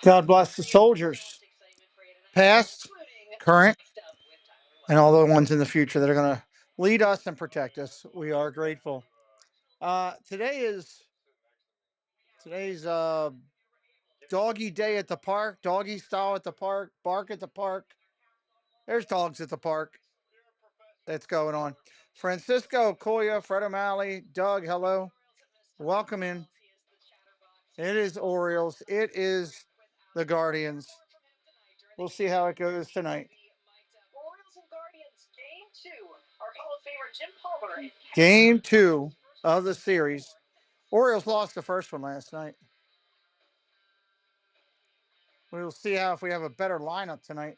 God bless the soldiers, past, current, and all the ones in the future that are going to lead us and protect us. We are grateful. Today's doggy day at the park, doggy style at the park, bark at the park. There's dogs at the park. That's going on. Francisco, Koya, Fred O'Malley, Doug, hello. Welcome in. It is Orioles. It is the Guardians. We'll see how it goes tonight. Game two of the series. Orioles lost the first one last night. We'll see how if we have a better lineup tonight.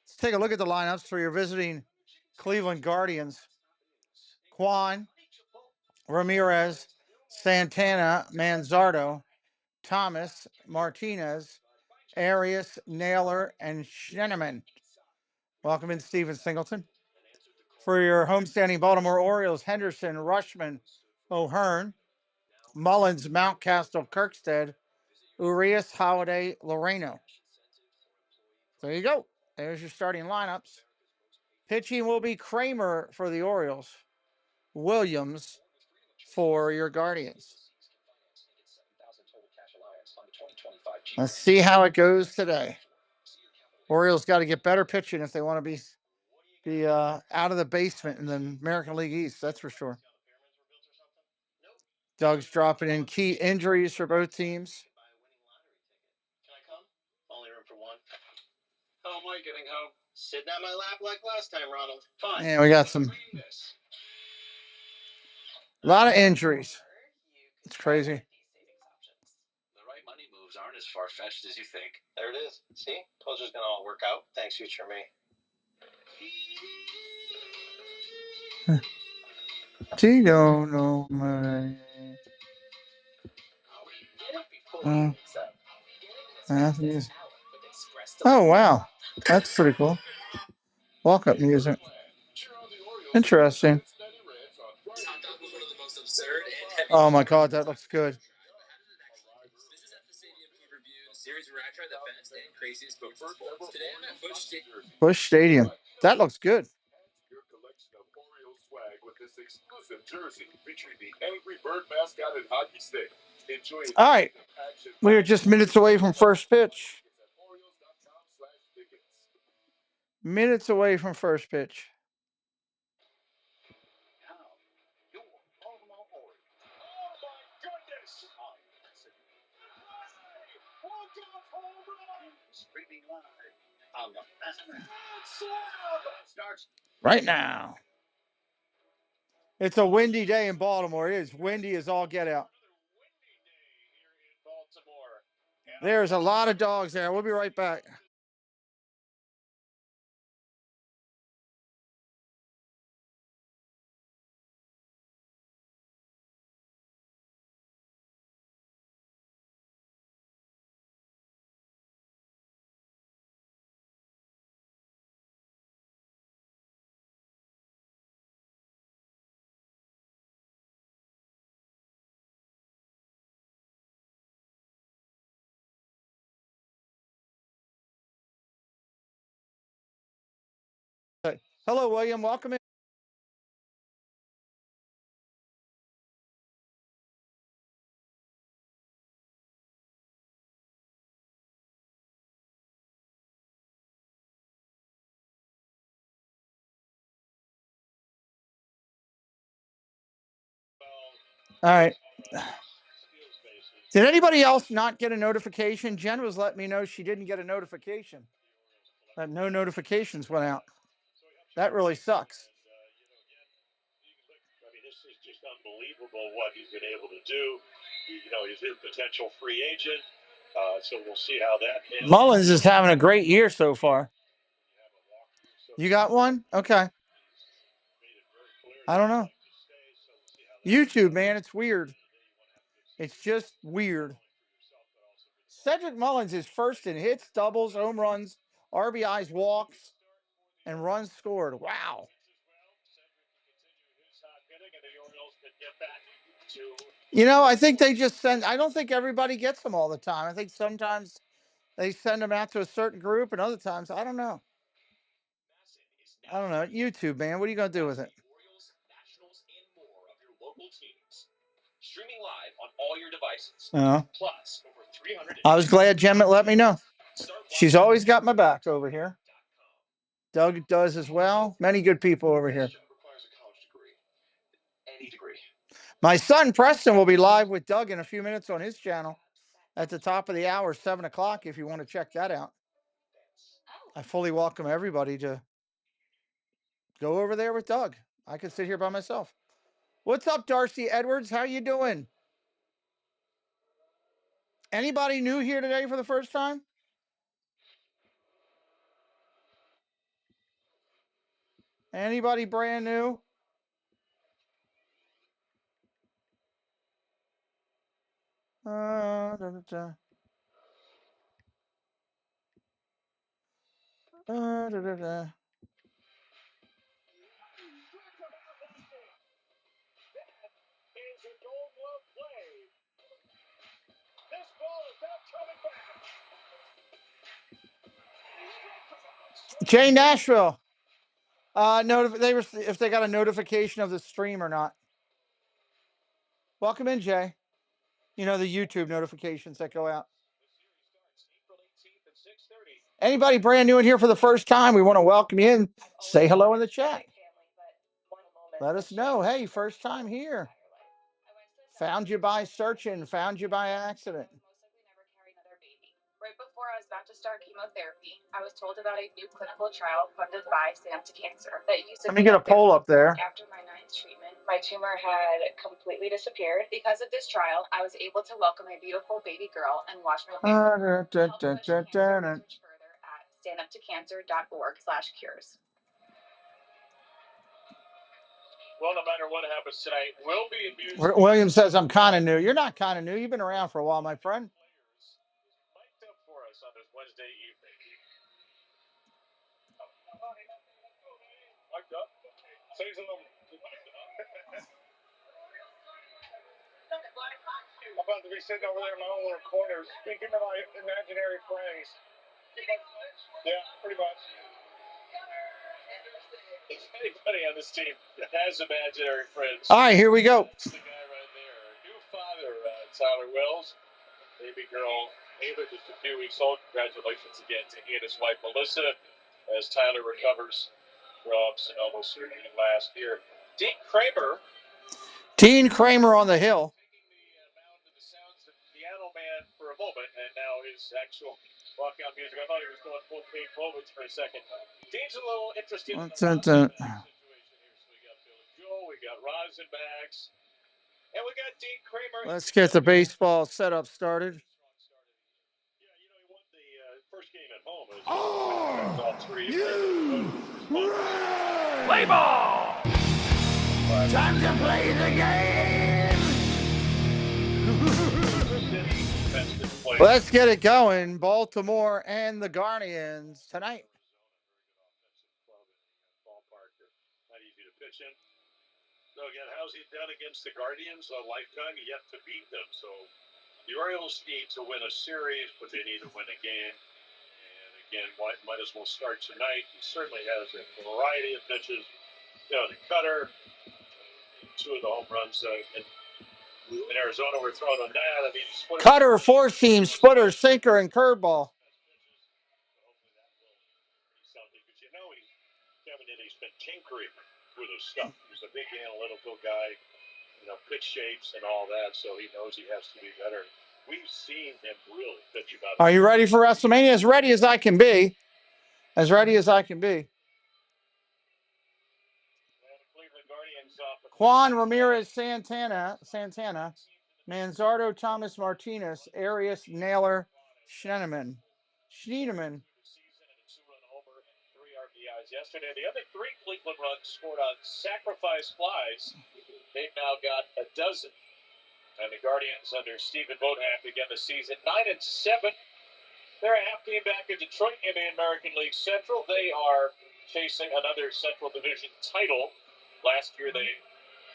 Let's take a look at the lineups for your visiting Cleveland Guardians. Quan, Ramirez, Santana, Manzardo, Thomas, Martinez, Arias, Naylor, and Sheneman. Welcome in, Steven Singleton. For your homestanding Baltimore Orioles, Henderson, Rushman, O'Hearn, Mullins, Mountcastle, Kirkstead, Urias, Holiday, Loreno. There you go. There's your starting lineups. Pitching will be Kramer for the Orioles, Williams for your Guardians. Let's see how it goes today. Orioles got to get better pitching if they want to be out of the basement in the American League East. That's for sure. Doug's dropping in key injuries for both teams. How am I getting home? Sitting on my lap like last time, Ronald. Fine. And we got a lot of injuries. It's crazy. The right money moves aren't as far fetched as you think. There it is. See? Told you it's gonna all work out. Thanks, future me. Tito no money. Matthews. Oh wow, that's pretty cool. Walk-up music. Interesting. Oh my God, that looks good. Bush Stadium. That looks good. All right. We are just minutes away from first pitch. Minutes away from first pitch. Right now. It's a windy day in Baltimore. It is windy as all get out. There's a lot of dogs there. We'll be right back. Hello, William. Welcome in. All right. Did anybody else not get a notification? Jen was letting me know she didn't get a notification. That no notifications went out. That really sucks. I mean, this is just unbelievable what he's been able to do. He's a potential free agent. So we'll see how that ends. Mullins is having a great year so far. You got one? Okay. I don't know. YouTube, man, it's weird. It's just weird. Cedric Mullins is first in hits, doubles, home runs, RBIs, walks, and runs scored. Wow. I think they just send. I don't think everybody gets them all the time. I think sometimes They send them out to a certain group, and other times, I don't know. I don't know. YouTube, man. What are you going to do with it? Orioles, Nationals, and more of your local teams. Streaming live on all your devices. Plus, over 300. I was glad Jem let me know. She's always got my back over here. Doug does as well. Many good people over here. Requires a college degree. Any degree. My son Preston will be live with Doug in a few minutes on his channel at the top of the hour, 7 o'clock, if you want to check that out. I fully welcome everybody to go over there with Doug. I could sit here by myself. What's up, Darcy Edwards? How you doing? Anybody new here today for the first time? Anybody brand new? Da, da, da. Da, da, da. Jay Nashville. If they got a notification of the stream or not. Welcome in, Jay. You know, the YouTube notifications that go out. Anybody brand new in here for the first time, we want to welcome you in. Say hello in the chat. Let us know. Hey, first time here. Found you by searching, found you by accident. Right before I was about to start chemotherapy, I was told about a new clinical trial funded by CLEvsBAL Cancer that used Let me get a poll up there. After my 9th treatment, my tumor had completely disappeared. Because of this trial, I was able to welcome a beautiful baby girl and watch my family further at standuptocancer.org/cures. Well, no matter what happens tonight, we'll be amused. William says I'm kind of new. You're not kind of new. You've been around for a while, my friend. Mic'd up for us on this Wednesday evening. Mic'd up? Say something. I'm about to be sitting over there in my own little corner, speaking to my imaginary friends. Yeah, pretty much. Anybody on this team has imaginary friends. All right, here we go. That's the guy right there. New father, Tyler Wells. Baby girl, Ava, just a few weeks old. Congratulations again to he and his wife, Melissa, as Tyler recovers from some elbow surgery last year. Dean Kramer on the hill. taking the mound to the sounds of Piano Man for a moment, and now his actual walkout music. I thought he was going full Kate Povich for a second. Dean's a little interested in the situation here. So we got Billy Joel, we got Rosenbachs, and we got Dean Kramer. Let's get the baseball setup started. Yeah, you know, he won the first game at home. All three. Play ball! Time to play the game. Let's get it going. Baltimore and the Guardians tonight. Not easy to pitch in. So again, how's he done against the Guardians? A lifetime yet to beat them. So the Orioles need to win a series, but they need to win a game. And again, might as well start tonight. He certainly has a variety of pitches. You know, the cutter, two of the home runs in Arizona were thrown on that. I mean, Cutter, four-seam, splitter, sinker, and curveball. Hopefully that will be something. But you know, Kevin Denny's been tinkering with his stuff. He's a big analytical guy, you know, pitch shapes and all that, so he knows he has to be better. We've seen him really pitch about. Are you ready for WrestleMania? As ready as I can be. As ready as I can be. Juan Ramirez Santana, Manzardo Thomas Martinez, Arias Naylor Schneemann. 3 RBIs yesterday. The other 3 Cleveland runs scored on sacrifice flies. They've now got a dozen. And the Guardians under Stephen Vogt began the season 9-7. They're a half game back in Detroit in the American League Central. They are chasing another Central Division title. Last year they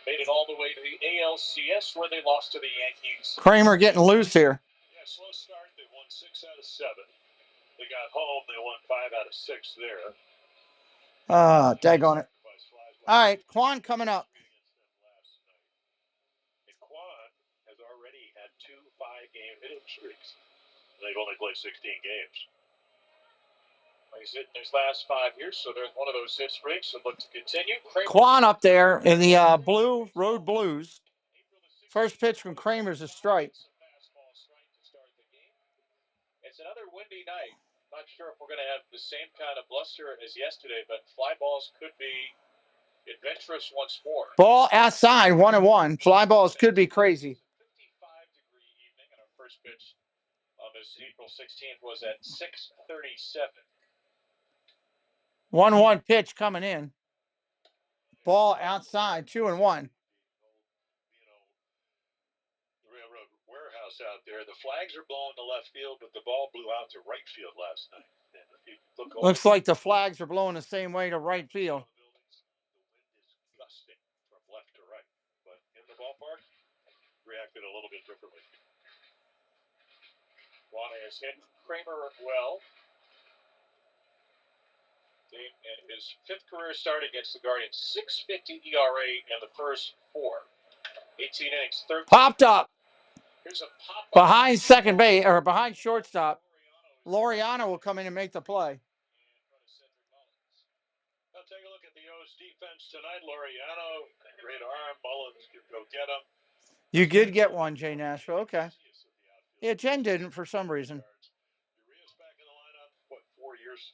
made it all the way to the ALCS where they lost to the Yankees. Kramer getting loose here. Yeah, slow start. They won 6 out of 7. They got home. They won 5 out of 6 there. Daggone it. All right, Quan coming up. And Quan has already had 2 5-game hitting streaks. They've only played 16 games. He's hit in his last 5 years, so there's one of those hit streaks that look to continue. Quan up there in the blue road blues. First pitch from Kramer's a strike. It's another windy night. Not sure if we're going to have the same kind of bluster as yesterday, but fly balls could be adventurous once more. Ball outside, 1-1. Fly balls could be crazy. 55-degree evening, and our first pitch on this April 16th was at 6:37. 1-1 pitch coming in. Ball outside, 2-1. The railroad warehouse out there. The flags are blowing to left field, but the ball blew out to right field last night. And if you look over, Looks like the flags are blowing the same way to right field. the wind is gusting from left to right, but in the ballpark, reacted a little bit differently. Juan has hit Kramer well. In his 5th career start against the Guardians, 6.50 ERA in the first 4. 18 innings, 13. Popped up. Here's a pop behind second base or behind shortstop. Laureano will come in and make the play. Now take a look at the O's defense tonight. Laureano, great arm. Mullins can go get him. You did get one, Jay Nashville. Okay. Yeah, Jen didn't for some reason. Urias back in the lineup. What,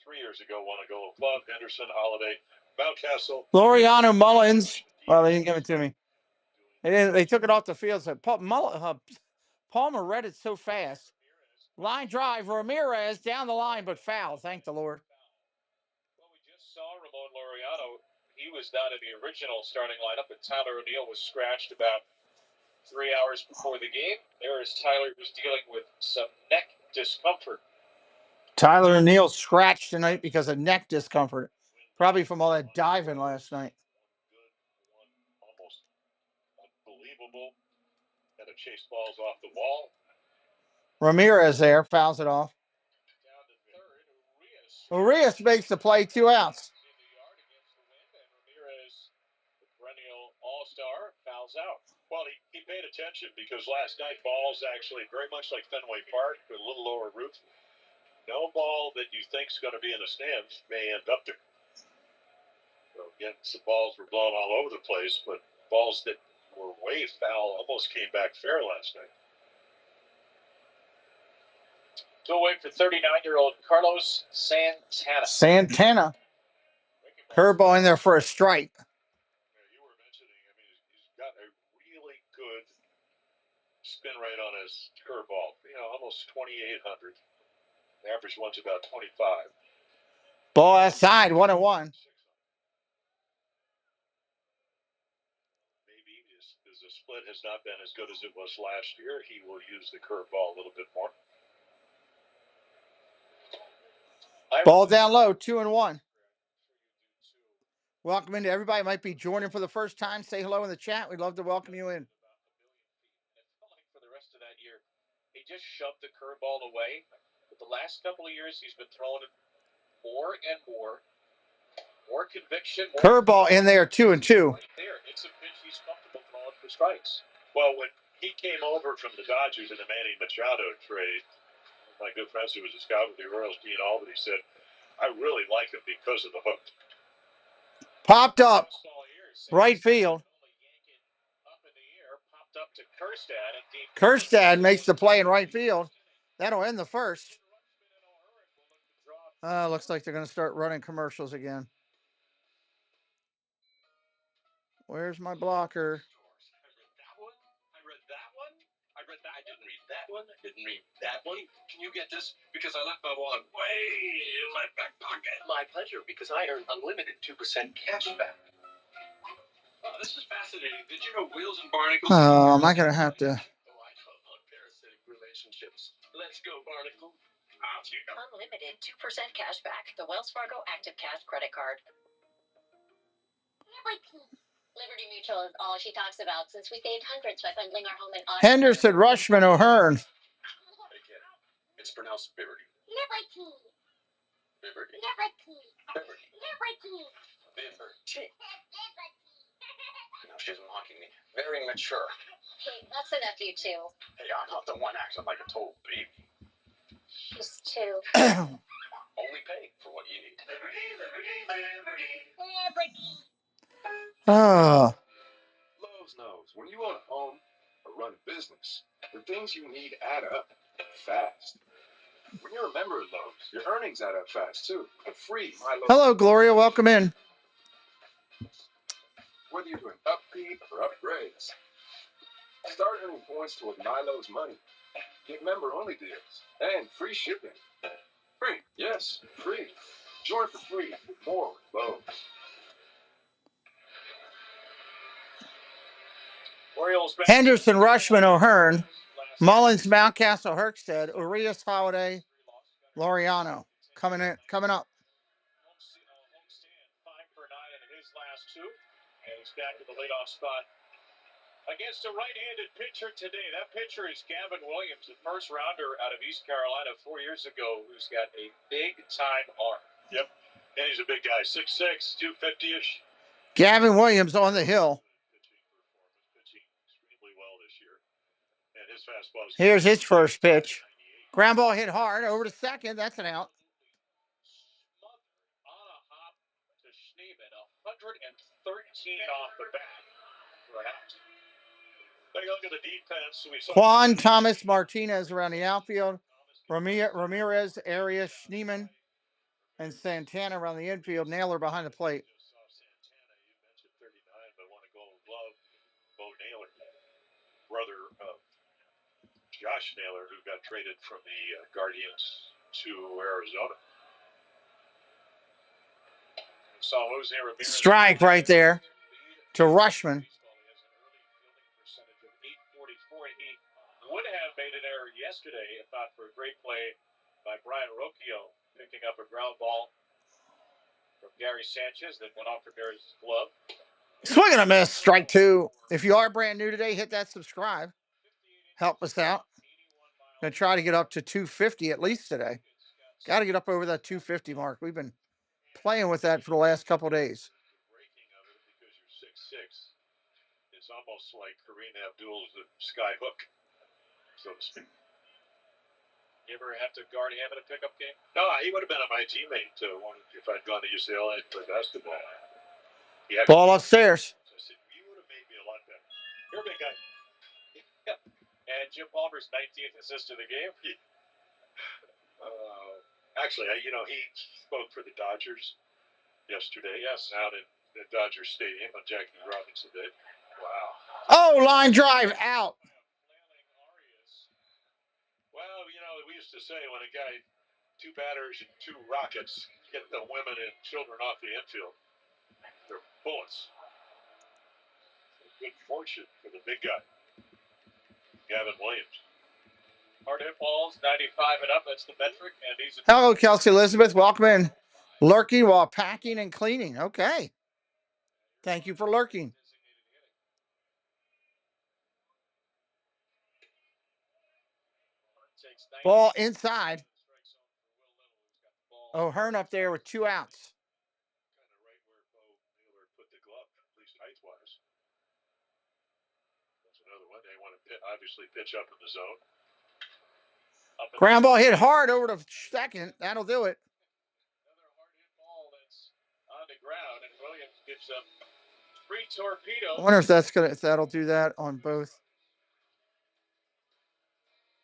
3 years ago, won a Gold Glove. Henderson, Holiday, Mountcastle. Laureano, Mullins. Well, they didn't give it to me. They took it off the field. So Palmer read it so fast. Line drive, Ramirez down the line, but foul. Thank the Lord. Well, we just saw Ramon Laureano. He was not in the original starting lineup, but Tyler O'Neill was scratched about 3 hours before the game. There is Tyler, who's dealing with some neck discomfort. Tyler O'Neill scratched tonight because of neck discomfort. Probably from all that diving last night. Almost unbelievable. Had to chase balls off the wall. Ramirez there fouls it off. Down to third. Urias makes the play, 2 outs. In the yard against the wind, and Ramirez, the perennial all-star, fouls out. Well, he paid attention because last night balls actually very much like Fenway Park, with a little lower roof. No ball that you think is going to be in the stands may end up there. So again, some balls were blown all over the place, but balls that were way foul almost came back fair last night. To wait for 39-year-old Carlos Santana. Santana. Curveball in there for a strike. Yeah, you were mentioning, I mean, he's got a really good spin rate on his curveball. You know, almost 2,800. The average one's about 25. Ball outside, 1-1. Maybe as the split has not been as good as it was last year, he will use the curveball a little bit more. Ball down low, 2-1. Welcome into everybody. Might be joining for the first time. Say hello in the chat. We'd love to welcome you in. It felt like for the rest of that year, he just shoved the curveball away. But the last couple of years, he's been throwing it more and more. More conviction. Curveball in there, 2-2. Right there. It's a pitch he's comfortable throwing for strikes. Well, when he came over from the Dodgers in the Manny Machado trade, my good friend who was a scout with the Orioles, Dean Albany, said, I really like him because of the hook. Popped up. Right field. Kerstad makes the play in right field. That'll end the first. Looks like they're going to start running commercials again. Where's my blocker? I didn't read that one. I didn't read that one. Can you get this? Because I left my wallet way in my back pocket. My pleasure, because I earn unlimited 2% cash back. Oh, this is fascinating. Did you know wheels and barnacles? Oh, am I going to have to? Oh, I love parasitic relationships. Let's go, barnacle. Off you go. Unlimited 2% cash back. The Wells Fargo Active Cash credit card. Liberty Mutual is all she talks about since we saved hundreds by bundling our home and auto. Henderson, Rushman, O'Hearn. It's pronounced Liberty. Liberty. No, she's mocking me. Very mature. Hey, that's enough, you two. Hey, I'm not the one acting like a total baby. She's two. Only pay for what you need. Oh, Lowe's knows when you own a home or run a business, the things you need add up fast. When you're a member of Lowe's, your earnings add up fast too. The free My Lowe's. hello, Gloria. Welcome in. Whether you're doing upkeep or upgrades, start earning points toward Milo's money. Get member-only deals and free shipping. Free, yes, free. Join for free. More with Lowe's. Orioles back. Henderson, Rushman, O'Hearn, Mullins, Mountcastle, Herkstead, Urias, Holiday, Laureano. Coming up. Homestand 5 for 9 in his last two, and he's back to the leadoff spot against a right-handed pitcher today. That pitcher is Gavin Williams, the first rounder out of East Carolina 4 years ago, who's got a big-time arm. Yep, and he's a big guy, 6'6", 250-ish. Gavin Williams on the hill. Pitching extremely well this year, and his fastball is Here's his first pitch. Ground ball hit hard over to second. That's an out. smothered on a hop to Schneemann, 113 off the bat for an out. Take a look at the defense. We saw Juan, Thomas, Martinez around the outfield. Ramirez, Arias, Schneemann, and Santana around the infield. Naylor behind the plate. Just saw Santana. You mentioned 39, but won a Gold Glove. Bo Naylor, brother of Josh Naylor, who got traded from the Guardians to Arizona. Saw Jose Ramirez. Strike right there to Rushman. He has an early fielding percentage of 844. He would have made an error yesterday if not for a great play by Brian Rocchio, picking up a ground ball from Gary Sanchez that went off Ramirez's glove. Swing and a miss. Strike two. If you are brand new today, hit that subscribe. Help us out. Gonna try to get up to 250 at least today. Got to get up over that 250 mark. We've been playing with that for the last couple of days. Breaking of it because you're 6'6". It's almost like Kareem Abdul's the sky hook, so to speak. You ever have to guard him in a pickup game? No, he would have been my teammate if I'd gone to UCLA to play basketball. Ball upstairs. I said, you would have made me a lot better. You're a big guy. Yeah. And Jim Palmer's 19th assist of the game. Actually, he spoke for the Dodgers yesterday. Yes, out at the Dodger Stadium on Jackie Robinson Day. Wow. Oh, line drive out. Well, we used to say when a guy, 2 batters and 2 rockets, get the women and children off the infield, they're bullets. Good fortune for the big guy, Gavin Williams. Hard hit balls, 95 and up. That's the metric. And he's Hello, Kelsey Elizabeth. Welcome in. Lurking while packing and cleaning. Okay. Thank you for lurking. Ball inside. O'Hearn up there with 2 outs. kind of right where Bo Naylor put the glove, at least height-wise. That's another one. They want to obviously pitch up in the zone. Ground ball hit hard over to second. That'll do it. Another hard hit ball that's on the ground, and Williams gives up 3 torpedoes. I wonder if that'll do that on both.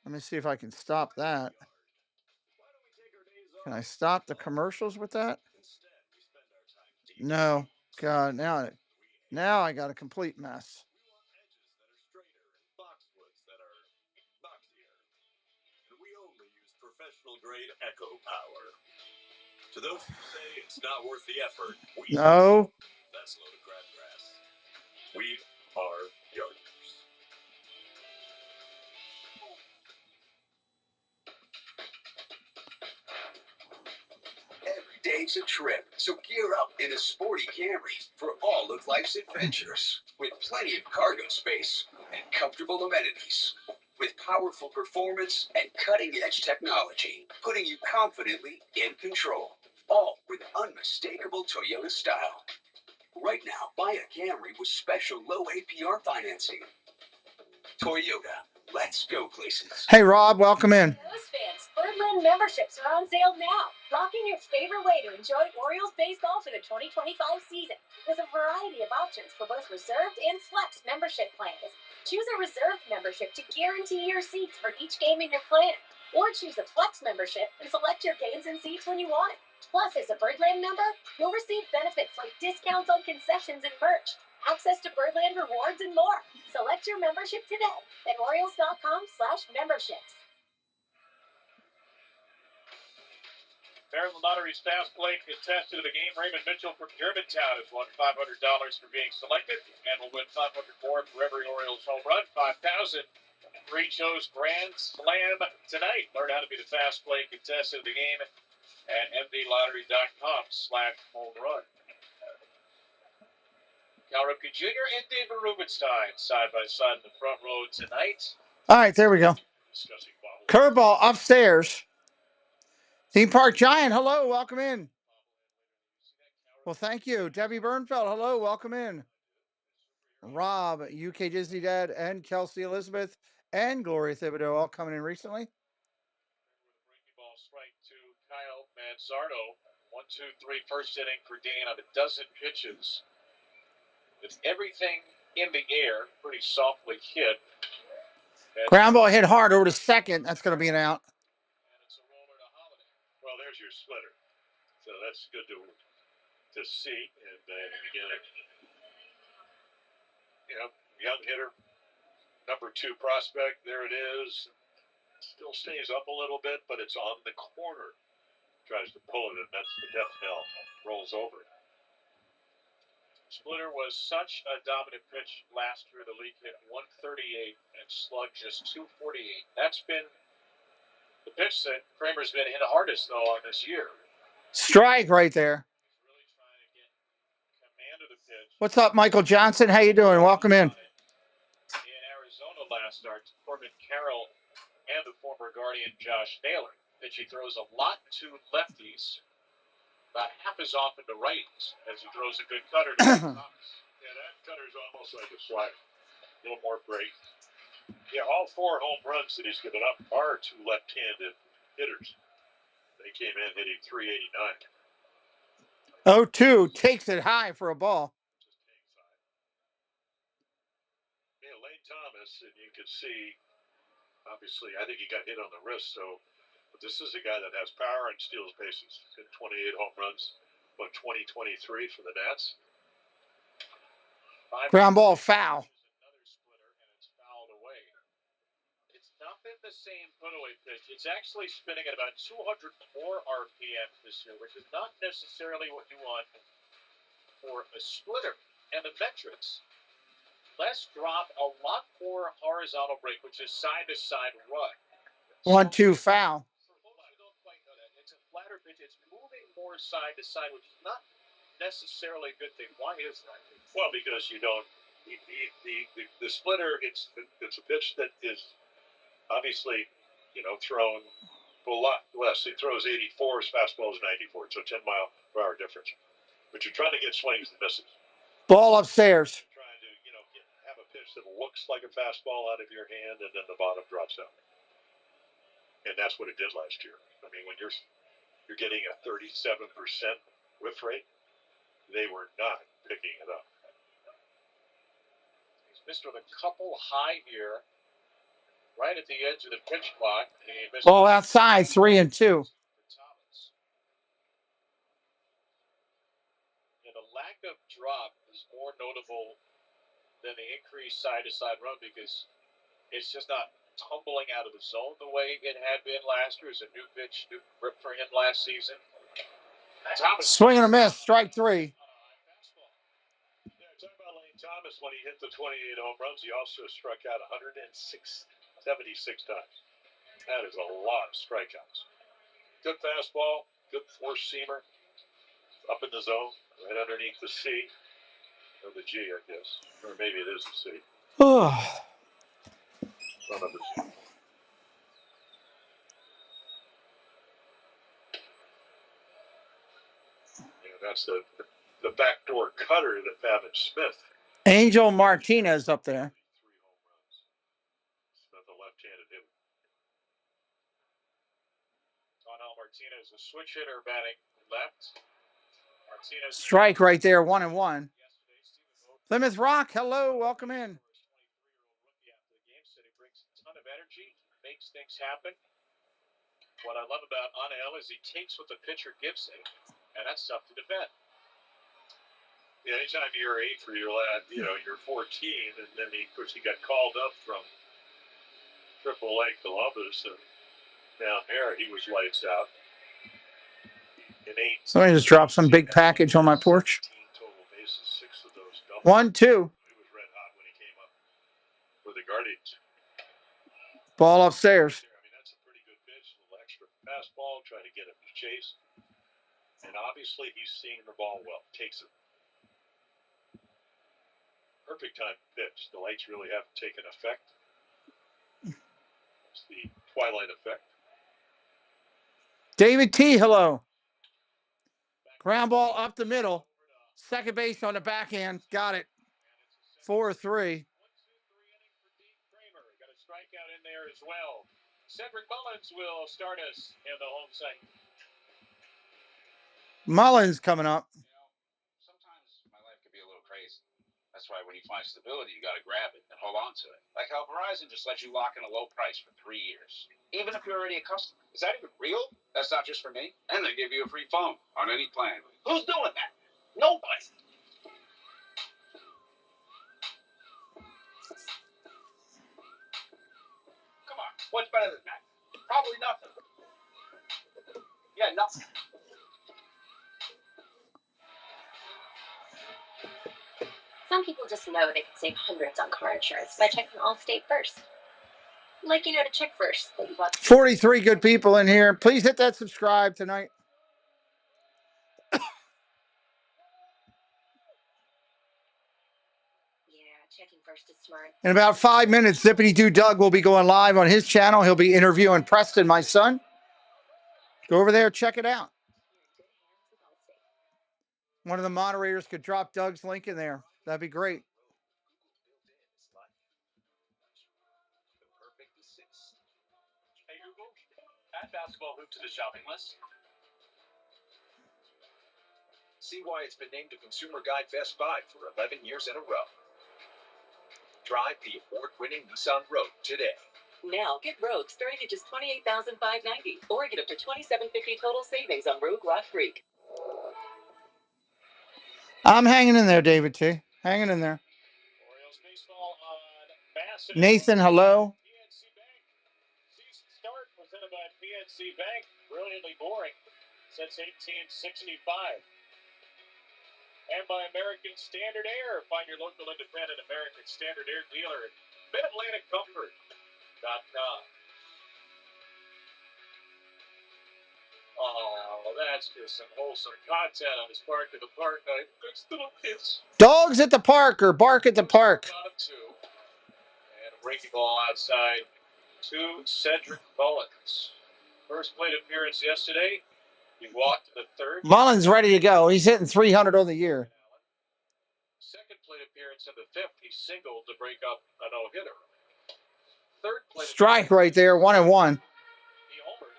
Let me see if I can stop that. Can I stop the commercials with that? No. God, now I got a complete mess. We only use professional grade Echo Power. To those who say it's not worth the effort, No. That's a load of crabgrass. We are gardeners. Every day's a trip, so gear up in a sporty Camry for all of life's adventures. With plenty of cargo space and comfortable amenities. With powerful performance and cutting-edge technology, putting you confidently in control. all with unmistakable Toyota style. Right now, buy a Camry with special low APR financing. Toyota, let's go places. Hey, Rob, welcome in. Those fans, Birdland memberships are on sale now. Lock in your favorite way to enjoy Orioles baseball for the 2025 season. There's a variety of options for both reserved and flex membership plans. Choose a reserved membership to guarantee your seats for each game in your plan. Or choose a flex membership and select your games and seats when you want. Plus, as a Birdland member, you'll receive benefits like discounts on concessions and merch, access to Birdland rewards, and more. Select your membership today at Orioles.com/memberships. Maryland Lottery's fast play contestant of the game, Raymond Mitchell from Germantown, has won $500 for being selected and will win $500 more for every Orioles home run. $5,000 for each chose Grand Slam tonight. Learn how to be the fast play contestant of the game at mdlottery.com/home run. Cal Ripken Jr. and David Rubenstein side by side in the front row tonight. All right, there we go. Curveball upstairs. Theme Park Giant, hello, welcome in. Well, thank you. Debbie Bernfeld, hello, welcome in. Rob, UK Disney Dad, and Kelsey Elizabeth, and Gloria Thibodeau all coming in recently. Breaking ball strike to Kyle Manzardo. 1-2-3 first inning for Dan on a dozen pitches. With everything in the air, pretty softly hit. Ground ball hit hard over to second. That's going to be an out. And it's a roller to Holiday. Well, there's your splitter. So that's good to see. And again, young hitter, number 2 prospect. There it is. Still stays up a little bit, but it's on the corner. Tries to pull it, and that's the death knell. Rolls over. Splitter was such a dominant pitch last year. The league hit 138 and slugged just 248. That's been the pitch that Kramer's been hit hardest, though, on this year. Strike right there. He's really trying to get command of the pitch. What's up, Michael Johnson? How you doing? Welcome in. In Arizona last start, Corbin Carroll and the former Guardian Josh Naylor. Pitch he throws a lot to lefties. About half as often to righties as he throws a good cutter to Thomas. Yeah, that cutter's almost like a slider. A little more break. Yeah, all 4 home runs that he's given up are to left-handed hitters. They came in hitting 389. 0-2 takes it high for a ball. Yeah, Lane Thomas, and you can see, obviously, I think he got hit on the wrist, but this is a guy that has power and steals bases. He's hit 28 home runs, 2023 for the Nats. Ground ball foul. Another splitter, and it's fouled away. It's not been the same put-away pitch. It's actually spinning at about 204 RPM this year, which is not necessarily what you want for a splitter. And the metrics, less drop, a lot more horizontal break, which is side-to-side run. 1-2 foul. It's a flatter pitch. It's moving more side to side, which is not necessarily a good thing. Why is that? Well, because you don't. The splitter. It's a pitch that is obviously, thrown a lot less. He throws 84. His fastball is 94. So 10 mile per hour difference. But you're trying to get swings and misses. Ball upstairs. You're trying to have a pitch that looks like a fastball out of your hand, and then the bottom drops down. And that's what it did last year. I mean, when you're getting a 37% whiff rate, they were not picking it up. He's missed with a couple high here, right at the edge of the pitch clock. Ball outside, 3-2. And the lack of drop is more notable than the increased side-to-side run because it's just not tumbling out of the zone the way it had been last year. It was a new pitch, new grip for him last season. Thomas. Swing and a miss, strike 3. Yeah, talking about Lane Thomas, when he hit the 28 home runs, he also struck out 76 times. That is a lot of strikeouts. Good fastball, good four-seamer, up in the zone, right underneath the C, or the G, I guess. Or maybe it is the C. Front of the C. That's the backdoor cutter that Pavin Smith. Angel Martinez up there. 3 home runs. Smith, a left-handed hitter. Tonal Martinez, a switch hitter, batting left. Martinez. Strike right there, 1-1. Plymouth Rock, hello, welcome in. 23-year-old rookie after the game said he brings a ton of energy, makes things happen. What I love about Anel is he takes what the pitcher gives him, and that's tough to defend. Yeah, anytime you're 8 for your lad, you're 14, and then of course he got called up from AAA Columbus, and down there he was lights out. In 8. Somebody just dropped some big package on my porch. 17 total bases, 6 of those doubles. 1-2. He was red hot when he came up for the Guardians. Ball upstairs. I mean, that's a pretty good pitch. A little extra fastball, try to get him to chase. And obviously he's seeing the ball well. Takes it. Perfect time pitch. The lights really haven't taken effect. It's the twilight effect. David T, hello. Ground ball up the middle. Second base on the backhand. Got it. 4-3. 1-2-3 inning for Dean Kramer. Got a strikeout in there as well. Cedric Mullins will start us in the home site. Mullins coming up. Sometimes my life could be a little crazy. That's why when you find stability, you got to grab it and hold on to it. Like how Verizon just lets you lock in a low price for 3 years, even if you're already a customer. Is that even real? That's not just for me. And they give you a free phone on any plan. Who's doing that? Nobody. Come on, what's better than that? Probably nothing. Yeah, nothing. Some people just know they can save hundreds on car insurance by checking Allstate first. Like, to check first that you bought 43 good people in here. Please hit that subscribe tonight. checking first is smart. In about 5 minutes, Zippity Doo Doug will be going live on his channel. He'll be interviewing Preston, my son. Go over there, check it out. One of the moderators could drop Doug's link in there. That'd be great. Hey Google, add basketball hoop to the shopping list. See why it's been named a Consumer Guide Best Buy for 11 years in a row. Drive the award-winning Nissan Rogue today. Now get Rogue starting at just $28,590, or get up to $2,750 total savings on Rogue Rock Creek. I'm hanging in there, David T. Hanging in there. Orioles baseball on Bassett. Nathan, hello. PNC Bank. Season start presented by PNC Bank. Brilliantly boring since 1865. And by American Standard Air. Find your local independent American Standard Air dealer at MidAtlanticComfort.com. Oh, that's just some wholesome content on this Bark at the Park night. Good little kids. Dogs at the park or bark at the park. Bottom two. And a breaking ball outside to Cedric Mullins. First plate appearance yesterday. He walked the third. Mullins ready to go. He's hitting 300 on the year. Second plate appearance in the fifth. He singled to break up a no-hitter. Third plate strike right there, 1-1. He homered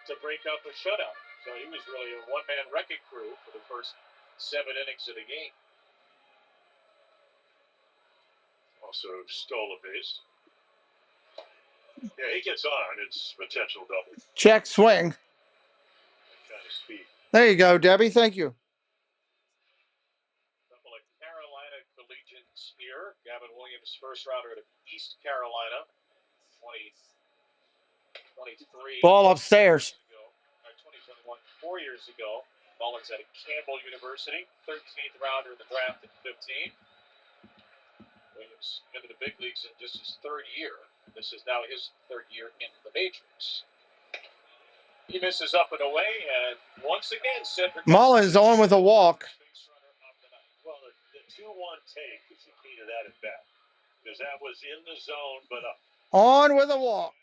to break up a shutout. So he was really a one-man wrecking crew for the first 7 innings of the game. Also stole a base. Yeah, he gets on. It's potential double. Check swing. That kind of speed. There you go, Debbie. Thank you. Couple of Carolina collegians here. Gavin Williams, first rounder to East Carolina. 2023. Ball upstairs. 2021, 4 years ago. Mullins at Campbell University. 13th rounder in the draft at 15. Williams into the big leagues in just his third year. This is now his third year in the majors. He misses up and away, and once again, Cedric Mullins on with a walk. Well, the 2-1 take is the key to that at bat, because that was in the zone, but up. On with a walk.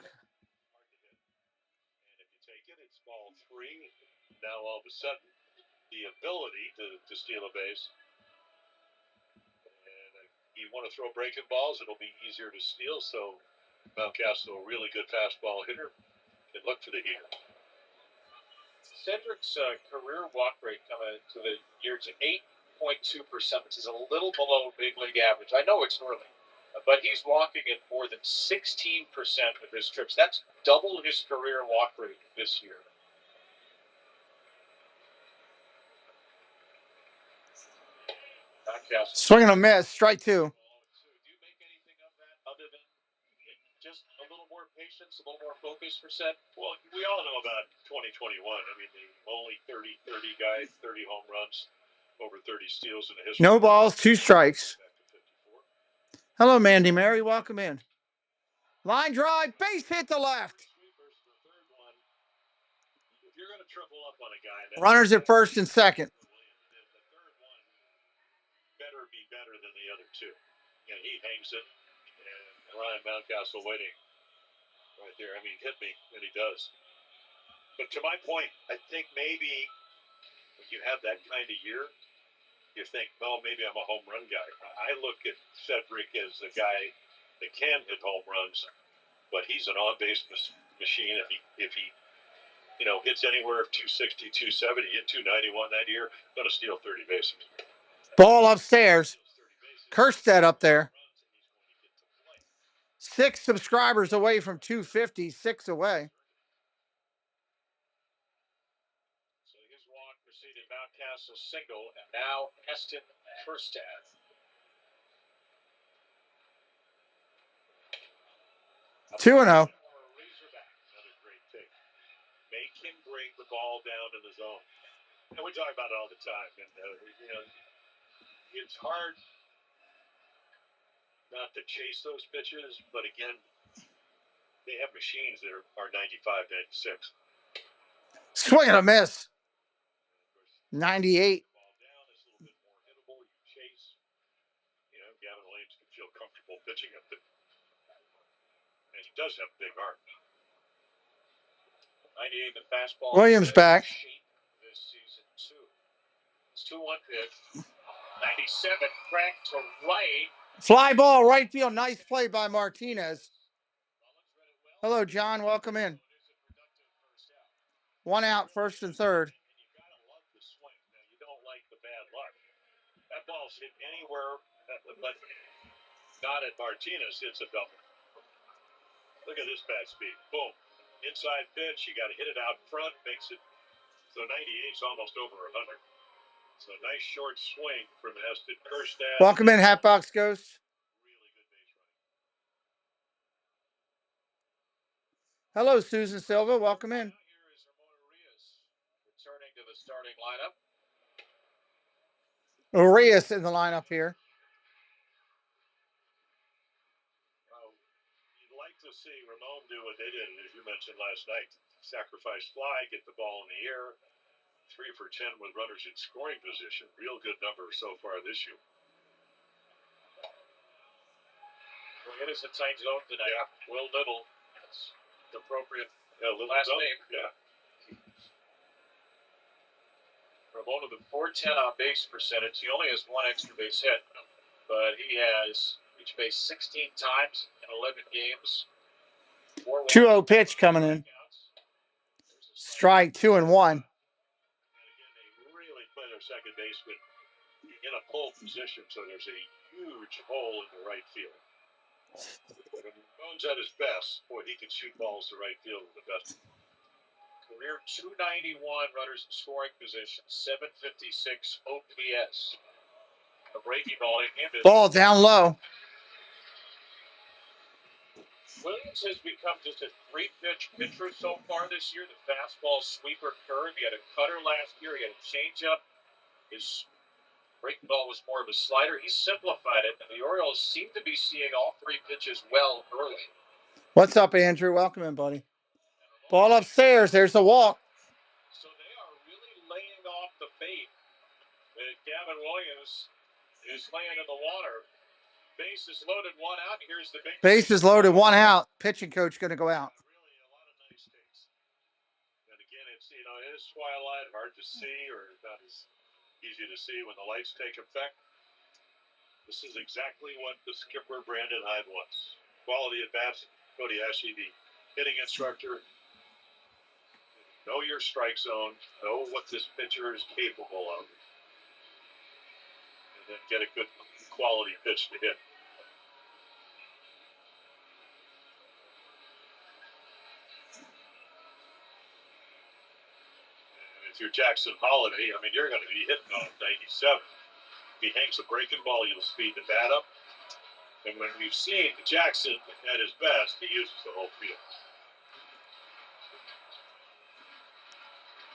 And if you take it, it's ball 3. Now all of a sudden, the ability to steal a base. And you want to throw breaking balls, it'll be easier to steal. So Mountcastle, a really good fastball hitter, can look for the heater. Cedric's career walk rate coming into the year to 8.2%, which is a little below big league average. I know it's early, but he's walking at more than 16% of his trips. That's double his career walk rate this year. Swing and a miss, strike 2. Do you make anything of that other than just a little more patience, a little more focus for Seth? Well, we all know about 2021. I mean, the only 30 guy, 30 home runs, over 30 steals in the history. No balls, 2 strikes. Hello, Mandy Mary. Welcome in. Line drive, base hit to left. If you're going to triple up on a guy, runners at first and second. The third one better be better than the other two. And he hangs it, and Ryan Mountcastle waiting right there. I mean, hit me, and he does. But to my point, I think maybe when you have that kind of year, you think, well, maybe I'm a home run guy. I look at Cedric as the guy that can hit home runs, but he's an on-base machine. If he hits anywhere of 260, 270, hit 291 that year, going to steal 30 bases. Ball upstairs. Kirstead up there. 6 subscribers away from 250, 6 away. So his walk preceded Mountcastle's single, and now Heston Kirstead. Two and 0. Another great pick. Make him bring the ball down to the zone. And we talk about it all the time. And it's hard not to chase those pitches, but again, they have machines that are 95, 96. Swing and a miss. 98. Ball down is a little bit more hittable. You chase. Gavin Williams can feel comfortable pitching up there. And he does have a big arm. 98 the fastball. Williams back. This season too. It's 2-1 pitch. 97 cracked to right. Fly ball, right field. Nice play by Martinez. Hello, John. Welcome in. 1 out, first and third. And you gotta love the swing. Now you don't like the bad luck. That ball's hit anywhere, but not at Martinez. It's a double. Look at this bat speed. Boom. Inside pitch. You got to hit it out front. Makes it so 98's almost over 100. So nice short swing from Heston Kirstead. Welcome in, Hatbox Ghost. Really good base running. Hello, Susan Silva. Welcome in. Here is Ramon Arias returning to the starting lineup. Arias in the lineup here. You'd like to see Ramon do what they did, as you mentioned last night. Sacrifice fly, get the ball in the air. 3 for 10 with runners in scoring position. Real good number so far this year. Well, it is a tight zone tonight. Yeah. Will Little. That's the appropriate Little last Little. name. Yeah. Ramon with a .410 on base percentage. He only has 1 extra base hit, but he has reached base 16 times in 11 games. 2-0 pitch coming in. Strike 2 and 1. And again, they really play their second baseman in a pole position, so there's a huge hole in the right field. When Ramon's at his best, boy, he can shoot balls to right field with the best. Career 291 runners in scoring position, 756 OPS. A breaking ball in him. Ball down low. Williams has become just a 3-pitch pitcher so far this year. The fastball, sweeper, curve. He had a cutter last year. He had a changeup. His breaking ball was more of a slider. He simplified it, and the Orioles seem to be seeing all 3 pitches well early. What's up, Andrew? Welcome in, buddy. Ball upstairs. There's the walk. So they are really laying off the bait that Gavin Williams is laying in the water. Base is loaded, 1 out. Here's the big. Base is loaded, 1 out. Pitching coach going to go out. Really a lot of nice takes. And again, it's, is twilight, hard to see, or not as easy to see when the lights take effect. This is exactly what the skipper Brandon Hyde wants. Quality at bats. Cody Ashley, the hitting instructor. Know your strike zone. Know what this pitcher is capable of. And then get a good quality pitch to hit. And if you're Jackson Holiday, I mean, you're going to be hitting on 97. If he hangs a breaking ball, you'll speed the bat up. And when we've seen Jackson at his best, he uses the whole field.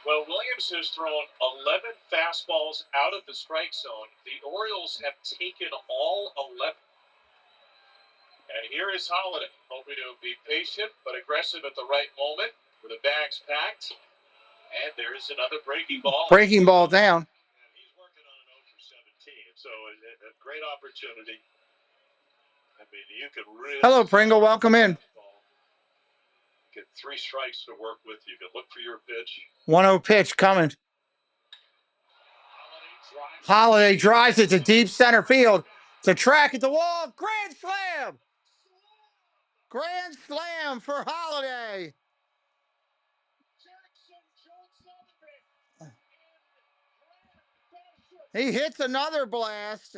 Well, Williams has thrown 11 fastballs out of the strike zone. The Orioles have taken all 11. And here is Holiday, hoping to be patient but aggressive at the right moment with the bags packed. And there's another breaking ball. Breaking ball down. And he's working on an 0 for 17. So a great opportunity. I mean, you could really... Hello, Pringle. Welcome in. Get 3 strikes to work with. You can look for your pitch. 1-0 pitch coming. Holiday drives it to deep center field. To track at the wall. Grand slam. Grand slam for Holiday. He hits another blast.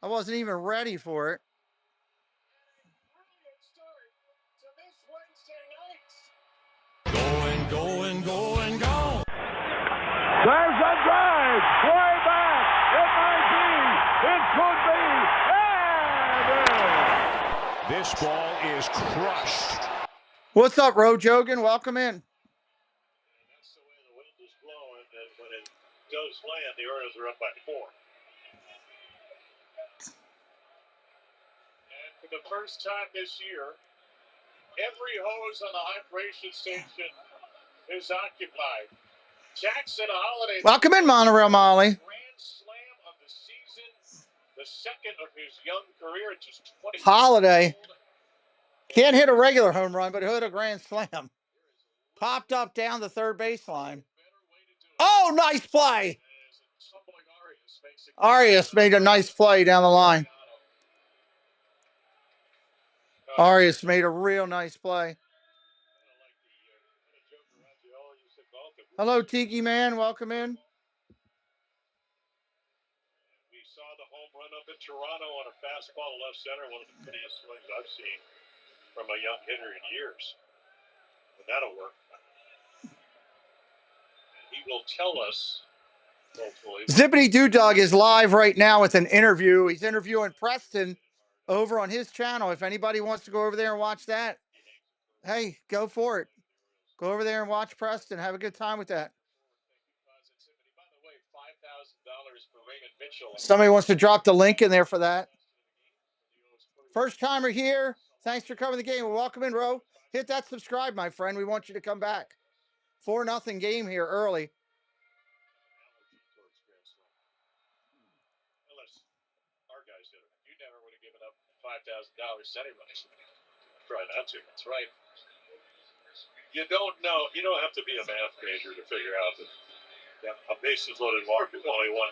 I wasn't even ready for it. Going, go. There's a drive. Way back. It might be. It could be. And This ball is crushed. What's up, Ro Jogan? Welcome in. That's the way the wind is blowing. And when it does land, the Orioles are up by 4. And for the first time this year, every hose on the hydration station is occupied. Jackson Holiday. Welcome in, Monorail Molly. Grand slam of the season, the second of his young career at just 20. Holiday can't hit a regular home run, but hit a grand slam. Popped up down the third baseline. Oh, nice play. Arias made a nice play down the line. Arias made a real nice play. Hello, Tiki Man. Welcome in. We saw the home run up in Toronto on a fastball to left center, one of the prettiest swings I've seen from a young hitter in years. But that'll work. And he will tell us, hopefully. Zippity Doo Dog is live right now with an interview. He's interviewing Preston over on his channel. If anybody wants to go over there and watch that, hey, go for it. Go over there and watch Preston. Have a good time with that. Somebody wants to drop the link in there for that. First timer here. Thanks for coming to the game. Well, welcome in, Ro. Hit that subscribe, my friend. We want you to come back. 4-0 game here early. Unless our guys did it. You never would have given up $5,000 to anybody. Try not to. That's right. You don't know. You don't have to be a math major to figure out that a bases loaded walk is only one.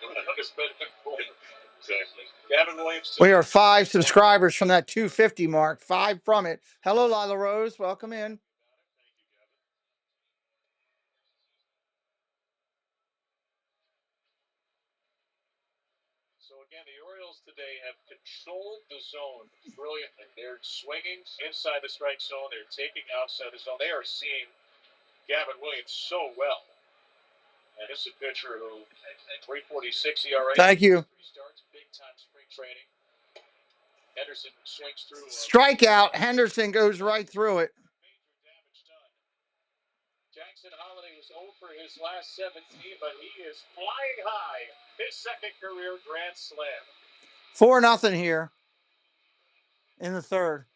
Exactly. Gavin Williams. We are 5 subscribers from that 250 mark. 5 from it. Hello, Lila Rose. Welcome in. So again, the Orioles today have controlled the zone brilliantly. They're swinging inside the strike zone. They're taking outside the zone. They are seeing Gavin Williams so well. And this is a pitcher who 3.46 ERA. Thank you. 3 starts, big time spring training. Henderson swings through. Strikeout. Henderson goes right through it. Major damage done. Jackson Holiday was 0 for his last 17, but he is flying high. His second career grand slam. 4-0 here in the third.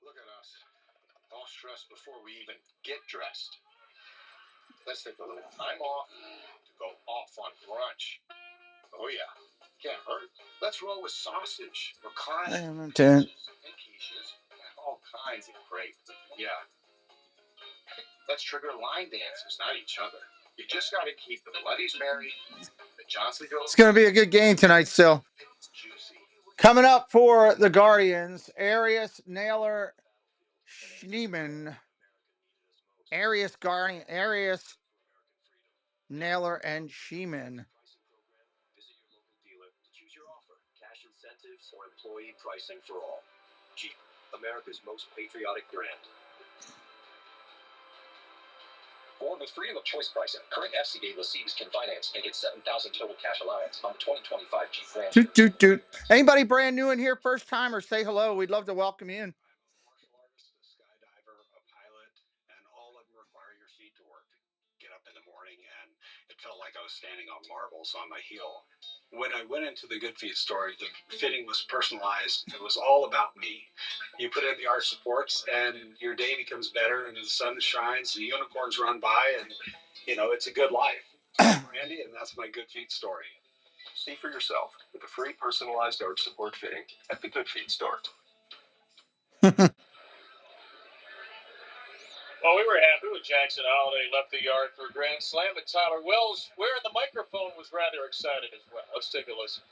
Look at us. All stressed before we even get dressed. Let's take a little time off to go off on brunch. Oh, yeah. Can't hurt. Let's roll with sausage, ricotta, and quiches, and all kinds of great. Yeah. Let's trigger line dancers, not each other. You just got to keep the Bloodies merry, the Johnsonville. It's going to be a good game tonight still. Coming up for the Guardians, Arias, Naylor, Schneeman. Arias, Naylor, and Sheeman. Visit your local dealer to choose your offer. Cash incentives or employee pricing for all. Jeep, America's most patriotic brand. Ford with freedom of choice pricing. Current FCA lessees can finance and get $7,000 total cash allowance on the 2025 Jeep Grand. Doot. Anybody brand new in here, first time, or say hello? We'd love to welcome you in. Martial artist, a skydiver, a pilot, and all of them require your feet to work. Get up in the morning, and it felt like I was standing on marbles on my heel. When I went into the Good Feet store, the fitting was personalized. It was all about me. You put in the arch supports, and your day becomes better, and the sun shines, the unicorns run by, and, it's a good life. I'm Randy, and that's my Good Feet story. See for yourself with a free personalized arch support fitting at the Good Feet store. Well, we were happy when Jackson Holiday left the yard for a grand slam, and Tyler Wells, wearing the microphone, was rather excited as well. Let's take a listen.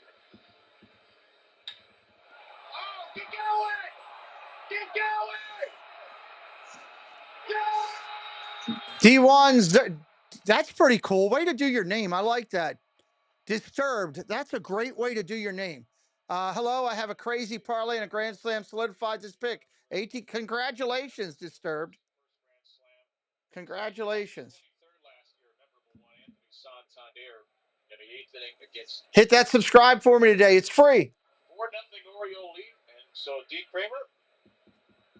Oh, get going! Get going! D1's, that's pretty cool. Way to do your name. I like that. Disturbed. That's a great way to do your name. Hello, I have a crazy parlay and a grand slam solidified this pick. 18. Congratulations, Disturbed. Congratulations. Hit that subscribe for me today. It's free. 4-0 Oriole lead. And so D. Kramer,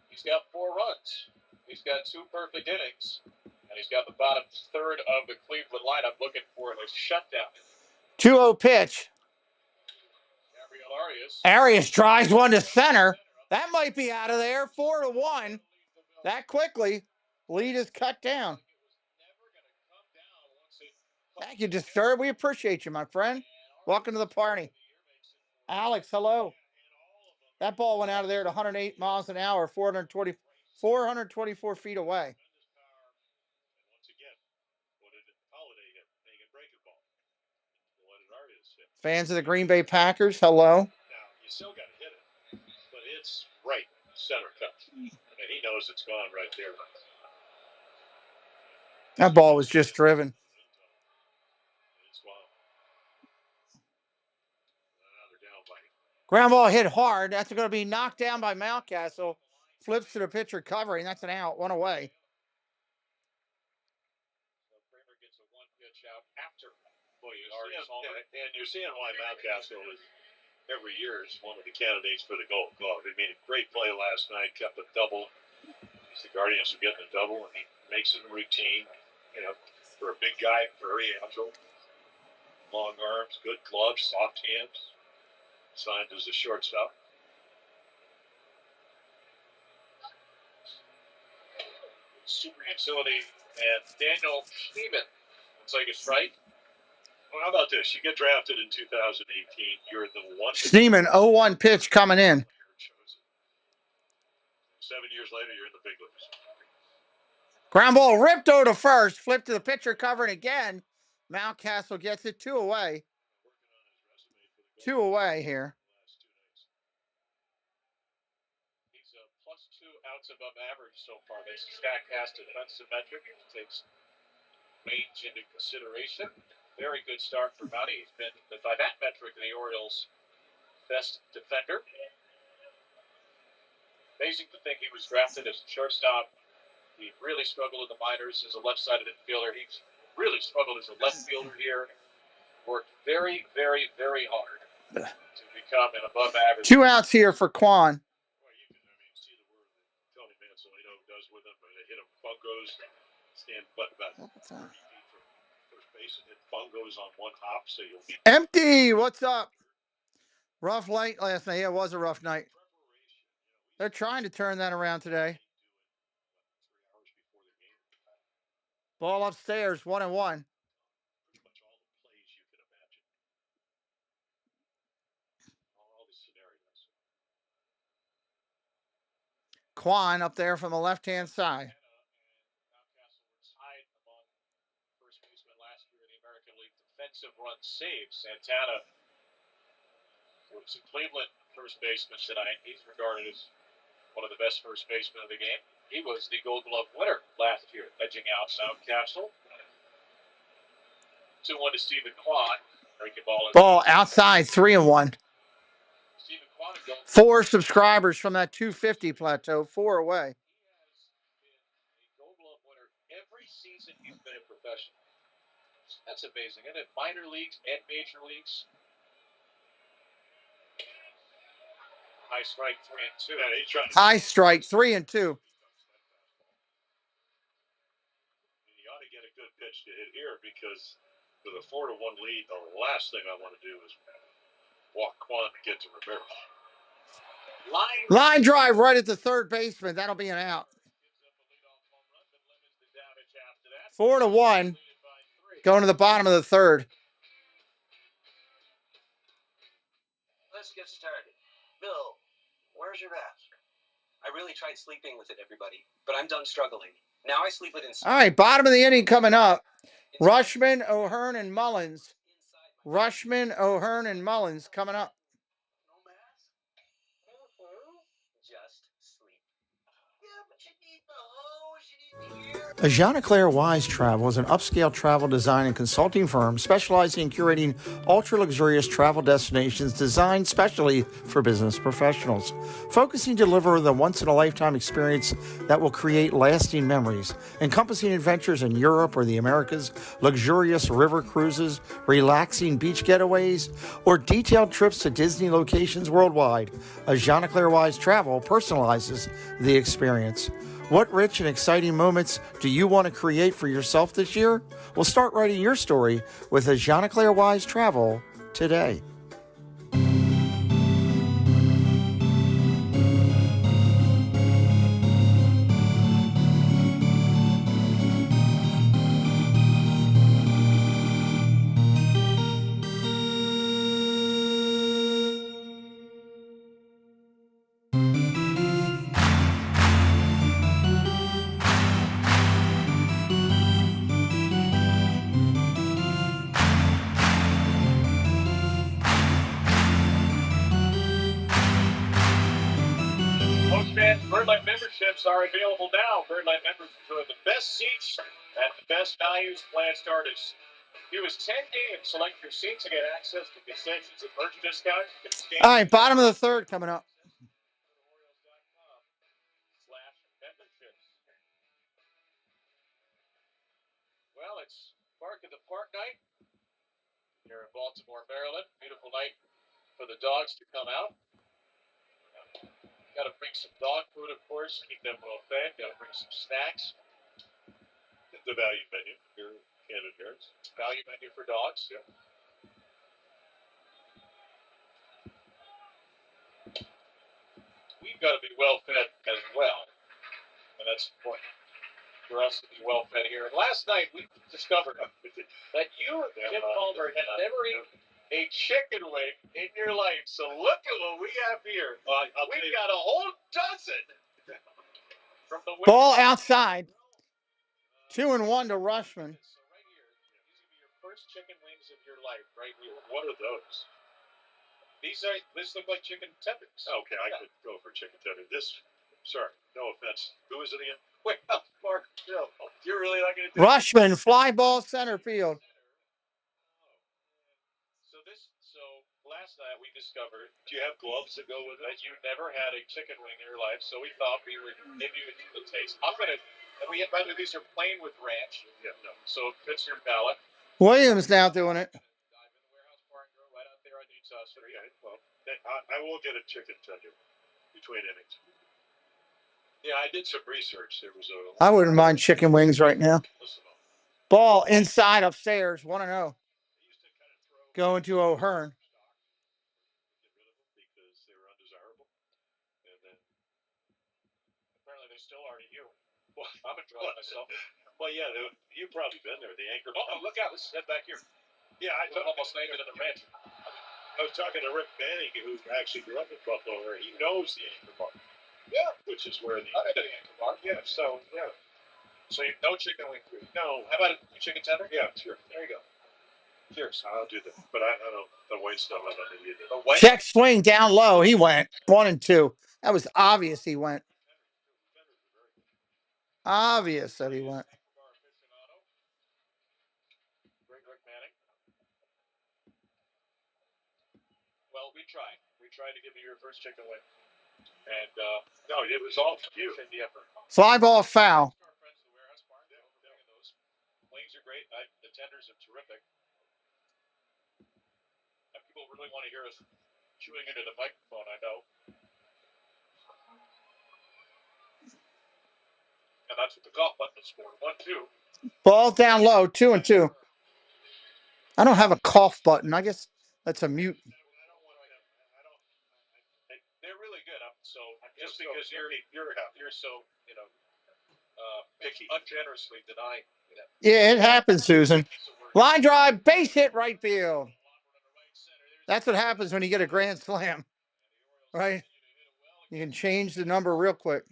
he's got 4 runs. He's got 2 perfect innings. And he's got the bottom third of the Cleveland lineup looking for a shutdown. 2-0 pitch. Arias drives one to center. That might be out of there. 4-1. That quickly. Lead is cut down. Thank you, Disturb. We appreciate you, my friend. Welcome to the party. Alex, hello. That ball went out of there at 108 miles an hour, 424 feet away. Fans of the Green Bay Packers, hello. Now, you still got to hit it, but it's right center cut. I mean, he knows it's gone right there. That ball was just driven. Ground ball hit hard. That's going to be knocked down by Mountcastle. Flips to the pitcher covering. That's an out. 1 away. Kramer gets a 1-pitch out after. And you're seeing why Mountcastle is every year is one of the candidates for the Gold Glove. He made a great play last night, kept a double. The Guardians are getting a double, and he makes it a routine. For a big guy, very agile, long arms, good gloves, soft hands. Signed as a shortstop. Super utility and Daniel Schneeman. Looks like a strike. Well, how about this? You get drafted in 2018. You're the one. Schneeman, 0-1 pitch coming in. 7 years later, you're in the big leagues. Ground ball ripped over to first. Flip to the pitcher covering again. Mountcastle gets it 2 away. 2 away here. He's a +2 outs above average so far. This Statcast defensive metric takes range into consideration. Very good start for Mountie. He's been, by that metric, the Orioles' best defender. Amazing to think he was drafted as a shortstop. He really struggled in the minors as a left-sided infielder. He's really struggled as a left fielder here. Worked very, very, very hard to become an above-average. 2 outs here for Quan. Well, you can, see the word that Tony Mansolino does with him. They hit him fungos, stand about 3 feet from first base and hit fungos on one hop, so you'll be empty. What's up? Rough night last night. Yeah, it was a rough night. They're trying to turn that around today. Ball upstairs, 1-1. Quan up there from the left-hand side. defensive run saved. Santana was a Cleveland first baseman tonight. He's regarded as one of the best first basemen of the game. He was the Gold Glove winner last year, edging out Mountcastle. 2-1 to Stephen Kwan. Breaking ball. Ball outside, 3-1. Stephen Kwan would go. 4 subscribers from that 250 plateau, 4 away. Gold Glove winner every season he's been a professional. That's amazing, isn't it? Minor leagues and major leagues. High strike 3-2. Yeah, he's trying. High strike 3-2. You ought to get a good pitch to hit here because with a 4-1 lead, the last thing I want to do is walk Quan to get to Rivera. Line drive right at the third baseman. That'll be an out. 4-1. Going to the bottom of the third. Let's get started. Bill, where's your mask? I really tried sleeping with it, everybody, but I'm done struggling. Now I sleep with it. All right, bottom of the inning coming up. Rushman, O'Hearn, and Mullins. Rushman, O'Hearn, and Mullins coming up. No mask? Just sleep. Yeah, but you need the hose, you need the ear. Jean-Claire Wise Travel is an upscale travel design and consulting firm specializing in curating ultra-luxurious travel destinations designed specially for business professionals, focusing to deliver the once-in-a-lifetime experience that will create lasting memories, encompassing adventures in Europe or the Americas, luxurious river cruises, relaxing beach getaways, or detailed trips to Disney locations worldwide. Jean-Claire Wise Travel personalizes the experience. What rich and exciting moments do you want to create for yourself this year? Well, start writing your story with a Jean-Claire Wise Travel today. Birdlight memberships are available now. Birdlight members enjoy the best seats at the best values. Plan starters. Do as 10 games. Select your seats and get access to concessions and merch discounts. All right, bottom of the third coming up. Orioles.com/memberships. Well, it's Park in the Park night here in Baltimore, Maryland. Beautiful night for the dogs to come out. Got to bring some dog food, of course, keep them well fed. Got to bring some snacks. The value menu, your candid herds. Value menu for dogs. Yeah. We've got to be well fed as well. And that's the point for us to be well fed here. And last night we discovered that you, Jim Palmer, had never eaten a chicken wing in your life. So look at what we have here. We've got a whole dozen. From the Ball outside. 2-1 to Rushman. So right here, these will be your first chicken wings of your life, right here. What are those? This look like chicken tenders. Okay, I could go for chicken tender. Sorry, no offense. Who is it again? Well, Mark, no, you're really not going to do Rushman, fly ball center field. So last night we discovered Do you have gloves that go with it? that you never had a chicken wing in your life, so we thought we would give you a taste. By the way, these are plain with ranch. Yeah, no. So it fits your palate. Williams now doing it. Dive in the warehouse bar and grill right out there on Utah Street. Okay, well, I will get a chicken tender between innings. Yeah, I did some research. There was a. I wouldn't mind chicken wings right now. Ball inside upstairs, 1-0. Going to O'Hearn. Because they were undesirable. And then, Apparently they still are to you. Well, I'm enjoying myself. well, yeah, you've probably been there. The anchor. Oh, look out. Let's head back here. Yeah, I almost named it in the ranch. I was talking to Rick Manning, who actually grew up in Buffalo, where he knows the anchor bar. Yeah. Which is where the. I've been to the anchor bar. Yeah, so, So you no chicken wing. no. How about a chicken tender? Yeah, sure. There you go. Cheers. I'll do that. But I don't know the white stuff. I don't need it. The white. Check swing down low. He went 1-2. That was obvious he went. Obvious that he went. Well, we tried. We tried to give you your first chicken wing. And no, it was all you. The effort. Fly ball foul. Wings are great. The tenders are terrific. People really want to hear us chewing into the microphone, I know. And that's what the golf button is for. 1-2. Ball down low. 2-2. I don't have a cough button. I guess that's a mute. They're really good. So just because you're so picky, ungenerously denying. Yeah, it happens, Susan. Line drive, base hit, right field. That's what happens when you get a grand slam, right? You can change the number real quick.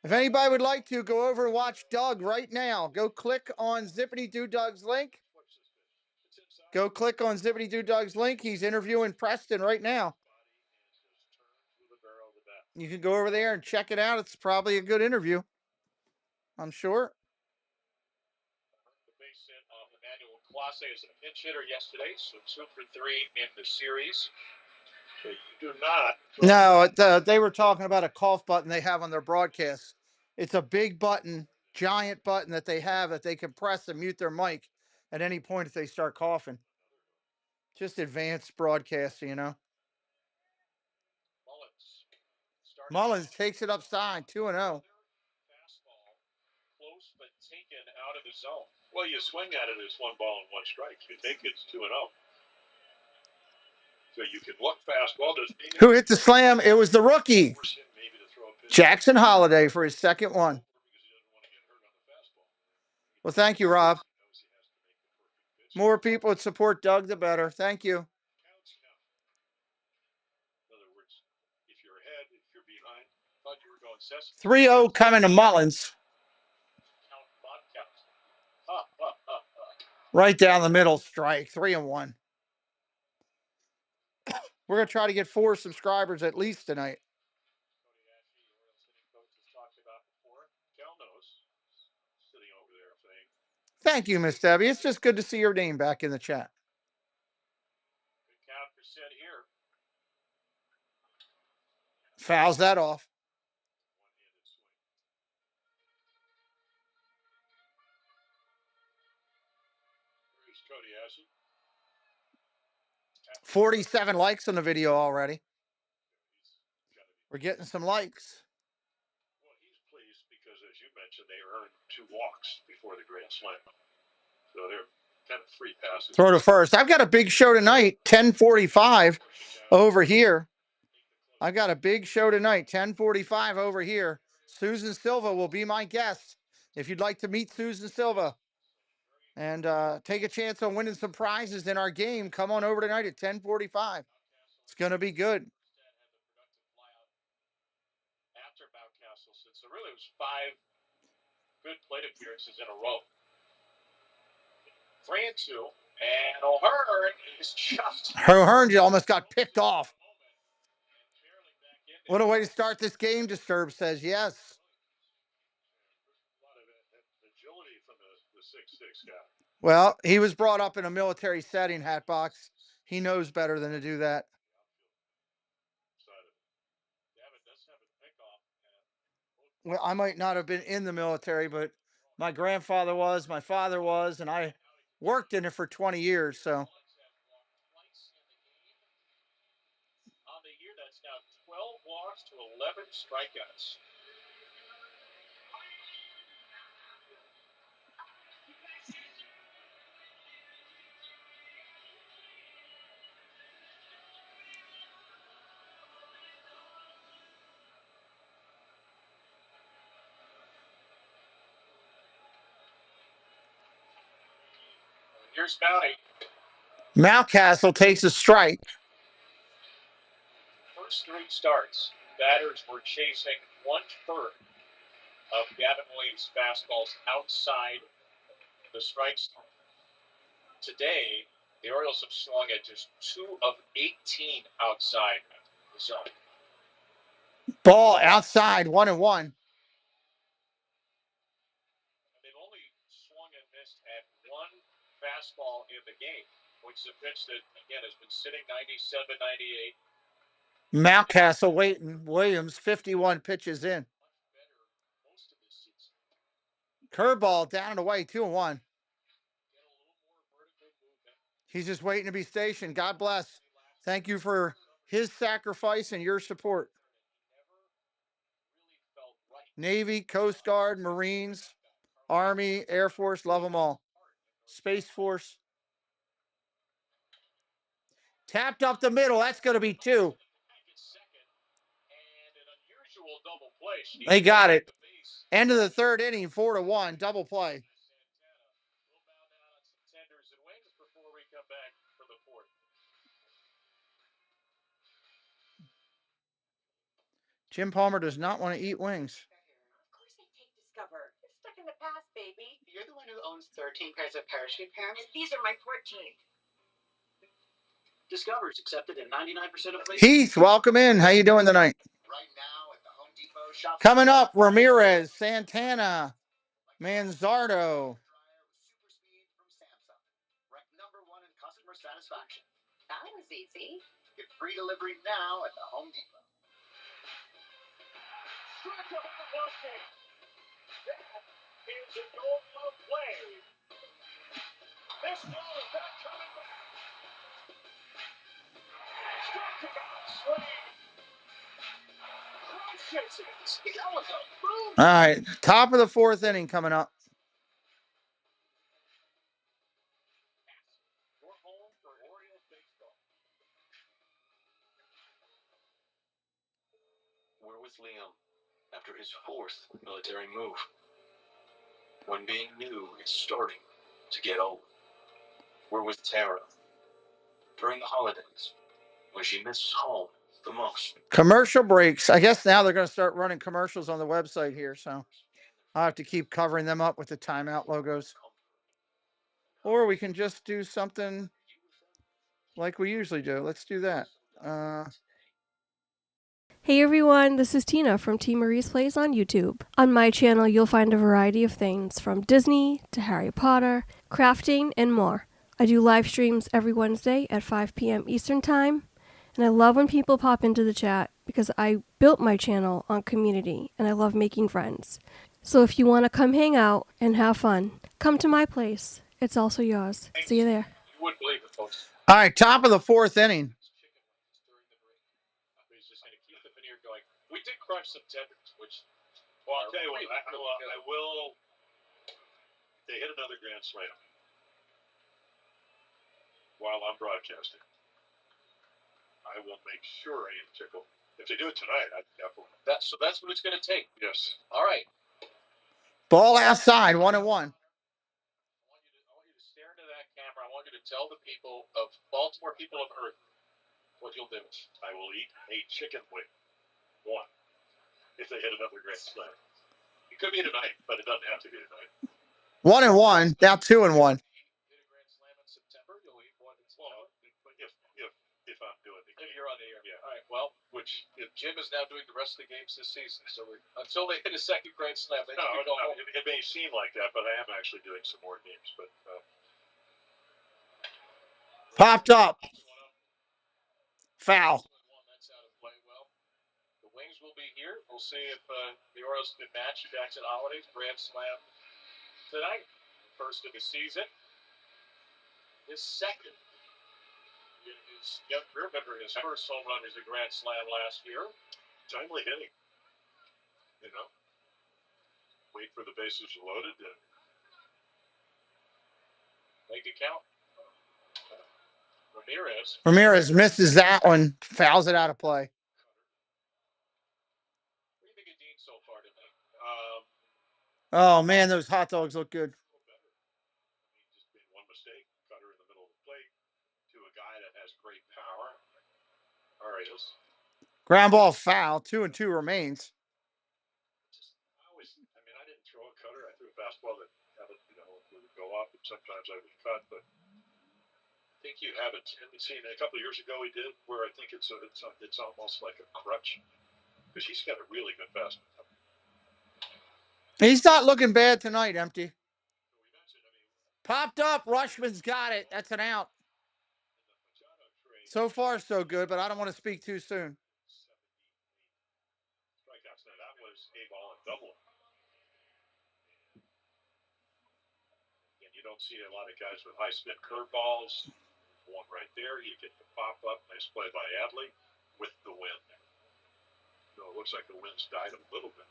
If anybody would like to, go over and watch Doug right now. Go click on Zippity Doo Doug's link. Go click on Zippity Doo Doug's link. He's interviewing Preston right now. You can go over there and check it out. It's probably a good interview, I'm sure. The base hit off Emmanuel Clase as a pinch hitter yesterday, so 2 for 3 in the series. So you do not. No, they were talking about a cough button they have on their broadcast. It's a big button, giant button that they have that they can press and mute their mic at any point if they start coughing. Just advanced broadcasting, you know. Mullins takes it upside, 2-0. Fastball, close but taken out of the zone. Well, you swing at it as 1 ball and 1 strike. You take it's 2-0. So you can look fastball. Who hit the slam? It was the rookie, Jackson Holiday, for his second one. Well, thank you, Rob. More people would support Doug, the better. Thank you. 3-0 coming to Mullins. Right down the middle, strike. 3-1. We're going to try to get 4 subscribers at least tonight. Thank you, Miss Debbie. It's just good to see your name back in the chat. Fouls that off. Cody 47 likes on the video already. We're getting some likes. Well, he's pleased because, as you mentioned, they earned 2 walks before the grand slam. So they're kind of 3 passes. Throw to first. I've got a big show tonight, 10:45 over here. I've got a big show tonight, 10:45 over here. Susan Silva will be my guest. If you'd like to meet Susan Silva and take a chance on winning some prizes in our game, come on over tonight at 10:45. It's going to be good. After Mountcastle, since there really was 5 good plate appearances in a row. 3-2, and O'Hearn is just. O'Hearn almost got picked off. What a way to start this game, Disturb says. Yes. A lot of agility from the 6'6" guy. Well, he was brought up in a military setting, Hatbox. He knows better than to do that. Well, I might not have been in the military, but my grandfather was, my father was, and I worked in it for 20 years, so. On the year, that's now 12 walks to 11 strikeouts. Here's Mounty. Mountcastle takes a strike. First 3 starts, batters were chasing 1/3 of Gavin Williams' fastballs outside the strike zone. today, the Orioles have swung at just 2 of 18 outside the zone. Ball outside, 1-1. They've only swung and missed at 1 fastball in the game, which is a pitch that, again, has been sitting 97, 98. Mountcastle waiting. Williams, 51 pitches in. Curveball down and away, 2-1. He's just waiting to be stationed. God bless. Thank you for his sacrifice and your support. Navy, Coast Guard, Marines, Army, Air Force, love them all. Space Force. Tapped up the middle. That's going to be 2. They got it. End of the 3rd inning, 4-1, double play. Jim Palmer does not want to eat wings. Of course I take Discover. It's stuck in the past, baby. You're the one who owns 13 pairs of parachute pants? And these are my 14th. Discover's accepted in 99% of places. Heath, welcome in. How you doing tonight? Right now at the Home Depot shop. Coming up, Ramirez, Santana, Manzardo. Super speed from Samsung. Ranked #1 in customer satisfaction. That was easy. Get free delivery now at the Home Depot. Struck out the watching. That is a goal of play. This ball is not coming back. Struck out swing. Crushes it. That was a boom. All right, top of the 4th inning coming up. We're home for Orioles baseball. We're with Liam after his 4th military move. When being new is starting to get old. We're with Tara during the holidays when she misses home the most. Commercial breaks. I guess now they're going to start running commercials on the website here, so I'll have to keep covering them up with the timeout logos. Or we can just do something like we usually do. Let's do that. Hey everyone, this is Tina from T. Marie's Plays on YouTube. On my channel, you'll find a variety of things from Disney to Harry Potter, crafting, and more. I do live streams every Wednesday at 5 p.m. Eastern Time, and I love when people pop into the chat because I built my channel on community and I love making friends. So if you want to come hang out and have fun, come to my place. It's also yours. See you there. You wouldn't believe it, folks. All right, top of the 4th inning. Going. We did crunch some tenders, which. Well, I'll tell you what. I will. They hit another grand slam while I'm broadcasting. I will make sure I am tickled. If they do it tonight, I definitely. That's what it's going to take. Yes. All right. Ball outside, 1-1. I want you to stare into that camera. I want you to tell the people of Baltimore, people of Earth, what you'll do. I will eat a chicken wing. 1. If they hit another grand slam. It could be tonight, but it doesn't have to be tonight. 1-1, now 2-1. Hit a grand slam in September, you'll eat one. Well, if I'm doing the game. If you're on the air. Yeah. All right. Well, Which if Jim is now doing the rest of the games this season, so until they hit a second grand slam, they can go home. it may seem like that, but I am actually doing some more games. But Popped up. Foul. That's out of play. Well, the Wings will be here. We'll see if the Orioles can match Jackson Holiday's grand slam tonight. First of the season. His second. His young career, remember his first home run was a grand slam last year. timely hitting. You know, wait for the bases loaded. Make it count. Ramirez. Ramirez misses that one, fouls it out of play. What do you think of Dean so far tonight? Oh man, those hot dogs look good. Just made one mistake, cutter in the middle of the plate to a guy that has great power. Arias. Ground ball foul. 2-2 remains. I didn't throw a cutter. I threw a fastball that would go up, and sometimes I would cut. But think you have a tendency, and a couple of years ago he did, where I think it's almost like a crutch, because he's got a really good fastball. He's not looking bad tonight, Empty. Popped up. Rushman's got it. That's an out. So far, so good, but I don't want to speak too soon. Strikeouts. Now that was a ball and double. And you don't see a lot of guys with high spin curveballs. One right there. You get the pop up. Nice play by Adley with the wind. So it looks like the wind's died a little bit.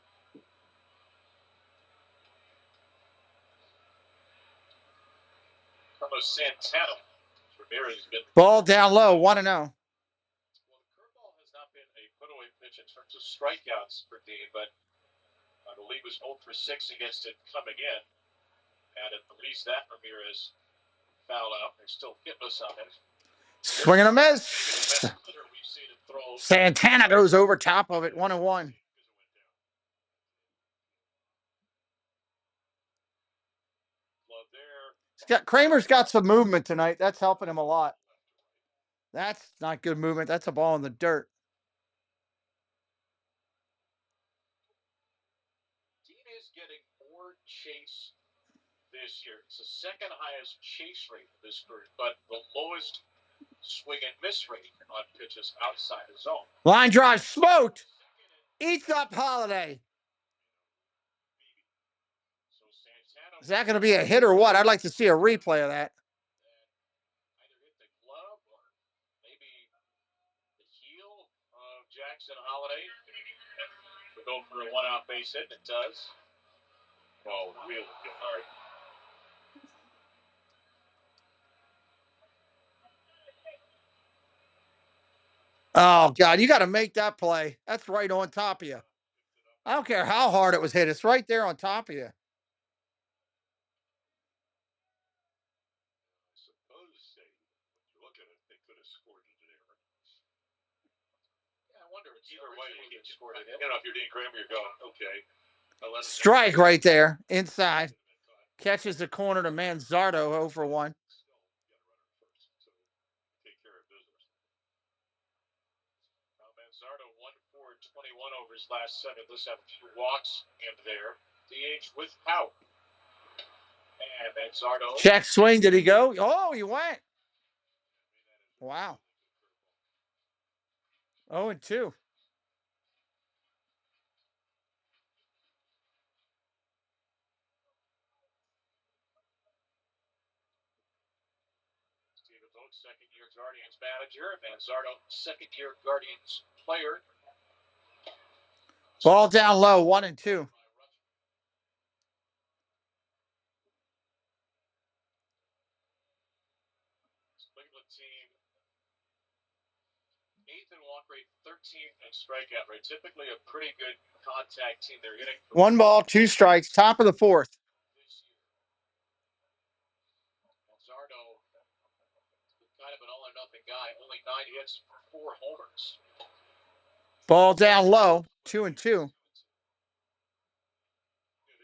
Carlos Santana. Ramirez has been Ball down low, 1-0. Well, the curveball has not been a put-away pitch in terms of strikeouts for Dean, but I believe was 0 for 6 against it coming in. And at least that Ramirez foul out. They're still hitless on it. Swing and a miss. Santana goes over top of it, 1-1. Kramer's got some movement tonight. That's helping him a lot. That's not good movement. That's a ball in the dirt. Dean is getting more chase this year. It's the second highest chase rate of this group, but the lowest swing and miss rate on pitches outside the zone. Line drive smoked. Eats up Holiday. Is that going to be a hit or what? I'd like to see a replay of that. Either hit the glove or maybe the heel of Jackson Holiday to go for a one-out base hit. It does. Oh, really good hard. Oh, God, you got to make that play. That's right on top of you. I don't care how hard it was hit. It's right there on top of you. Either way, he gets scored at him. You know, if you're Dean Kramer, you're going, okay. Strike right there, inside. Catches the corner to Manzardo, 0 for 1. Manzardo 1 for 21 over his last 7. Let's have 2 walks in there. DH with power. And Manzardo. Check swing. Did he go? Oh, he went. Wow. 0-2. Second-year Guardians manager, Manzardo, second-year Guardians player. Ball down low, 1-2. Cleveland team, 8th in walk rate, 13th in strikeout rate. Typically a pretty good contact team. They're hitting 1 ball, 2 strikes, top of the 4th. Manzardo, kind of an all-or-nothing guy. Only 9 hits, 4 homers. Ball down low, 2-2. They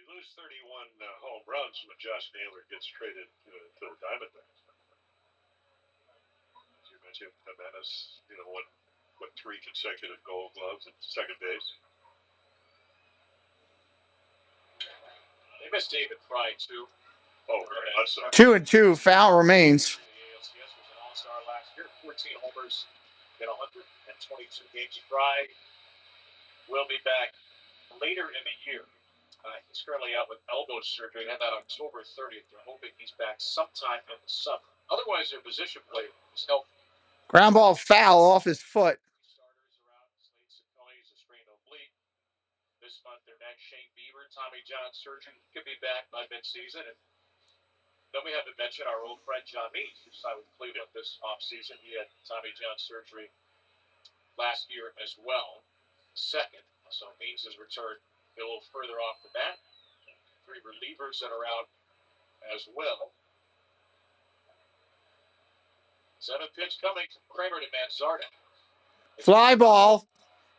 lose 31 home runs when Josh Naylor gets traded to the Diamondbacks. As you mentioned, Jimenez, won 3 consecutive Gold Gloves at second base. They missed David Fry too. Oh, very much so. 2-2, foul remains. The ALCS was an all-star last year. 14 homers in 122 games. Fry will be back later in the year. He's currently out with elbow surgery. Had that October 30th. They're hoping he's back sometime in the summer. Otherwise, their position play is healthy. Ground ball foul off his foot. Starters are out. Slade Ciccone is a strained oblique. This month, their next Shane Bieber, Tommy John surgery. He could be back by midseason. And then we haven't mentioned our old friend John Means, who signed with Cleveland this offseason. He had Tommy John surgery last year as well. Second. So Means has returned a little further off the bat. 3 relievers that are out as well. 7th pitch coming from Kramer to Manzardo. Fly ball,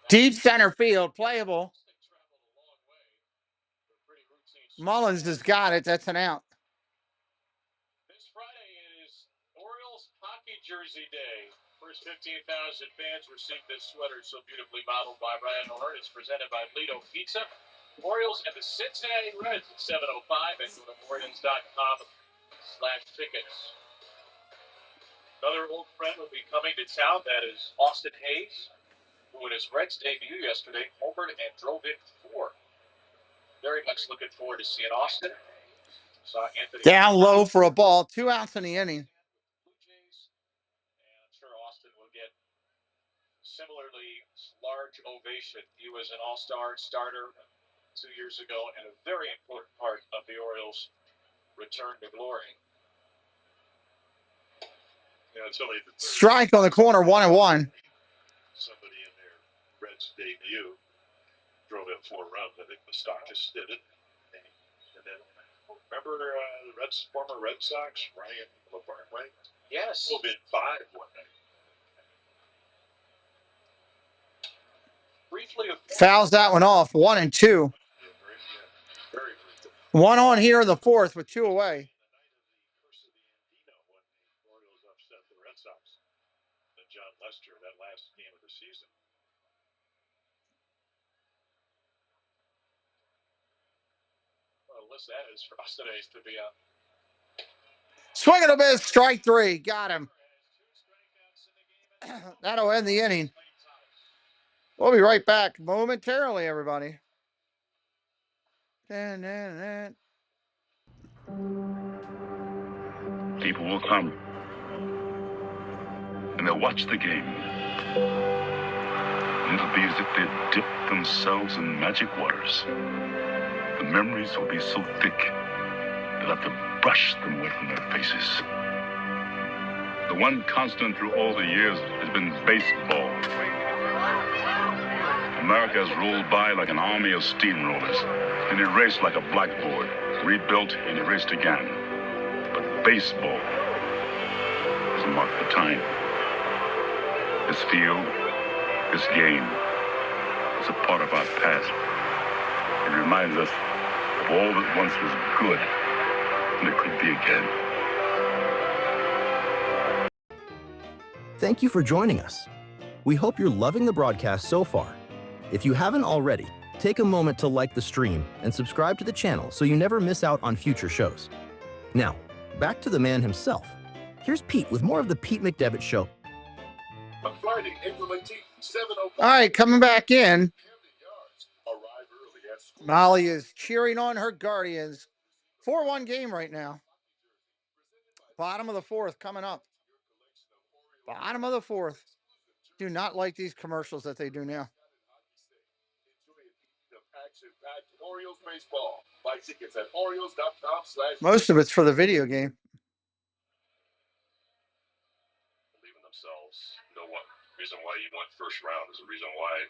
deep center field, playable. Mullins has got it. That's an out. This Friday is Orioles hockey. Jersey Day. First 15,000 fans received this sweater so beautifully modeled by Ryan O'Hearn. It's presented by Lido Pizza. Orioles and the Cincinnati Reds at 7:05 and go to oriolesguardianslive/tickets. Another old friend will be coming to town. That is Austin Hayes, who in his Reds debut yesterday homered and drove in 4. Very much looking forward to seeing Austin. Saw Anthony down low for a ball. 2 outs in the inning. Blue Jays. And I'm sure Austin will get similarly large ovation. He was an all-star starter 2 years ago and a very important part of the Orioles' return to glory. Strike on the corner, 1-1. Somebody in their Reds debut drove in 4 runs. I think Mustakas did it. And then, remember the former Red Sox, Ryan LaBarnway? Yes. Drove in 5 one night. Briefly, Fouls that one off, 1-2. Very 1 on here in the 4th with 2 away. Orioles upset the Red Sox and John Lester that last game of the season. well, list that is for Austin Hayes to be up. Swing and a miss, strike 3. Got him. That'll end the inning. We'll be right back momentarily, everybody. People will come, and they'll watch the game. And it'll be as if they'd dipped themselves in magic waters. The memories will be so thick, they'll have to brush them away from their faces. The one constant through all the years has been baseball. America has rolled by like an army of steamrollers, and erased like a blackboard, rebuilt and erased again. But baseball has marked the time. This field, this game, is a part of our past. It reminds us of all that once was good, and it could be again. Thank you for joining us. We hope you're loving the broadcast so far. If you haven't already, take a moment to like the stream and subscribe to the channel so you never miss out on future shows. Now, back to the man himself. Here's Pete with more of the Pete McDevitt Show. On Friday, April 18th, 7:05. All right, coming back in. Arrive early at school. Molly is cheering on her Guardians. 4-1 game right now. Bottom of the 4th coming up. Bottom of the 4th. Do not like these commercials that they do now. Orioles baseball. Buy tickets at oriolesguardianslive. Most of it's for the video game. Believe in themselves. You know what? Reason why you went first round is the reason why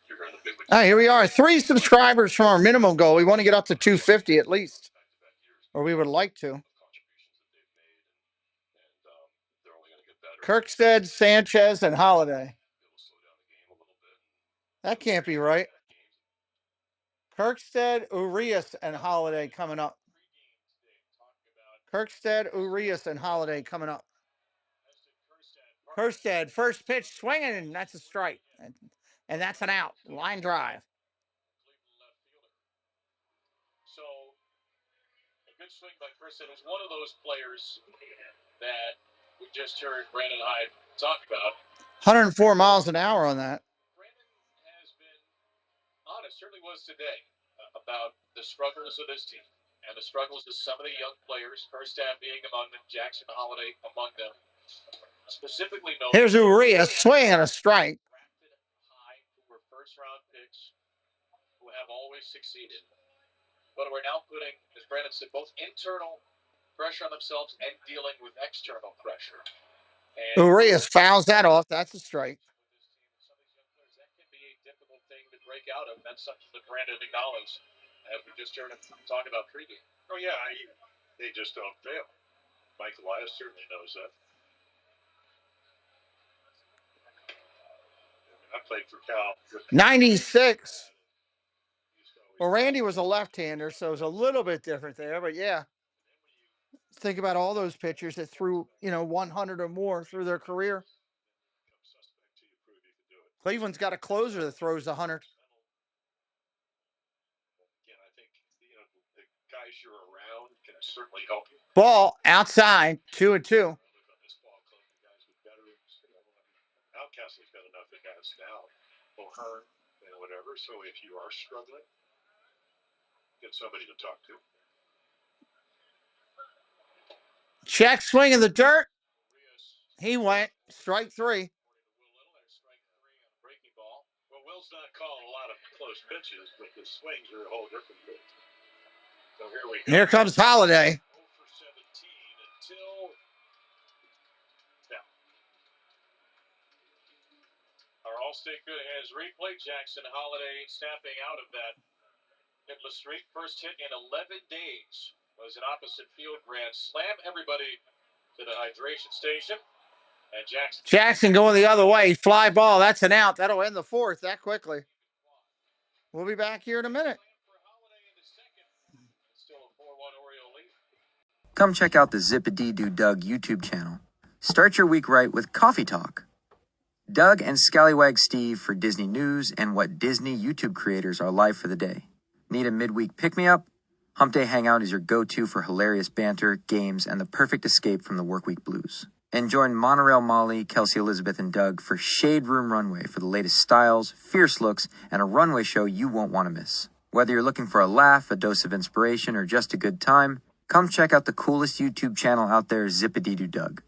you're in the big leagues. All right, here we are. 3 subscribers from our minimum goal. We want to get up to 250 at least. Or we would like to. Kirkstead, Sanchez, and Holiday. That can't be right. Kirkstead, Urias, and Holiday coming up. Kirkstead, Urias, and Holiday coming up. Kirkstead, first pitch swinging. That's a strike. And that's an out. Line drive. So, a good swing by Kirkstead was one of those players that we just heard Brandon Hyde talk about. 104 miles an hour on that. Brandon has been honest, certainly was today, about the struggles of this team and the struggles of some of the young players, Kirkstead being among them, Jackson Holiday among them. Specifically, here's Urias, swing and a strike. Drafted high, who were first-round picks, who have always succeeded. But we're now putting, as Brandon said, both internal pressure on themselves and dealing with external pressure. And Urias fouls that off. That's a strike. some of these young players, that can be a difficult thing to break out of. That's something that Brandon acknowledged, as we just heard him talk about pregame. Oh, yeah. They just don't fail. Mike Elias certainly knows that. I played for Cal. 96. Well, Randy was a left-hander, so it was a little bit different there, but yeah. Think about all those pitchers that threw, 100 or more through their career. Cleveland's got a closer that throws 100. Again, I think the guys you're around can certainly help you. Ball outside, 2-2. Outcastle's got enough guys now. O'Hearn and whatever. So if you are struggling, get somebody to talk to. Check swing in the dirt. He went strike 3. Well, Will's not calling a lot of close pitches, but the swings are a whole different thing. So here we go. Here comes Holiday. 0 for 17 until now. Our All-State good has replay. Jackson Holiday snapping out of that hitless streak. First hit in 11 days was an opposite field grand slam. Everybody to the hydration station. And Jackson going the other way. Fly ball. That's an out. That'll end the 4th that quickly. We'll be back here in a minute. Come check out the Zip-a-Dee-Doo Doug YouTube channel. Start your week right with Coffee Talk. Doug and Scallywag Steve for Disney news and what Disney YouTube creators are live for the day. Need a midweek pick-me-up? Hump Day Hangout is your go-to for hilarious banter, games, and the perfect escape from the workweek blues. And join Monorail Molly, Kelsey Elizabeth, and Doug for Shade Room Runway for the latest styles, fierce looks, and a runway show you won't want to miss. Whether you're looking for a laugh, a dose of inspiration, or just a good time, come check out the coolest YouTube channel out there, Zip-a-Dee-Doo Doug.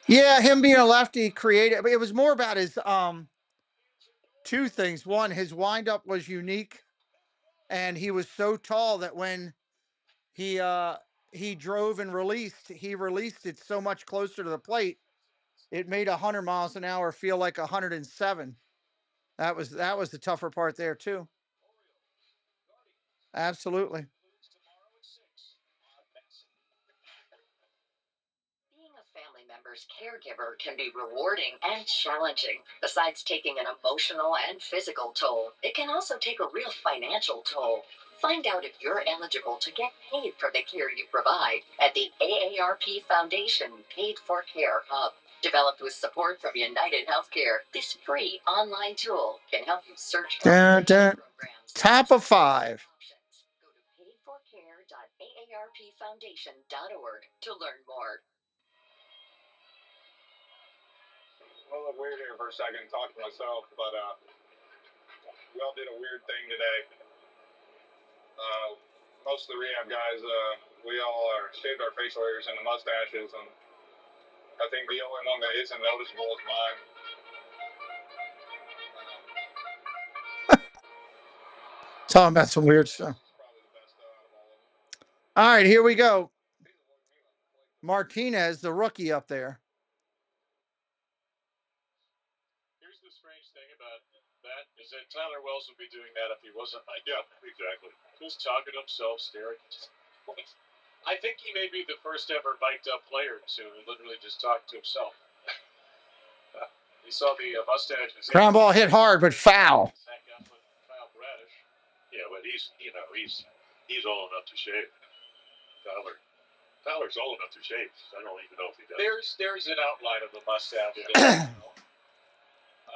Yeah, him being a lefty created. It was more about his 2 things. One, his windup was unique, and he was so tall that when he drove and he released it so much closer to the plate, it made 100 miles an hour feel like 107. That was the tougher part there too. Absolutely. Family member's caregiver can be rewarding and challenging. Besides taking an emotional and physical toll, it can also take a real financial toll. Find out if you're eligible to get paid for the care you provide at the AARP Foundation Paid for Care Hub. Developed with support from United Healthcare, this free online tool can help you search for programs. Top of 5. Go to paidforcare.aarpfoundation.org to learn more. Well, look weird here for a second, talk to myself, but we all did a weird thing today. Most of the rehab guys, we all shaved our facial hairs and the mustaches, and I think the only one that isn't noticeable is mine. Talking about some weird stuff. All right, here we go. Martinez, the rookie up there. Here's the strange thing about that is that Tyler Wells would be doing that if he wasn't like, yeah, exactly. Just talking to himself, staring. I think he may be the first ever mic'd up player to literally just talk to himself. You saw the mustache. Ground ball hit hard, but foul. Yeah, but he's old enough to shave. Tyler's old enough to shave. I don't even know if he does. There's an outline of the mustache. I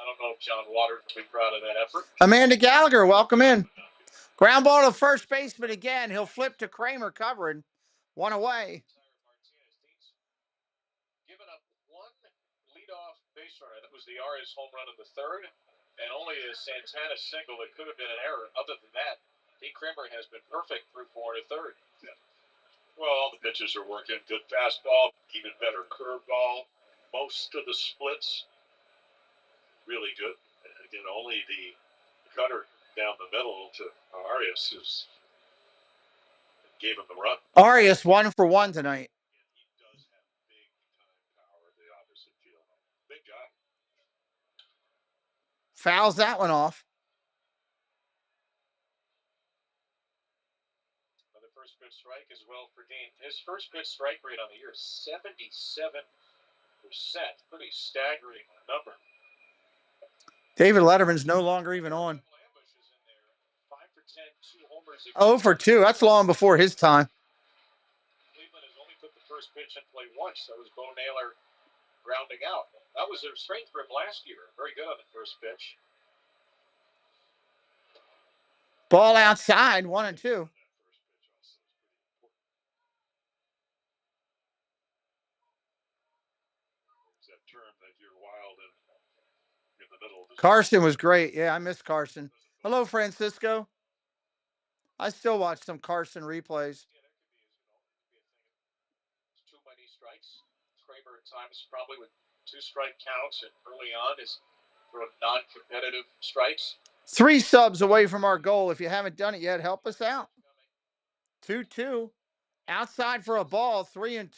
don't know if John Waters will be proud of that effort. Amanda Gallagher, welcome in. Ground ball to first baseman again. He'll flip to Kramer covering. 1 away. Given up 1 leadoff base runner. That was the Arias home run in the 3rd. And only a Santana single that could have been an error. Other than that, D. Kramer has been perfect through 4 1/3. Yeah. Well, all the pitches are working. Good fastball, even better curveball. Most of the splits, really good. And again, only the cutter down the middle to Arias gave him the run. Arias 1 for 1 tonight. He does have big time power at the opposite field. Big guy. Fouls that one off. The first pitch strike is well for Dean. His first pitch strike rate on the year is 77%. Pretty staggering number. David Letterman's no longer even on. 0 for 2. That's long before his time. first pitch and play once. That was Bo Naylor grounding out. That was their strength for him last year. Very good on the first pitch. Ball outside, 1-2. That term that you're wild in the middle of the Carson was great. Yeah, I miss Carson. Hello, Francisco. I still watch some Carson replays. Too many strikes. Kramer at times probably with 2 strike counts and early on is sort of non-competitive strikes. 3 subs away from our goal. If you haven't done it yet, help us out. 2-2. Outside for a ball, 3-2. Drag it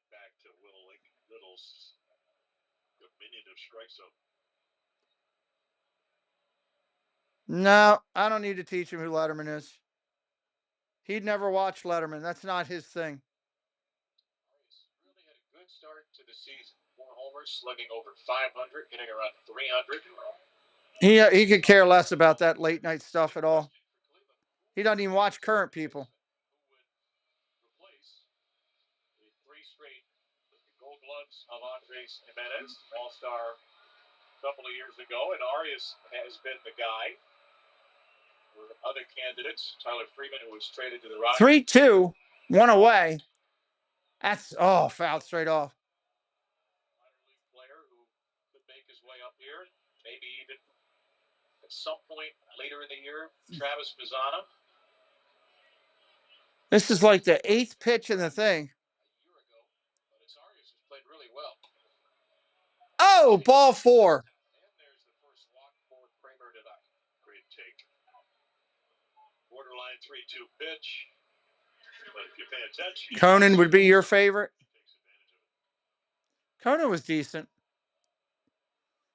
back to little dominion of strike zone. No, I don't need to teach him who Letterman is. He'd never watch Letterman. That's not his thing. Really had a good start to the season. 4 homers, slugging over 500, hitting around 300. He could care less about that late night stuff at all. He doesn't even watch current people. Who would replace the 3 straight Gold Gloves of Andres Jimenez, All-Star a couple of years ago, and Arias has been the guy. For other candidates, Tyler Freeman, who was traded to the Rockies. 3-2, 1 away. That's fouled straight off. Minor league player who could make his way up here, maybe even at some point later in the year, Travis Mazzana. This is like the 8th pitch in the thing. A year ago, but it's Arias who's played really well. Oh, ball 4. And there's the first walk for Kramer tonight. Great take. Borderline 3-2 pitch. But if you pay attention, Conan would be your favorite. Conan was decent.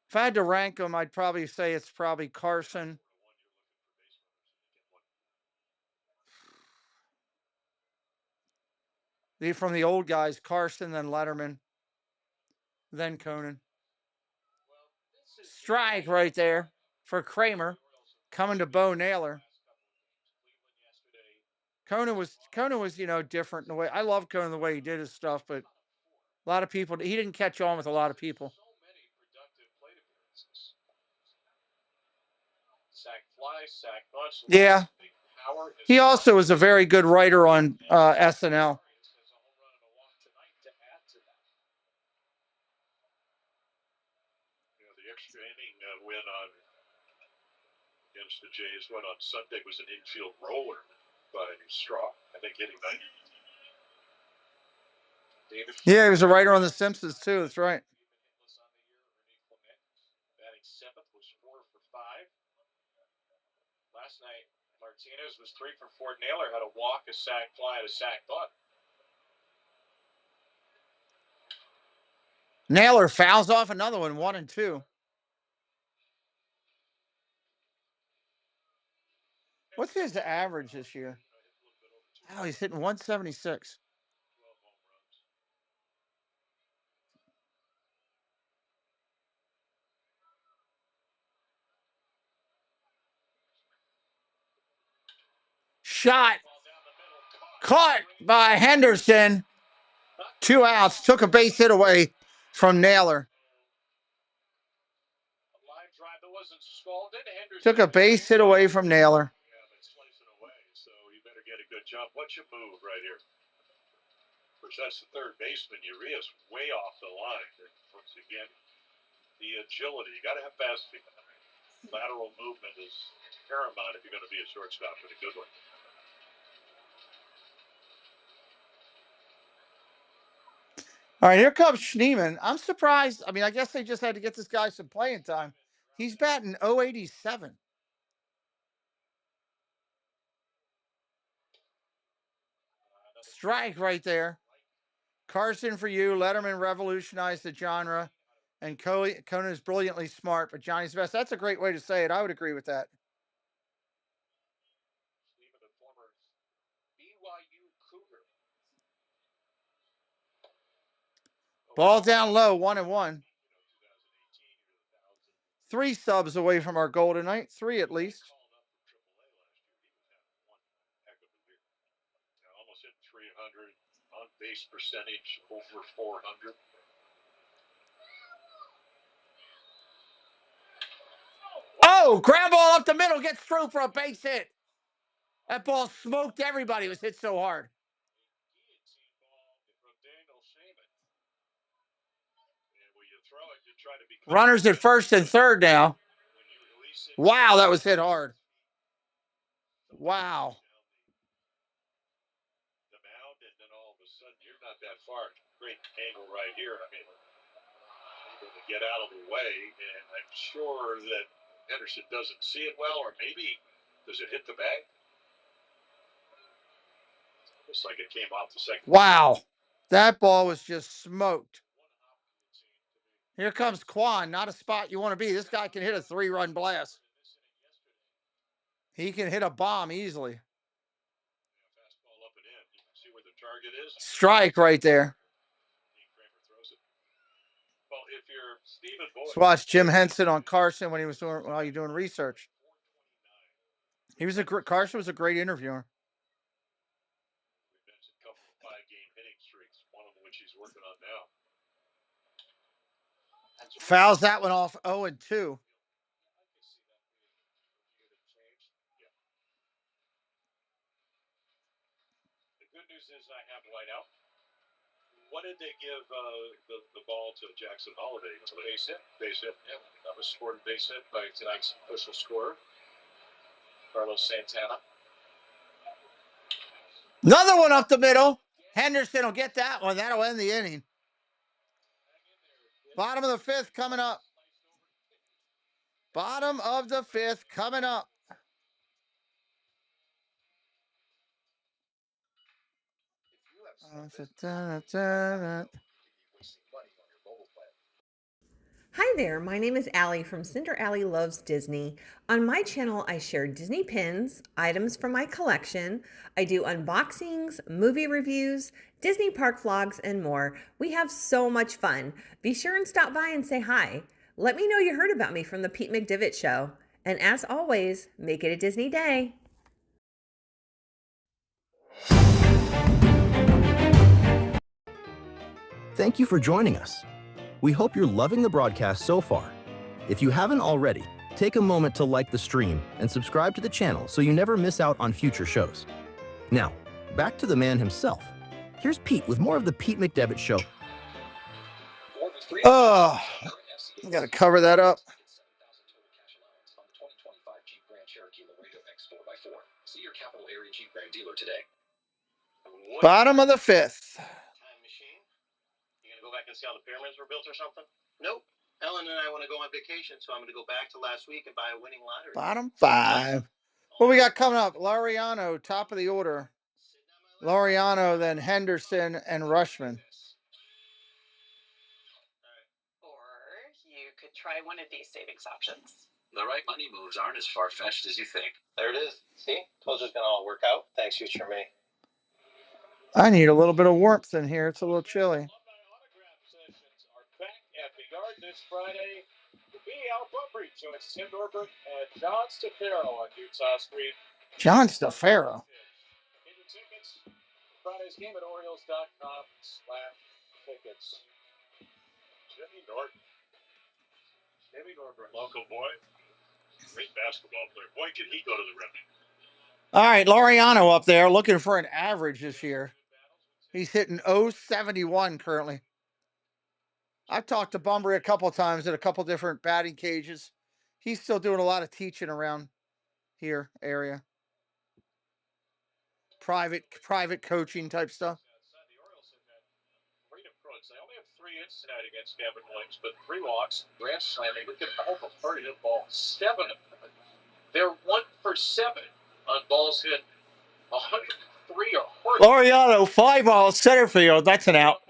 If I had to rank them, I'd probably say it's probably Carson. From the old guys, Carson, then Letterman, then Conan. Strike right there for Kramer, coming to Bo Naylor. Conan was different in the way. I love Conan the way he did his stuff, but a lot of people, he didn't catch on with a lot of people. So many productive plate appearances. Sack fly, sack bunch. Yeah. He also was a very good writer on SNL. The extra inning win against the Jays on Sunday was an infield roller by Straw, I think, hitting 90. Yeah, he was a writer on The Simpsons too. That's right. Batting 7th was 4 for 5. Last night, Martinez was 3 for 4. Naylor had a walk, a sack fly, and a sack bunt. Naylor fouls off another one, 1-2. What's his average this year? Oh, he's hitting 176. Shot. Caught by Henderson. 2 outs. Took a base hit away from Naylor. Took a base hit away from Naylor. Yeah, but slicing away, so you better get a good jump. What's your move right here? Which that's the third baseman. Urias way off the line. And once again, the agility. You got to have fast feet. Lateral movement is paramount if you're going to be a shortstop and a good one. All right, here comes Schneemann. I'm surprised. I mean, I guess they just had to get this guy some playing time. He's batting .087. Strike right there. Carson for you. Letterman revolutionized the genre. And Conan is brilliantly smart, but Johnny's best. That's a great way to say it. I would agree with that. Even the former BYU Cougar. Ball down low, 1-1. 3 subs away from our goal tonight. 3 at least. Almost hit 300 base percentage over 400. Oh, ground ball up the middle, gets through for a base hit. That ball smoked everybody. It was hit so hard. Runners at first and third now. Wow, that was hit hard. Wow. The mound, and then all of a sudden you're not that far. Great angle right here. I mean, able to get out of the way, and I'm sure that Henderson doesn't see it well, or maybe does it hit the bag? Looks like it came off the second. Wow. That ball was just smoked. Here comes Quan, not a spot you want to be. This guy can hit a 3-run blast. He can hit a bomb easily. Fastball up and in. You can see where the target is. Strike right there. Well, if you're Stephen Boyd, Let's watch Jim Henson on Carson when he was doing while you're doing research. He was Carson was a great interviewer. We've mentioned a couple of 5-game hitting streaks, one of which he's working on now. Fouls that one off 0-2. The good news is I have white out. What did they give the ball to Jackson Holiday? Base hit. Base hit. Yeah, that was scored base hit by tonight's official scorer, Carlos Santana. Another one up the middle. Henderson will get that one. That'll end the inning. Bottom of the 5th coming up. Bottom of the 5th coming up. Hi there, my name is Allie from Cinder Allie Loves Disney. On my channel, I share Disney pins, items from my collection. I do unboxings, movie reviews, Disney park vlogs, and more. We have so much fun. Be sure and stop by and say hi. Let me know you heard about me from the Pete McDivitt Show. And as always, make it a Disney day. Thank you for joining us. We hope you're loving the broadcast so far. If you haven't already, take a moment to like the stream and subscribe to the channel so you never miss out on future shows. Now, back to the man himself. Here's Pete with more of the Pete McDevitt Show. Oh, I got to cover that up. Bottom of the 5th. Time machine. You gonna go back and see how the pyramids were built or something? Nope. Ellen and I want to go on vacation, so I'm gonna go back to last week and buy a winning lottery. Bottom 5. What we got coming up? Laureano, top of the order. Laureano, then Henderson and Rushman. Or you could try one of these savings options. The right money moves aren't as far-fetched as you think. There it is. See? Told you it's gonna all work out. Thanks, future me. I need a little bit of warmth in here. It's a little chilly. Are back at the yard this Friday. The BALvsCLE joins Tim Norbert and John Stafaro on Utah Street. John Stafaro. Get your tickets. Friday's game at Orioles.com/tickets. Jimmy Norton. Jimmy Norbert, local boy. Great basketball player. Boy, can he go to the rim. All right, Laureano up there looking for an average this year. He's hitting .071 currently. I've talked to Bunbury a couple of times at a couple different batting cages. He's still doing a lot of teaching around here area. Private coaching type stuff. The Orioles have had great approach. They only have 3 hits tonight against Gavin Williams, but 3 walks, grand slam. They look at almost 30 hit ball. 7 of them. They're 1 for 7 on balls hit. 103 or hurt. Laureano, 5 balls, center field. That's an out.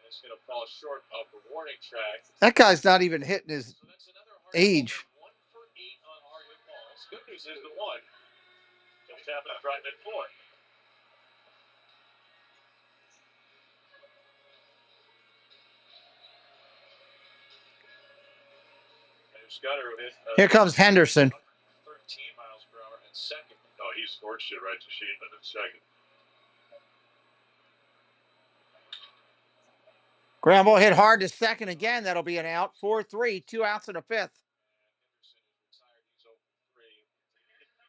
It's going to fall short of the warning track. That guy's not even hitting his age. 1 for 8 on hard hit balls. Good news is the one just happened to drive it forward. Here comes Henderson. 13 miles per hour in second. Oh, he scorched it right to Sheehan in second. Ground ball hit hard to second again. That'll be an out. 4-3, 2 outs in the fifth.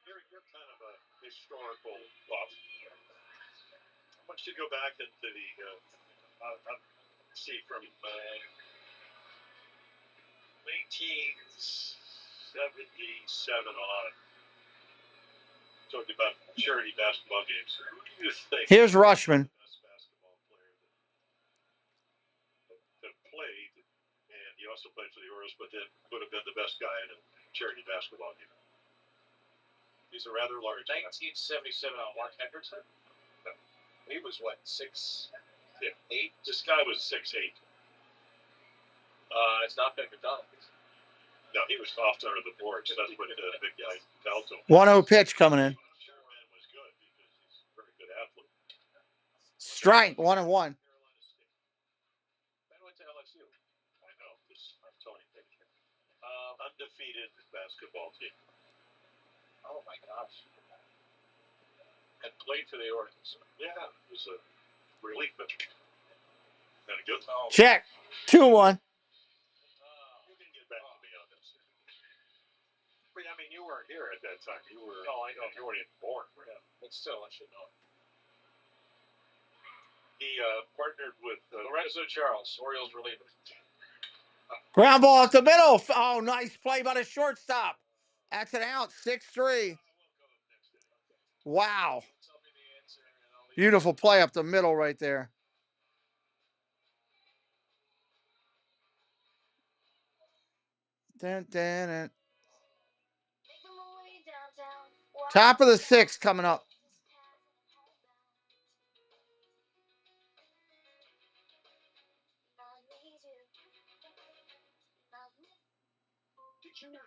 You're kind of a historical buff. I want you to go back into the see from 1977 on. Talking about charity basketball games. Who do you think? Here's Rushman. Best basketball player that played, and he also played for the Orioles, but then would have been the best guy in a charity basketball game. He's a rather large. 1977 on Mark Hendrickson. He was what, 6'8"? This guy was 6'8". It's not Ben McDonald. No, he was soft under the boards. That's what the big guy Dalton. 1-0 pitch coming in. Sherman was good because he's a very good athlete. Strike, 1-1. Ben went to LSU. I know. I'm telling you. Undefeated basketball team. Oh my gosh. And played for the Orioles. Yeah, it was a relief pitcher. And a good. Check, 2-1. You can get back to me on this. But I mean, you weren't here at that time. You were. Oh, I know. You weren't even born. Yeah, but still, I should know. He partnered with Lorenzo Charles, Orioles reliever. Ground ball up the middle. Oh, nice play by the shortstop. That's an out, 6-3. Wow. Beautiful play up the middle right there. Dun, dun, dun. Top of the sixth coming up.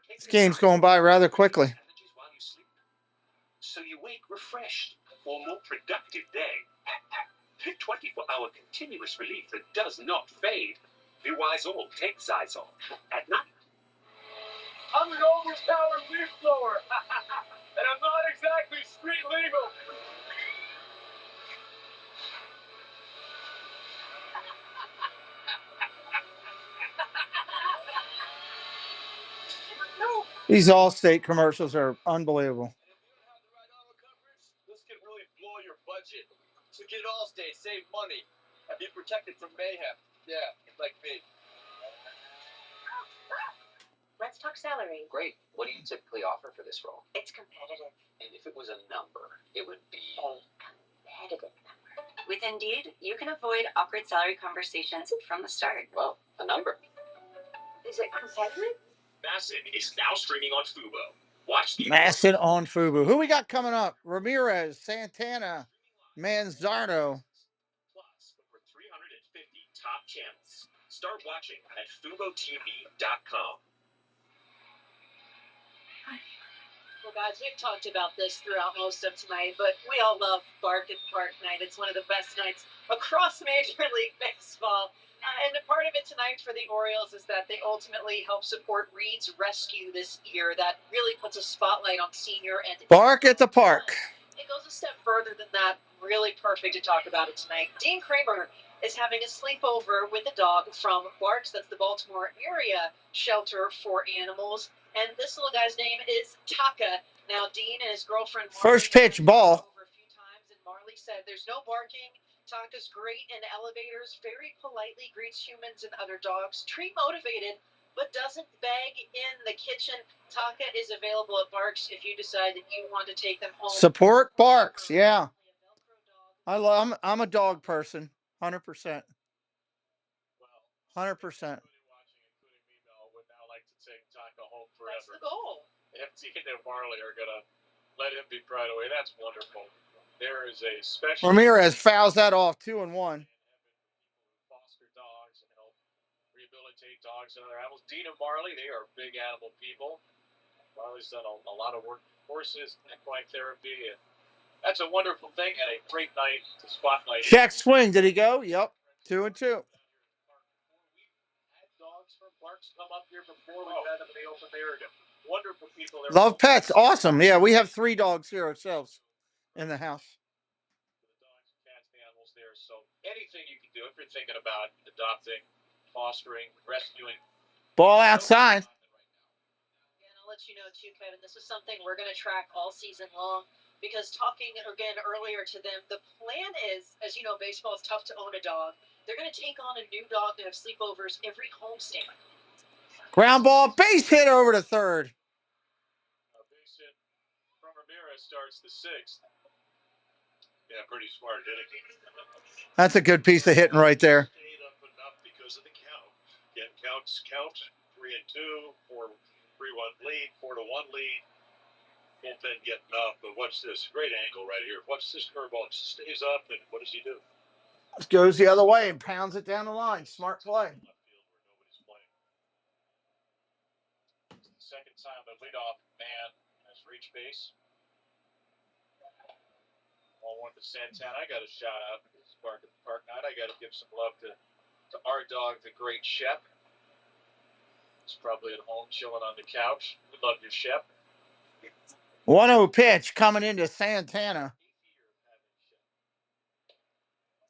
This game's going by rather quickly. So you wake refreshed for a more productive day. Pick 24-hour continuous relief that does not fade. Be wise all, take Zysol. At night. I'm an overpowered leaf blower, and I'm not exactly street legal. These Allstate commercials are unbelievable. This can really blow your budget. So get Allstate, save money, and be protected from mayhem. Yeah, like me. Let's talk salary. Great. What do you typically offer for this role? It's competitive. And if it was a number, it would be... A competitive number. With Indeed, you can avoid awkward salary conversations from the start. Well, a number. Is it competitive? Masson is now streaming on Fubo. Watch the... Masson on Fubo. Who we got coming up? Ramirez, Santana, Manzardo. Plus, over 350 top channels. Start watching at FuboTV.com. Well, guys, we've talked about this throughout most of tonight, but we all love Bark at the Park night. It's one of the best nights across Major League Baseball. And a part of it tonight for the Orioles is that they ultimately help support Reed's rescue this year. That really puts a spotlight on senior and... Bark at the Park. It goes a step further than that. Really perfect to talk about it tonight. Dean Kramer is having a sleepover with a dog from BALvsCLE. That's the Baltimore area shelter for animals. And this little guy's name is Taka. Now, Dean and his girlfriend... First pitch, ball. ...over a few times, and Marley said there's no barking. Taka's great in elevators, very politely greets humans and other dogs, treat motivated, but doesn't beg in the kitchen. Taka is available at BALvsCLE if you decide that you want to take them home. Support BALvsCLE, yeah. I'm a dog person, 100%. 100%. Would now like to take Taka home forever. That's the goal. And Dean and Marley are going to let him be pried away. That's wonderful. There is a special... Ramirez fouls that off, 2-1. Foster dogs and help rehabilitate dogs and other animals. Dean and Marley, they are big animal people. Marley's done a lot of work with horses, equine therapy, and that's a wonderful thing and a great night to spotlight. Check swing. Did he go? Yep. 2-2. Dogs from BALvsCLE come up here before. We've had them in the open area. Wonderful people. Love pets. Awesome. Yeah, we have 3 dogs here ourselves in the house. The dogs, cats, the animals there. So anything you can do if you're thinking about adopting, fostering, rescuing. Ball outside. And I'll let you know too, Kevin, this is something we're going to track all season long because talking again earlier to them, the plan is, as you know, baseball is tough to own a dog. They're going to take on a new dog to have sleepovers every homestand. Ground ball, base hit over to third. A base hit from Ramirez starts the sixth. Yeah, pretty smart hitting. That's a good piece of hitting right there. Stayed up enough because of the count. Again, count 3-2, 3-1 lead, 4-1 lead. Bullpen getting up, but watch this great angle right here. Watch this curveball. It stays up, and what does he do? Goes the other way and pounds it down the line. Smart play. It's the second time the leadoff man has reached base. 1-1 to Santana. I got a shout out. It's Park Night. I got to give some love to our dog, the great Shep. He's probably at home chilling on the couch. We love you, Shep. 1-0 pitch coming into Santana.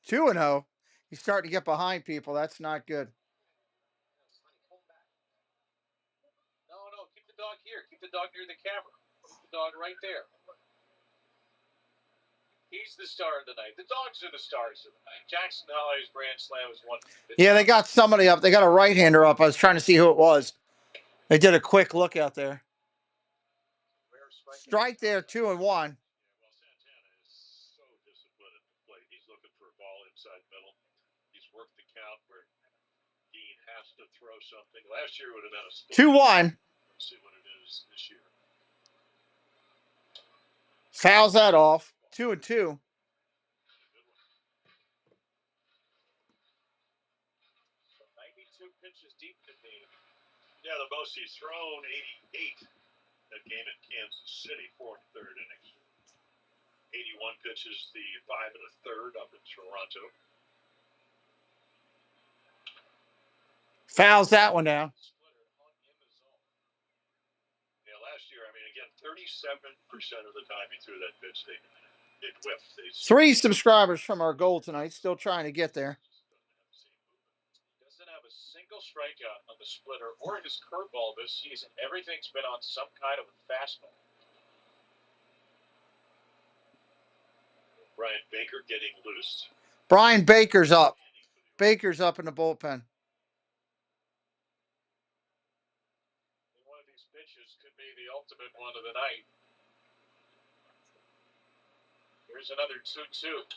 2-0. He's starting to get behind people. That's not good. No, keep the dog here. Keep the dog near the camera. Keep the dog right there. He's the star of the night. The dogs are the stars of the night. Jackson Holloway's grand slam is one. Yeah, they got somebody up. They got a right-hander up. I was trying to see who it was. They did a quick look out there. Strike there, 2-1. Well, Santana is so disciplined at the plate. He's looking for a ball inside middle. He's worked the count where Dean has to throw something. Last year would have been a split. 2-1. Let's see what it is this year. Fouls that off. 2-2. 92 pitches deep to me. Yeah, the most he's thrown, 88. That game in Kansas City, 4 1/3 innings. 81 pitches, the 5 1/3 up in Toronto. Fouls that one down. Yeah, last year, I mean, again, 37% of the time he threw that pitch, they whiffed. 3 subscribers from our goal tonight. Still trying to get there. Doesn't have a single strikeout on the splitter or his curveball this season. Everything's been on some kind of a fastball. Brian Baker getting loose. Brian Baker's up. Baker's up in the bullpen. One of these pitches could be the ultimate one of the night. Here's another 2-2.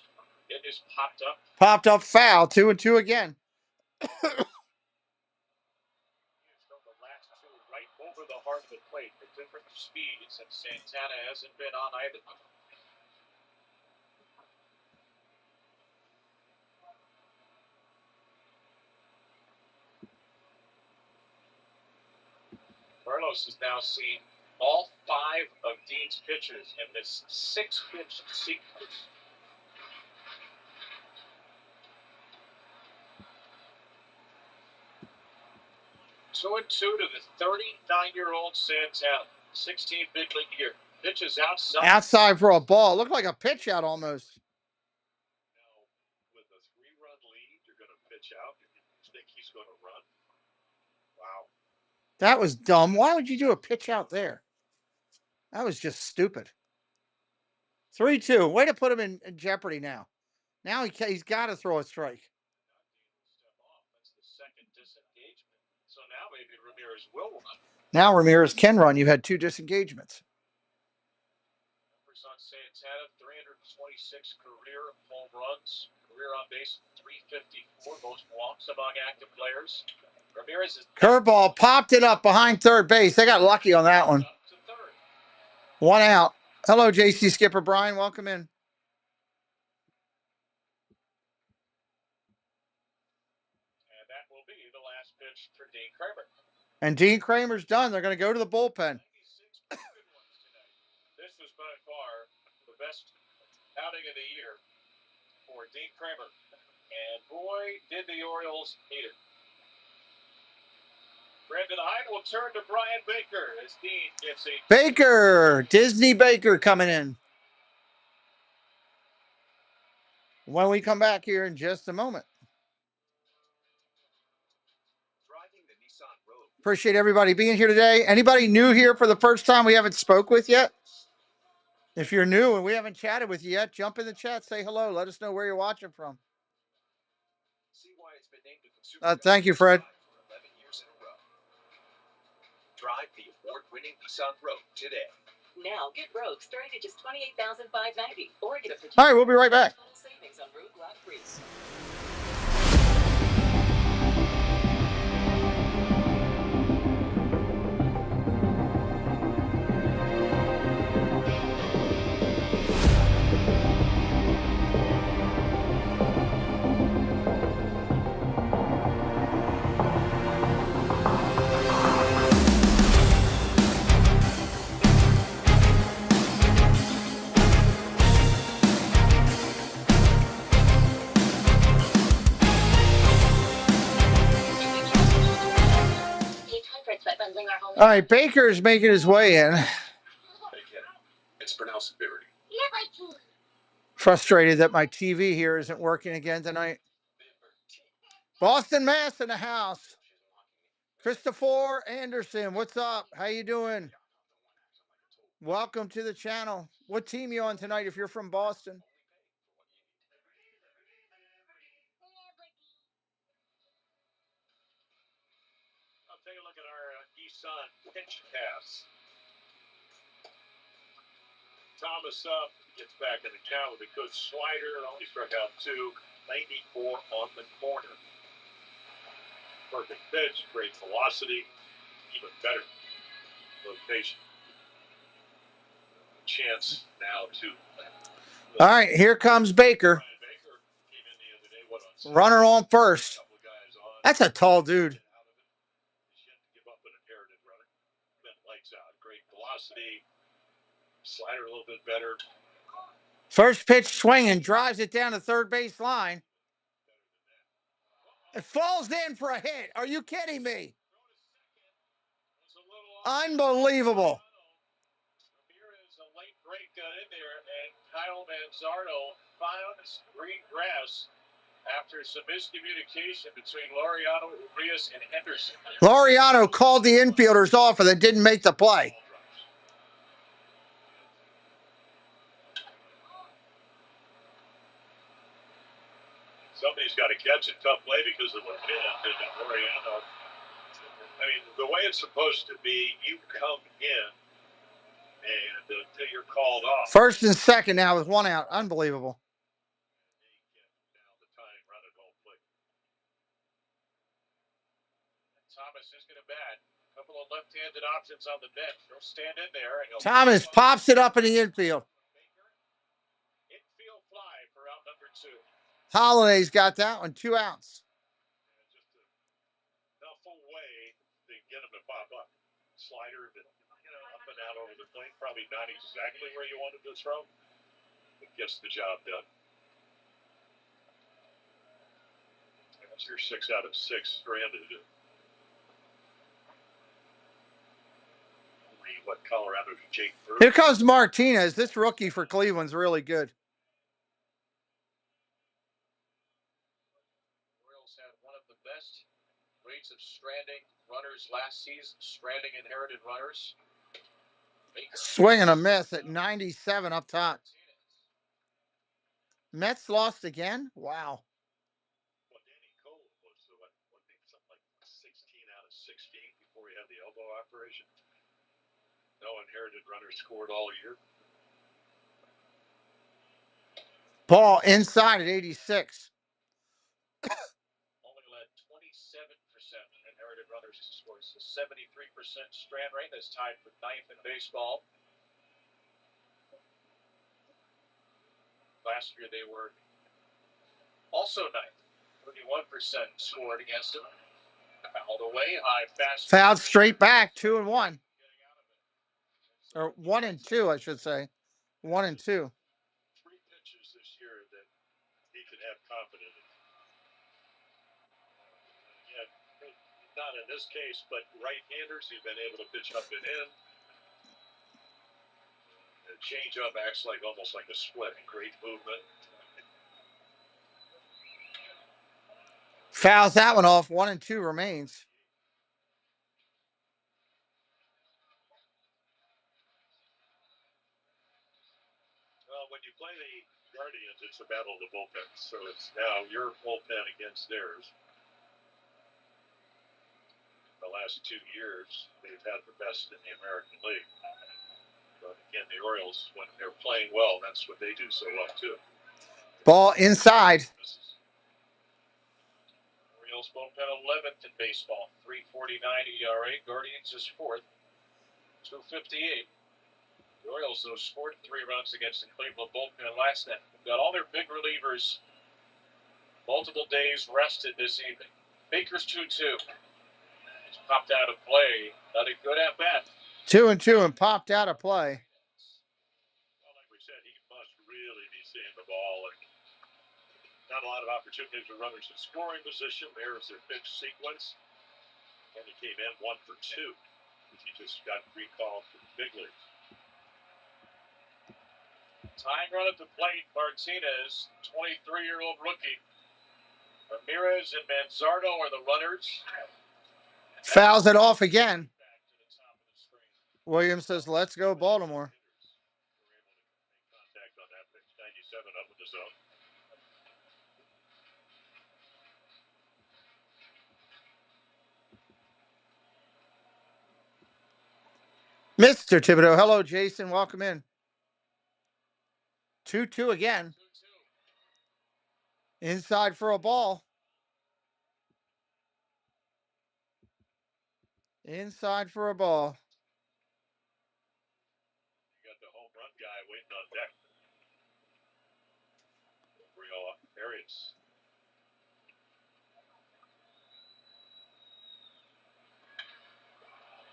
It is popped up. Popped up foul. 2-2 again. Right over the heart of the plate at different speeds, and Santana hasn't been on either. Carlos has now seen all 5 of Dean's pitches in this 6-pitch sequence. Two and 2 to the 39-year-old Santana. 16 big league year. Pitches outside. Outside for a ball. Looked like a pitch out almost. Now, with a 3-run lead, you're going to pitch out. You think he's going to run? Wow. That was dumb. Why would you do a pitch out there? That was just stupid. 3-2. Way to put him in jeopardy now. Now he's got to throw a strike. That's the second disengagement. So now maybe Ramirez will run. Now Ramirez can run. You had 2 disengagements. Numbers on Santana, 326 career home runs. Career on base, 354. Most walks among active players. Ramirez is... Curveball popped it up behind third base. They got lucky on that one. 1 out. Hello, JC Skipper Brian. Welcome in. And that will be the last pitch for Dean Kramer. And Dean Kramer's done. They're going to go to the bullpen. This was by far the best outing of the year for Dean Kramer. And boy, did the Orioles need it. Brandon Hyde will turn to Brian Baker as Dean gets a... Baker. Disney Baker coming in. When we come back here in just a moment. Appreciate everybody being here today. Anybody new here for the first time we haven't spoke with yet? If you're new and we haven't chatted with you yet, jump in the chat, say hello. Let us know where you're watching from. Thank you, Fred. Drive the award-winning Nissan Rogue today. Now get Rogue starting at just $28,590, or get a All right, we'll be right back. savings on Rogue Glad Free. All right, Baker's making his way in. It's pronounced Liberty. Frustrated that my TV here isn't working again tonight. Boston, Mass in the house. Christopher Anderson, what's up? How you doing? Welcome to the channel. What team you on tonight if you're from Boston? I'll take a look at our Nissan pitch pass. Thomas up, gets back in the count with a good slider. Only struck out 2, 94 on the corner. Perfect pitch, great velocity, even better location. Chance now to. All right, here comes Baker. Runner on first. That's a tall dude. Lights out, great velocity, slider a little bit better. First pitch swinging, drives it down the third base line. It falls in for a hit. Are you kidding me? Unbelievable. Here's a late break got in there, and Kyle Manzardo found green grass after some miscommunication between Laureano, Urias, and Henderson. Laureano called the infielders off and they didn't make the play. Somebody's got to catch a tough play because of the pin and Laureano. I mean, the way it's supposed to be, you come in and until you're called off. First and second now with one out. Unbelievable. Thomas is going to bat. A couple of left-handed options on the bench. He'll stand in there. And Thomas pops it up in the infield. Infield fly for out number 2. Holiday's got that one. 2 outs. Enough way to get him to pop up. Slider, but, up and out over the plate. Probably not exactly where you wanted to throw. It gets the job done. That's your 6 out of 6 stranded. What Colorado's Jake Bird. Here comes Martinez. This rookie for Cleveland's really good. Orioles had one of the best rates of stranding runners last season. Stranding inherited runners. Swing and a miss at 97 up top. Mets lost again? Wow. Well, Danny Cole was something like 16 out of 16 before he had the elbow operation. No inherited runners scored all year. Ball inside at 86. Only led 27% inherited runners to score. So 73% strand rate. That's tied for 9th in baseball. Last year they were also 9th. 31% scored against him. Fouled away, high fast. Fouled straight back, 2 and 1. Or 1 and 2, I should say. 1 and 2. 3 pitches this year that he could have confidence in. Yeah, not in this case, but right-handers, he's been able to pitch up and in. The change-up acts like almost like a split. Great movement. Fouls that one off. 1 and 2 remains. Well, when you play the Guardians, it's a battle of the bullpens. So it's now your bullpen against theirs. The last 2 years, they've had the best in the American League. But again, the Orioles, when they're playing well, that's what they do so well, too. Ball inside. Orioles bullpen 11th in baseball, 3.49 ERA. Guardians is 4th, 2.58. The Orioles, though, scored 3 runs against the Cleveland bullpen last night. They've got all their big relievers multiple days rested this evening. Baker's 2-2. He's popped out of play. Not a good at bat. 2-2 and popped out of play. Well, like we said, he must really be seeing the ball. And not a lot of opportunities for runners in scoring position. There's their pitch sequence. And he came in 1 for 2. He just got recalled to the big leagues. Tying run at the plate, Martinez, 23-year-old rookie. Ramirez and Manzardo are the runners. Fouls it off again. Williams says, let's go Baltimore. Contact on that pitch, 97 up in the zone. Mr. Thibodeau. Hello, Jason. Welcome in. 2-2 again. Inside for a ball. Inside for a ball. You got the home run guy waiting on deck. Real areas.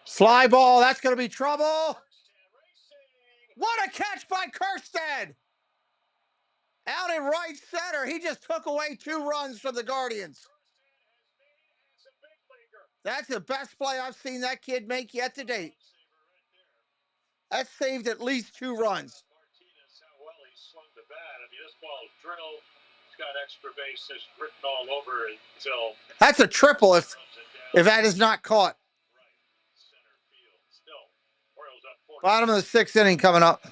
Fly ball. That's going to be trouble. What a catch by Kirstead. Out in right center. He just took away 2 runs from the Guardians. That's the best play I've seen that kid make yet to date. That saved at least 2 runs. Martinez, how well he swung the bat. I mean, this ball drilled. He's got extra bases written all over it until. That's a triple if that is not caught. Center field. Still, Orioles up 4. Bottom of the 6th inning coming up.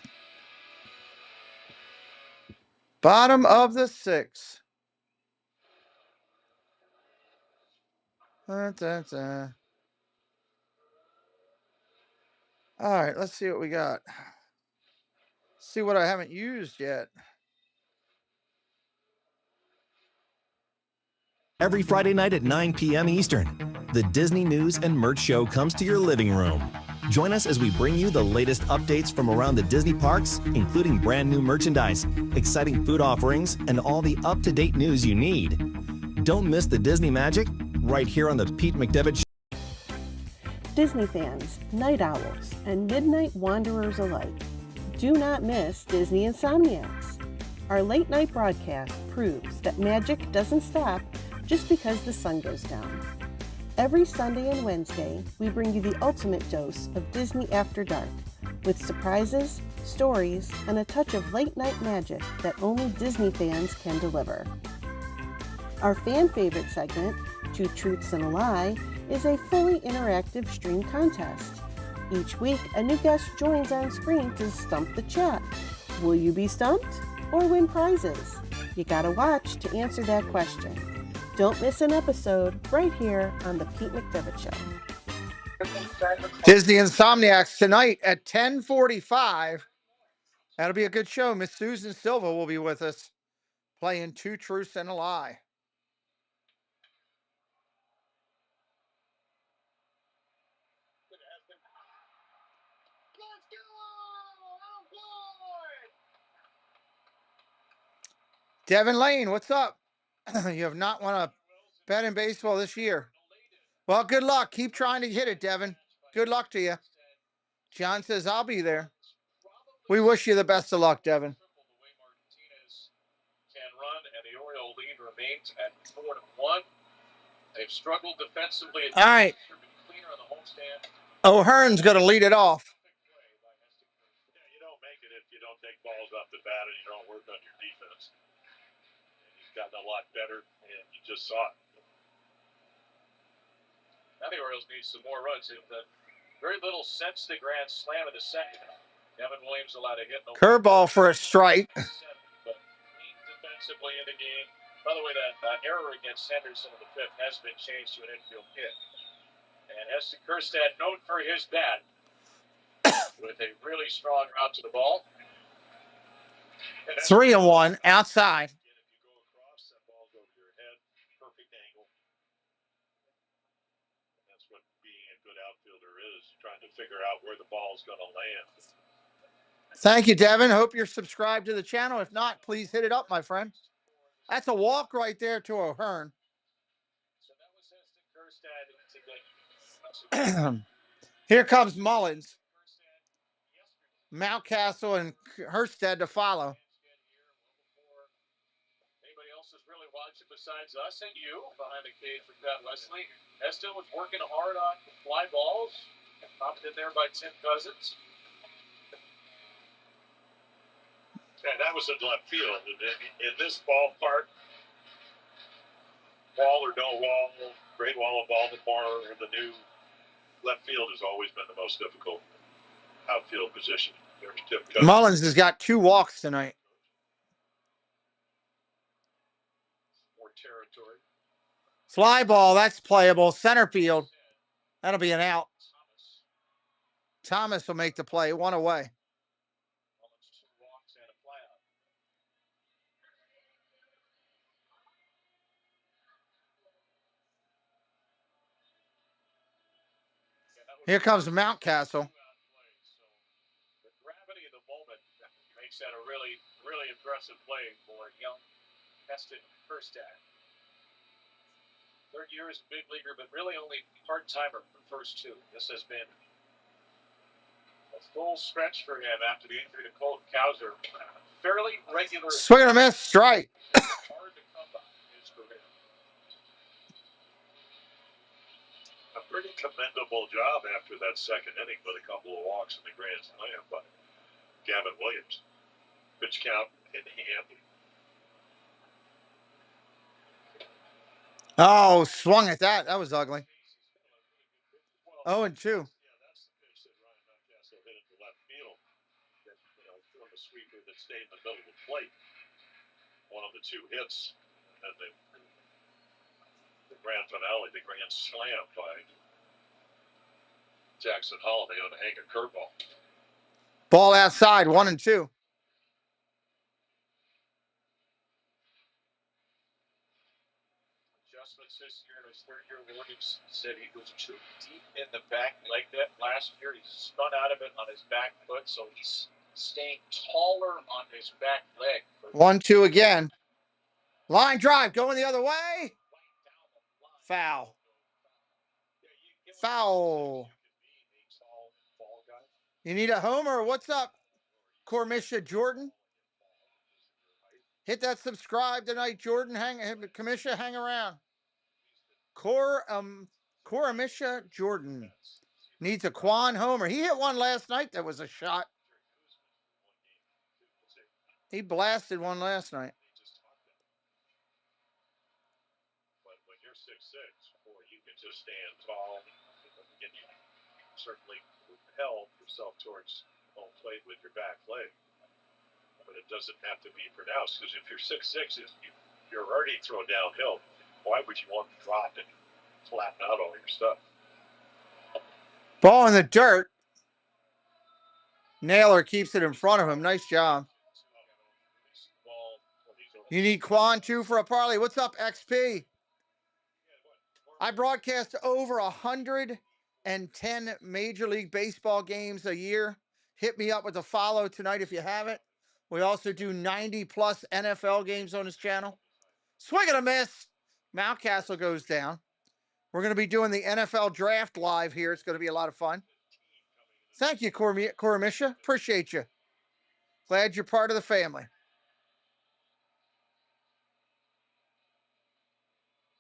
Bottom of the 6th. All right, let's see what we got. See what I haven't used yet. Every Friday night at 9 p.m. Eastern, the Disney News and Merch Show comes to your living room. Join us as we bring you the latest updates from around the Disney parks, including brand new merchandise, exciting food offerings, and all the up-to-date news you need. Don't miss the Disney magic right here on the Pete McDevitt Show. Disney fans, night owls, and midnight wanderers alike, do not miss Disney Insomniacs. Our late-night broadcast proves that magic doesn't stop just because the sun goes down. Every Sunday and Wednesday, we bring you the ultimate dose of Disney After Dark, with surprises, stories, and a touch of late-night magic that only Disney fans can deliver. Our fan-favorite segment, Two Truths and a Lie, is a fully interactive stream contest. Each week, a new guest joins on screen to stump the chat. Will you be stumped or win prizes? You gotta watch to answer that question. Don't miss an episode right here on the Pete McDevitt Show. Disney Insomniacs tonight at 10:45. That'll be a good show. Miss Susan Silva will be with us playing Two Truths and a Lie. Devin Lane, what's up? You have not won a bet in baseball this year. Well, good luck. Keep trying to hit it, Devin. Good luck to you. John says, I'll be there. We wish you the best of luck, Devin. Can run, and the Oriole lead remains at 4-1. They've struggled defensively. All right. O'Hearn's going to lead it off. Yeah, you don't make it if you don't take balls off the bat and you don't work on your defense. And he's gotten a lot better, and you just saw it. Now the Orioles need some more runs. They've done very little since the grand slam in the second. Kevin Williams allowed a hit. Curveball for a strike. But defensively in the game. By the way, that error against Henderson in the fifth has been changed to an infield hit. And Heston Kjerstad, known for his bat, with a really strong route to the ball. 3-1 outside. If you go across, that ball's over your head. Perfect angle. And that's what being a good outfielder is, trying to figure out where the ball is going to land. Thank you, Devin. Hope you're subscribed to the channel. If not, please hit it up, my friend. That's a walk right there to O'Hearn. So that was Heston Kjerstad today. Here comes Mullins. Mountcastle and Kjerstad to follow. Anybody else is really watching besides us and you behind the cage for Pat Wesley? Heston was working hard on fly balls. Popped in there by Tim Cousins. And that was in left field. In this ballpark, wall or no wall, Great Wall of Baltimore, the new left field has always been the most difficult outfield position. Mullins has got 2 walks tonight. More territory. Fly ball, that's playable. Center field. That'll be an out. Thomas will make the play. 1 away. Here comes Mountcastle. The gravity of the moment makes that a really, really impressive play for young Heston Kjerstad. Third year as a big leaguer, but really only part-timer for the first 2. This has been a full stretch for him after the injury to Colton Cowser. Fairly regular. Swing and a miss, strike. Hard to come by in his career. A pretty commendable job after that second inning with a couple of walks in the grand slam by Gavin Williams. Pitch count in hand. Oh, swung at that. That was ugly. 0-2. Yeah, that's the pitch that Ryan Mountcastle hit into left field. That, from a sweeper that stayed in the middle of the plate. One of the 2 hits. And then the grand finale, the grand slam by Jackson Holiday on a hanging curveball. Ball outside, 1-2. Adjustments this year in his third year. Williams said he was too deep in the back leg that last year. He spun out of it on his back foot, so he's staying taller on his back leg. 1-2 again. Line drive going the other way. Foul. Foul. You need a homer? What's up, Cormisha Jordan? Hit that subscribe tonight, Jordan. Cormisha, hang around. Cormisha Jordan needs a Quan homer. He hit one last night that was a shot. He blasted one last night. But when you're 6'6", boy, you can just stand tall. And you certainly propel yourself towards home plate with your back leg. But it doesn't have to be pronounced, because if you're 6'6", you're already thrown downhill. Why would you want to drop and flatten out all your stuff? Ball in the dirt. Naylor keeps it in front of him. Nice job. You need Quan too for a parlay. What's up, XP? I broadcast over 110 Major League Baseball games a year. Hit me up with a follow tonight if you haven't. We also do 90-plus NFL games on this channel. Swing and a miss. Mountcastle goes down. We're going to be doing the NFL draft live here. It's going to be a lot of fun. Thank you, Cormisha. Appreciate you. Glad you're part of the family.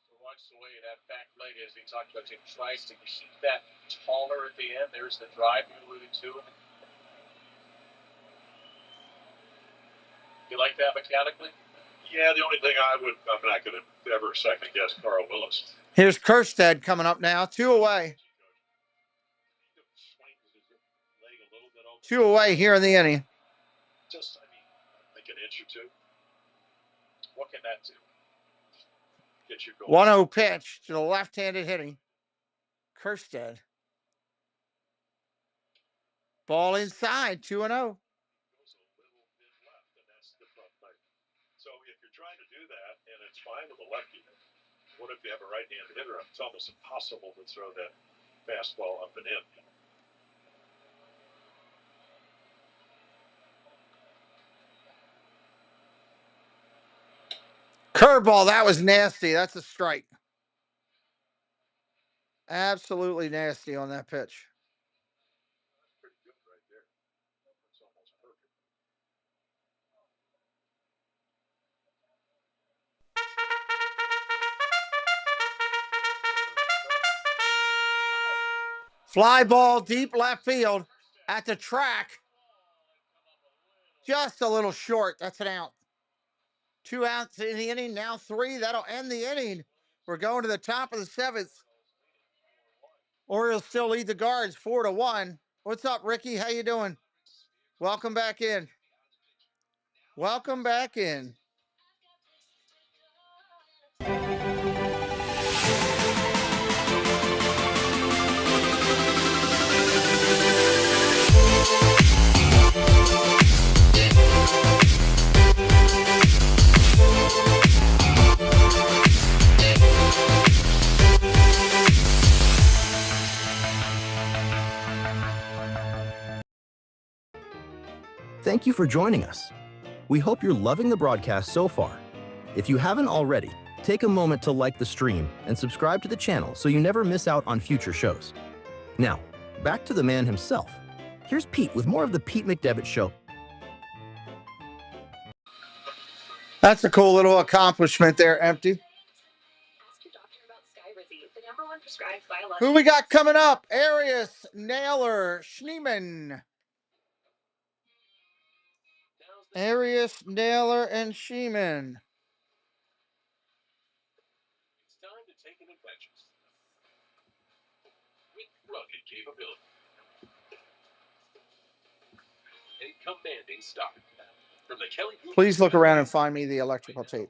So watch the way that back leg is. He talked about him tries to keep that taller at the end. There's the drive you alluded to. You like that mechanically? Yeah, the only thing I'm not going to ever second guess Carl Willis. Here's Kjerstad coming up now. 2 away. 2 away here in the inning. Just, like an inch or two. What can that do? Get you going. 1-0 pitch to the left-handed hitting Kerstead. Ball inside, 2-0. So if you're trying to do that, and it's fine with a lefty, what if you have a right-handed hitter? It's almost impossible to throw that fastball up and in. Curveball, that was nasty. That's a strike. Absolutely nasty on that pitch. Pretty good right there. It's almost perfect. Fly ball deep left field at the track. Just a little short. That's an out. 2 outs in the inning, now 3. That'll end the inning. We're going to the top of the 7th. Orioles still lead the Guards 4-1. What's up, Ricky? How you doing? Welcome back in. Welcome back in. Thank you for joining us. We hope you're loving the broadcast so far. If you haven't already, take a moment to like the stream and subscribe to the channel so you never miss out on future shows. Now, back to the man himself. Here's Pete with more of the Pete McDevitt Show. That's a cool little accomplishment there, Empty. Who we got coming up? Arias, Naylor, Schneeman. Arias, Naylor, and Schneeman. It's time to take an adventure with rugged capability and commanding style. From the Kelly Group, Please look around and find me the electrical tape. $329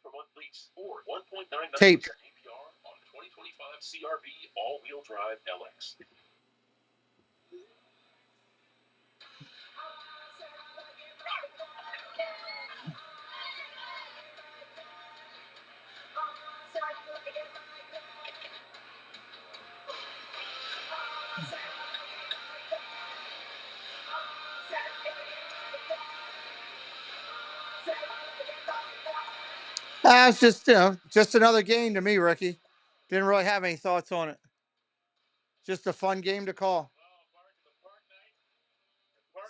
per month lease or 1.99% Tape. APR on 2025 CRV all-wheel drive LX. It's just, just another game to me, Ricky. Didn't really have any thoughts on it. Just a fun game to call.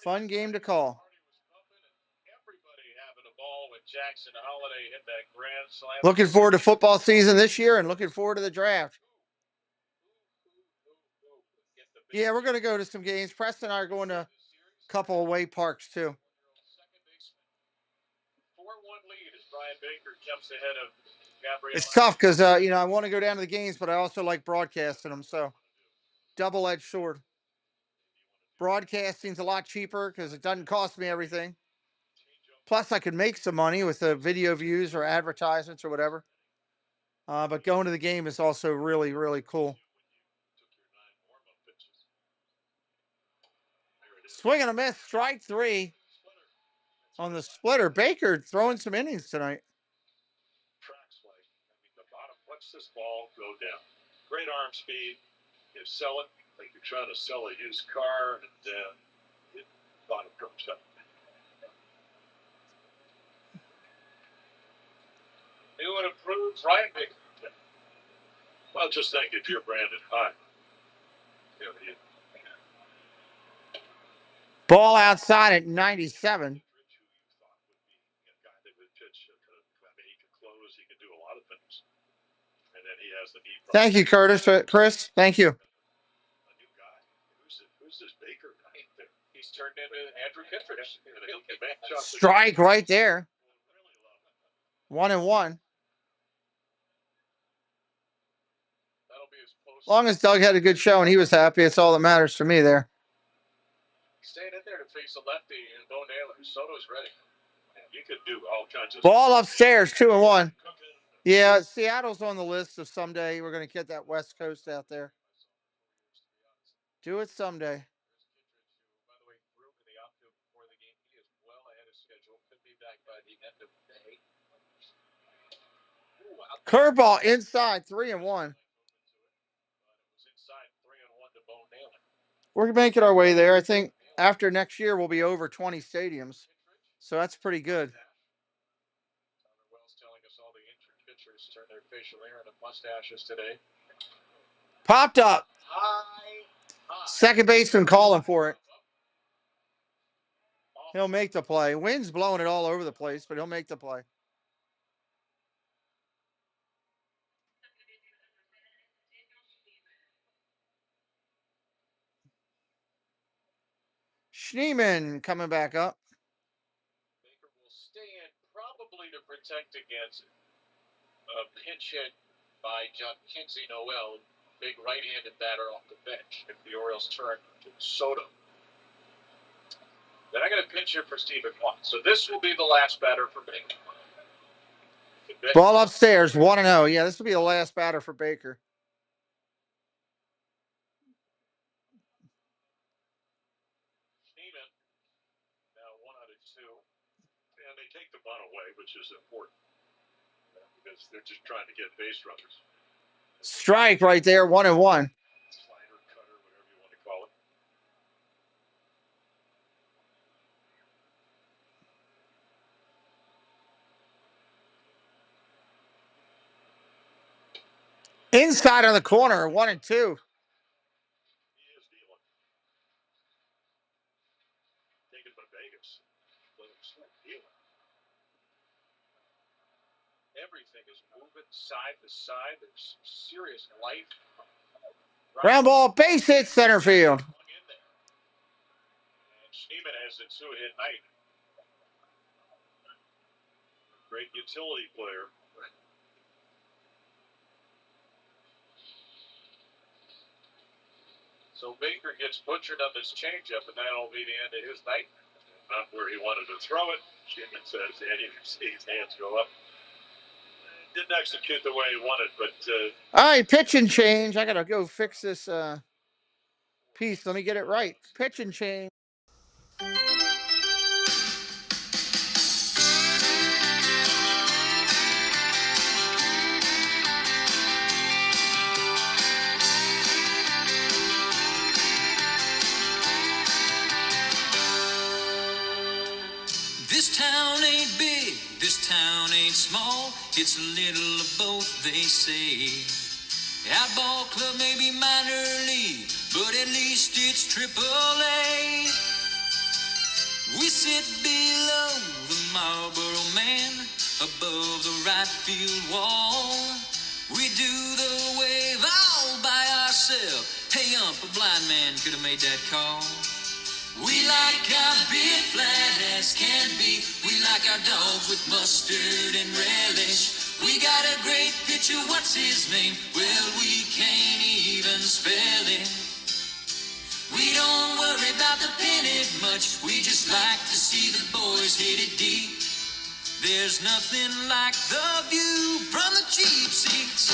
Fun game to call. Everybody having a ball when Jackson Holiday hit that grand slam. Looking forward to football season this year and looking forward to the draft. Yeah, we're going to go to some games. Preston and I are going to a couple away parks, too. 4-1 lead as Brian Baker jumps ahead of Gabriel. It's tough because, I want to go down to the games, but I also like broadcasting them, so double-edged sword. Broadcasting's a lot cheaper because it doesn't cost me everything. Plus, I could make some money with the video views or advertisements or whatever. But going to the game is also really, really cool. Swing and a miss, strike 3 on the splitter. Baker throwing some innings tonight. The bottom lets this ball go down. Great arm speed. You sell it like you're trying to sell a used car, and it bottom comes up. New and improved Brian Baker. Well, just think if you're Brandon High. Ball outside at 97. Thank you, Chris. Thank you. Who's this Baker guy? He's turned into Andrew Kittredge. Strike right there. 1-1. That'll be as close As long as Doug had a good show and he was happy, it's all that matters to me there. Staying in there to face a lefty and Bo Naylor. Soto's ready. And you could do all kinds of Ball upstairs, 2-1. Yeah, Seattle's on the list of someday we're going to get that West Coast out there. Do it someday. By the way, Roop in the outfield before the game. He is well ahead of schedule. Could be back by the end of May. Curveball inside, 3-1. We're making our way there. I think after next year we'll be over 20 stadiums, so that's pretty good. Wells telling us all the injured pitchers turn their facial hair into mustaches today. Popped up. Second baseman calling for it. He'll make the play. Wind's blowing it all over the place, but he'll make the play. Schneeman coming back up. Baker will stay in probably to protect against a pinch hit by John Kinsey Noel, big right-handed batter off the bench if the Orioles turn to Soto. Then I got a pinch hit for Stephen Kwan. So this will be the last batter for Baker. Ball upstairs, 1-0. Yeah, this will be the last batter for Baker. Schneeman, now 1 out of 2. And they take the bunt away, which is important. Because they're just trying to get base runners. Strike right there, 1-1. Slider, cutter, whatever you want to call it. Inside on the corner, 1-2. He is dealing. Taken by Vegas. Dealing. Everything is moving side to side. There's serious life. Ground ball, base hit, center field. And Schneeman has a 2-hit night. Great utility player. So Baker gets butchered on this changeup, and that'll be the end of his night. Not where he wanted to throw it. Schneeman says, and you can see his hands go up. Didn't execute the way he wanted, but... All right, pitch and change. I got to go fix this piece. Let me get it right. Pitch and change. This town ain't big, this town ain't small. It's a little of both, they say. Outball club may be minor league, but at least it's AAA. We sit below the Marlboro Man, above the right field wall. We do the wave all by ourselves. Hey, a blind man could have made that call. We like our beer flat as can be. We like our dogs with mustard and relish. We got a great pitcher, what's his name? Well, we can't even spell it. We don't worry about the pennant much. We just like to see the boys hit it deep. There's nothing like the view from the cheap seats.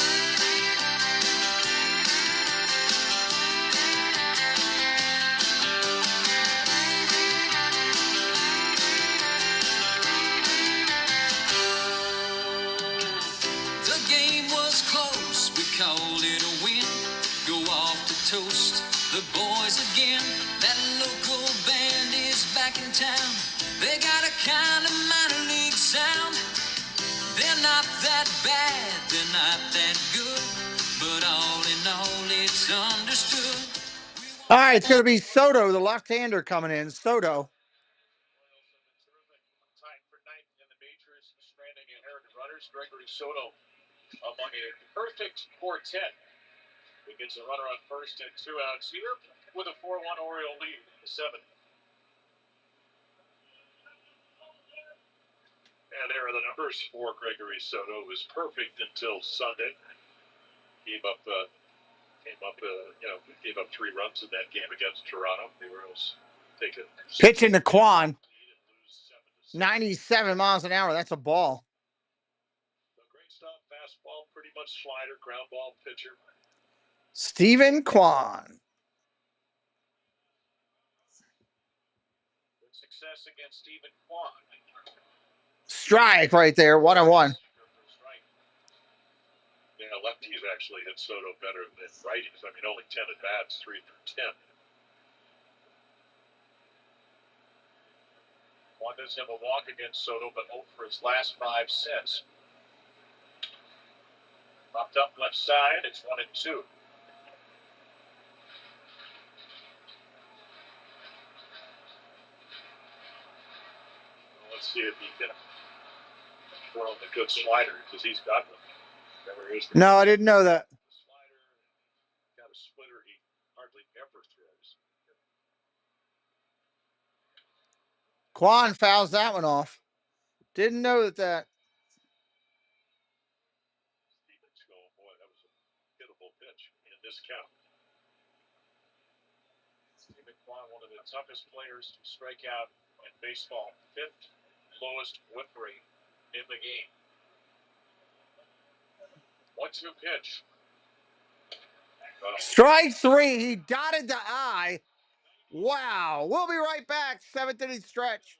Called it a win, go off to toast the boys again. That local band is back in town. They got a kind of minor league sound. They're not that bad, they're not that good, but all in all it's understood. All right, it's going to be Soto, the left-hander coming in. Soto. Time for ninth in the majors, stranding inherited runners. Gregory Soto among a perfect quartet. He gets a runner on first and 2 outs here with a 4-1 Oriole lead in the 7th. And there are the numbers for Gregory Soto. It was perfect until Sunday. Gave up Came up, gave up 3 runs in that game against Toronto. The Orioles take a Pitching to Quan. 97 miles an hour. That's a ball. Great stuff. Fastball, pretty much slider, ground ball pitcher. Stephen Quan. Good success against Stephen Quan. Strike right there. 1-1. Yeah, lefties actually hit Soto better than righties. I mean, only 10 at bats, 3 for 10. Quan does have a walk against Soto, but 0 for his last 5 sets. Popped up left side. It's 1-2. Let's see if he can throw him a good slider, because he's got them. No, I didn't know that. Slider, got a splitter he hardly ever throws. Quan fouls that one off. Didn't know that. Stevens going, boy, that was a hittable pitch in this count. Stephen Quan, one of the toughest players to strike out in baseball. 5th lowest whip rate in the game. 1-2 pitch. Strike 3. He dotted the I. Wow. We'll be right back. 7th inning stretch.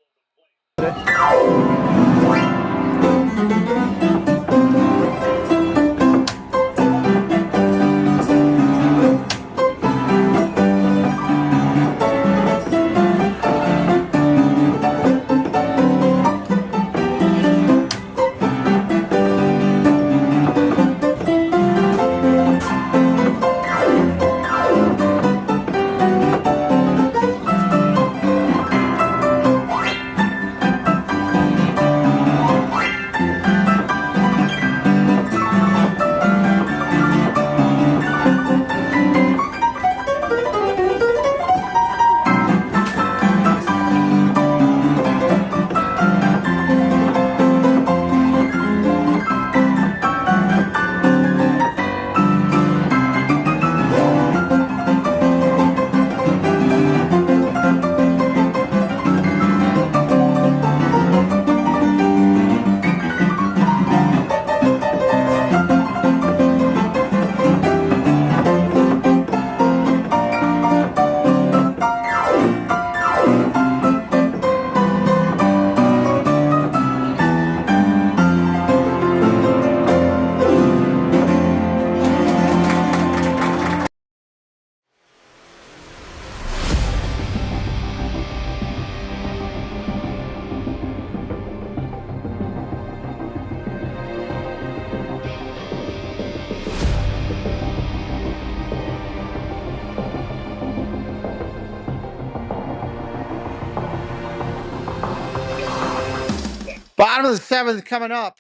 Bottom of the 7th coming up.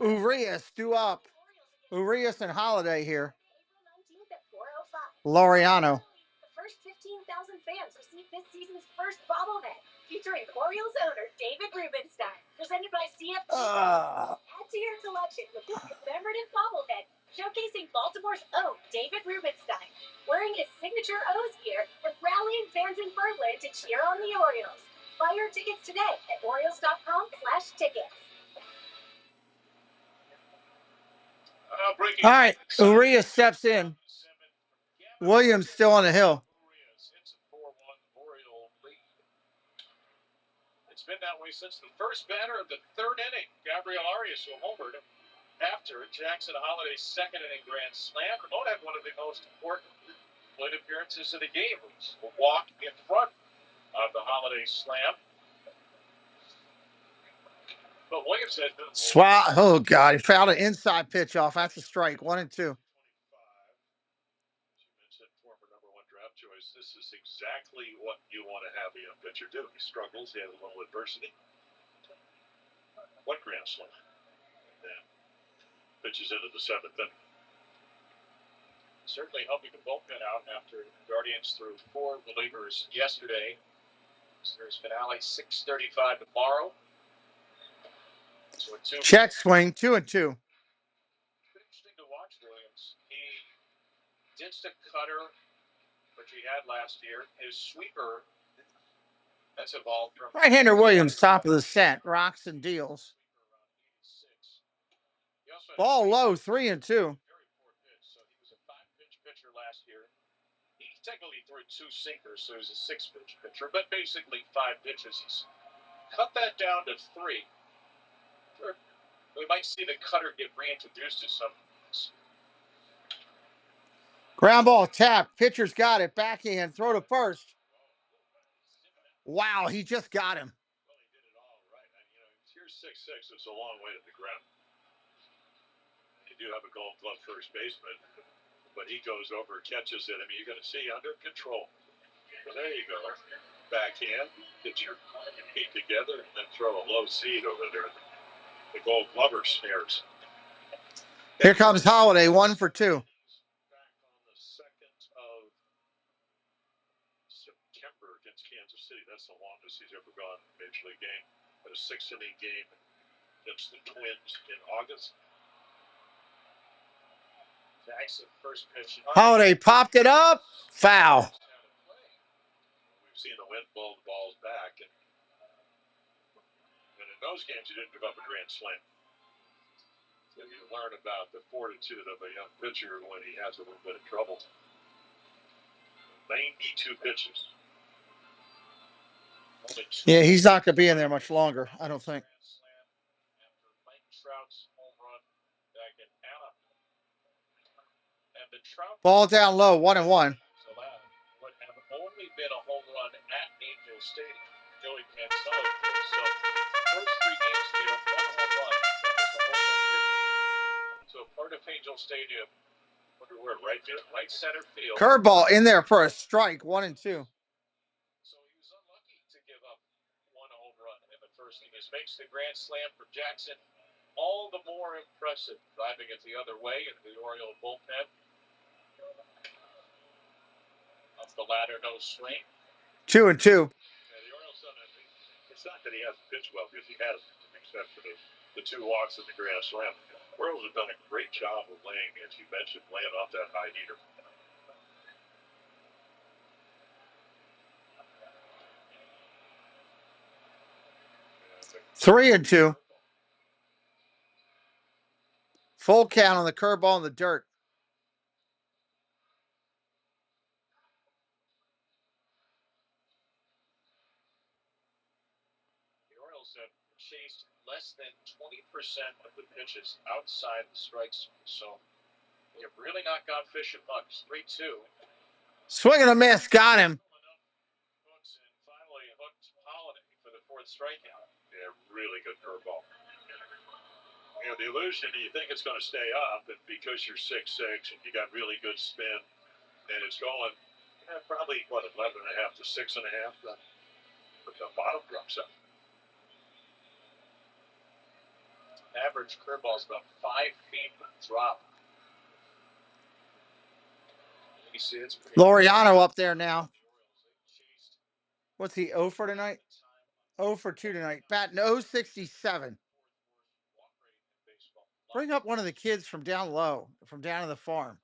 Urias due up. Urias and Holiday here. Laureano. The first 15,000 fans received this season's first bobblehead, featuring Orioles owner David Rubenstein, presented by CFG. Add to your collection with this commemorative bobblehead showcasing Baltimore's own David Rubenstein, wearing his signature O's gear and rallying fans in Birdland to cheer on the Orioles. Buy your tickets today at Orioles.com/tickets. All right, Urias steps in. Williams still on the hill. It's a 4-1 Oriole lead. It's been that way since the first batter of the 3rd inning. Gabriel Arias, who homered after Jackson Holiday's 2nd inning grand slam. Ramon had one of the most important plate appearances of the game. It was a walk in front of the Holiday slam. But Williams said, Oh, God. He fouled an inside pitch off. That's a strike. 1-2. Former number 1 draft choice. This is exactly what you want to have a young pitcher do. He struggles. He has a little adversity. What grand slam? And pitches into the 7th inning. Certainly helping the bullpen out after Guardians threw 4 relievers yesterday. Series finale 6:35 tomorrow. So Check swing. 2-2. Interesting to watch Williams. He Ditched a cutter, which he had last year. His sweeper, that's evolved from Right-hander Williams, top of the set, rocks and deals. Ball low, 3-2. Very poor pitch. So he was a 5-pitch pitcher last year. He technically threw 2 sinkers, so he's a 6-pitch pitcher, but basically 5 pitches. He's cut that down to 3. We might see the cutter get reintroduced to some. Ground ball tap. Pitcher's got it. Backhand. Throw to first. Wow, he just got him. Well, he did it all right. And, you're 6'6", it's a long way to the ground. You do have a Gold Glove first baseman, but he goes over, catches it. I mean, you're going to see under control. Well, there you go. Backhand, get your feet together, and then throw a low seed over there. The Gold Glover snares. Here comes Holiday, 1 for 2. Back on the 2nd of September against Kansas City. That's the longest he's ever gone in a Major League game. At a 6-inning game against the Twins in August. Jackson, first pitch. Holiday popped it up. Foul. We've seen the wind blow the balls back. And in those games, he didn't give up a grand slam. So you learn about the fortitude of a young pitcher when he has a little bit of trouble. 92 pitches. Yeah, he's not going to be in there much longer, I don't think. After Mike Trout's home run back in Anaheim. And the Trout Ball down low, 1-1. So that would have only been a home run at Angel Stadium. Joey Cancello did. So first 3 games here, 1 home run. That was the home run. So part of Angel Stadium, wonder where, right center field. Curveball in there for a strike, 1-2. So he was unlucky to give up 1 home run in the first inning. This makes the grand slam for Jackson all the more impressive. Driving it the other way into the Oriole bullpen. Up the ladder, no swing. 2-2. Yeah, the Orioles done it. It's not that he hasn't pitched well, because he has, except for the 2 walks in the grand slam. Orioles have done a great job of laying, as you mentioned, laying off that high heater. Three and two. Full count on the curveball in the dirt. The Orioles have chased less than 20% of the pitches outside the strike zone. So they have really not gone fishing much. 3-2. Swing and a miss. Got him. Hooks and finally hooked Holiday for the 4th strikeout. Yeah, really good curveball. You know, the illusion, you think it's going to stay up, and because you're 6'6", and you got really good spin, and it's going probably, 11.5 to 6.5, but the bottom drops up. Average curveball is about 5 feet drop. You see it's Laureano up there now. What's he, 0 for tonight? 0 for 2 tonight. Batting 067. Bring up one of the kids from down low, from down to the farm.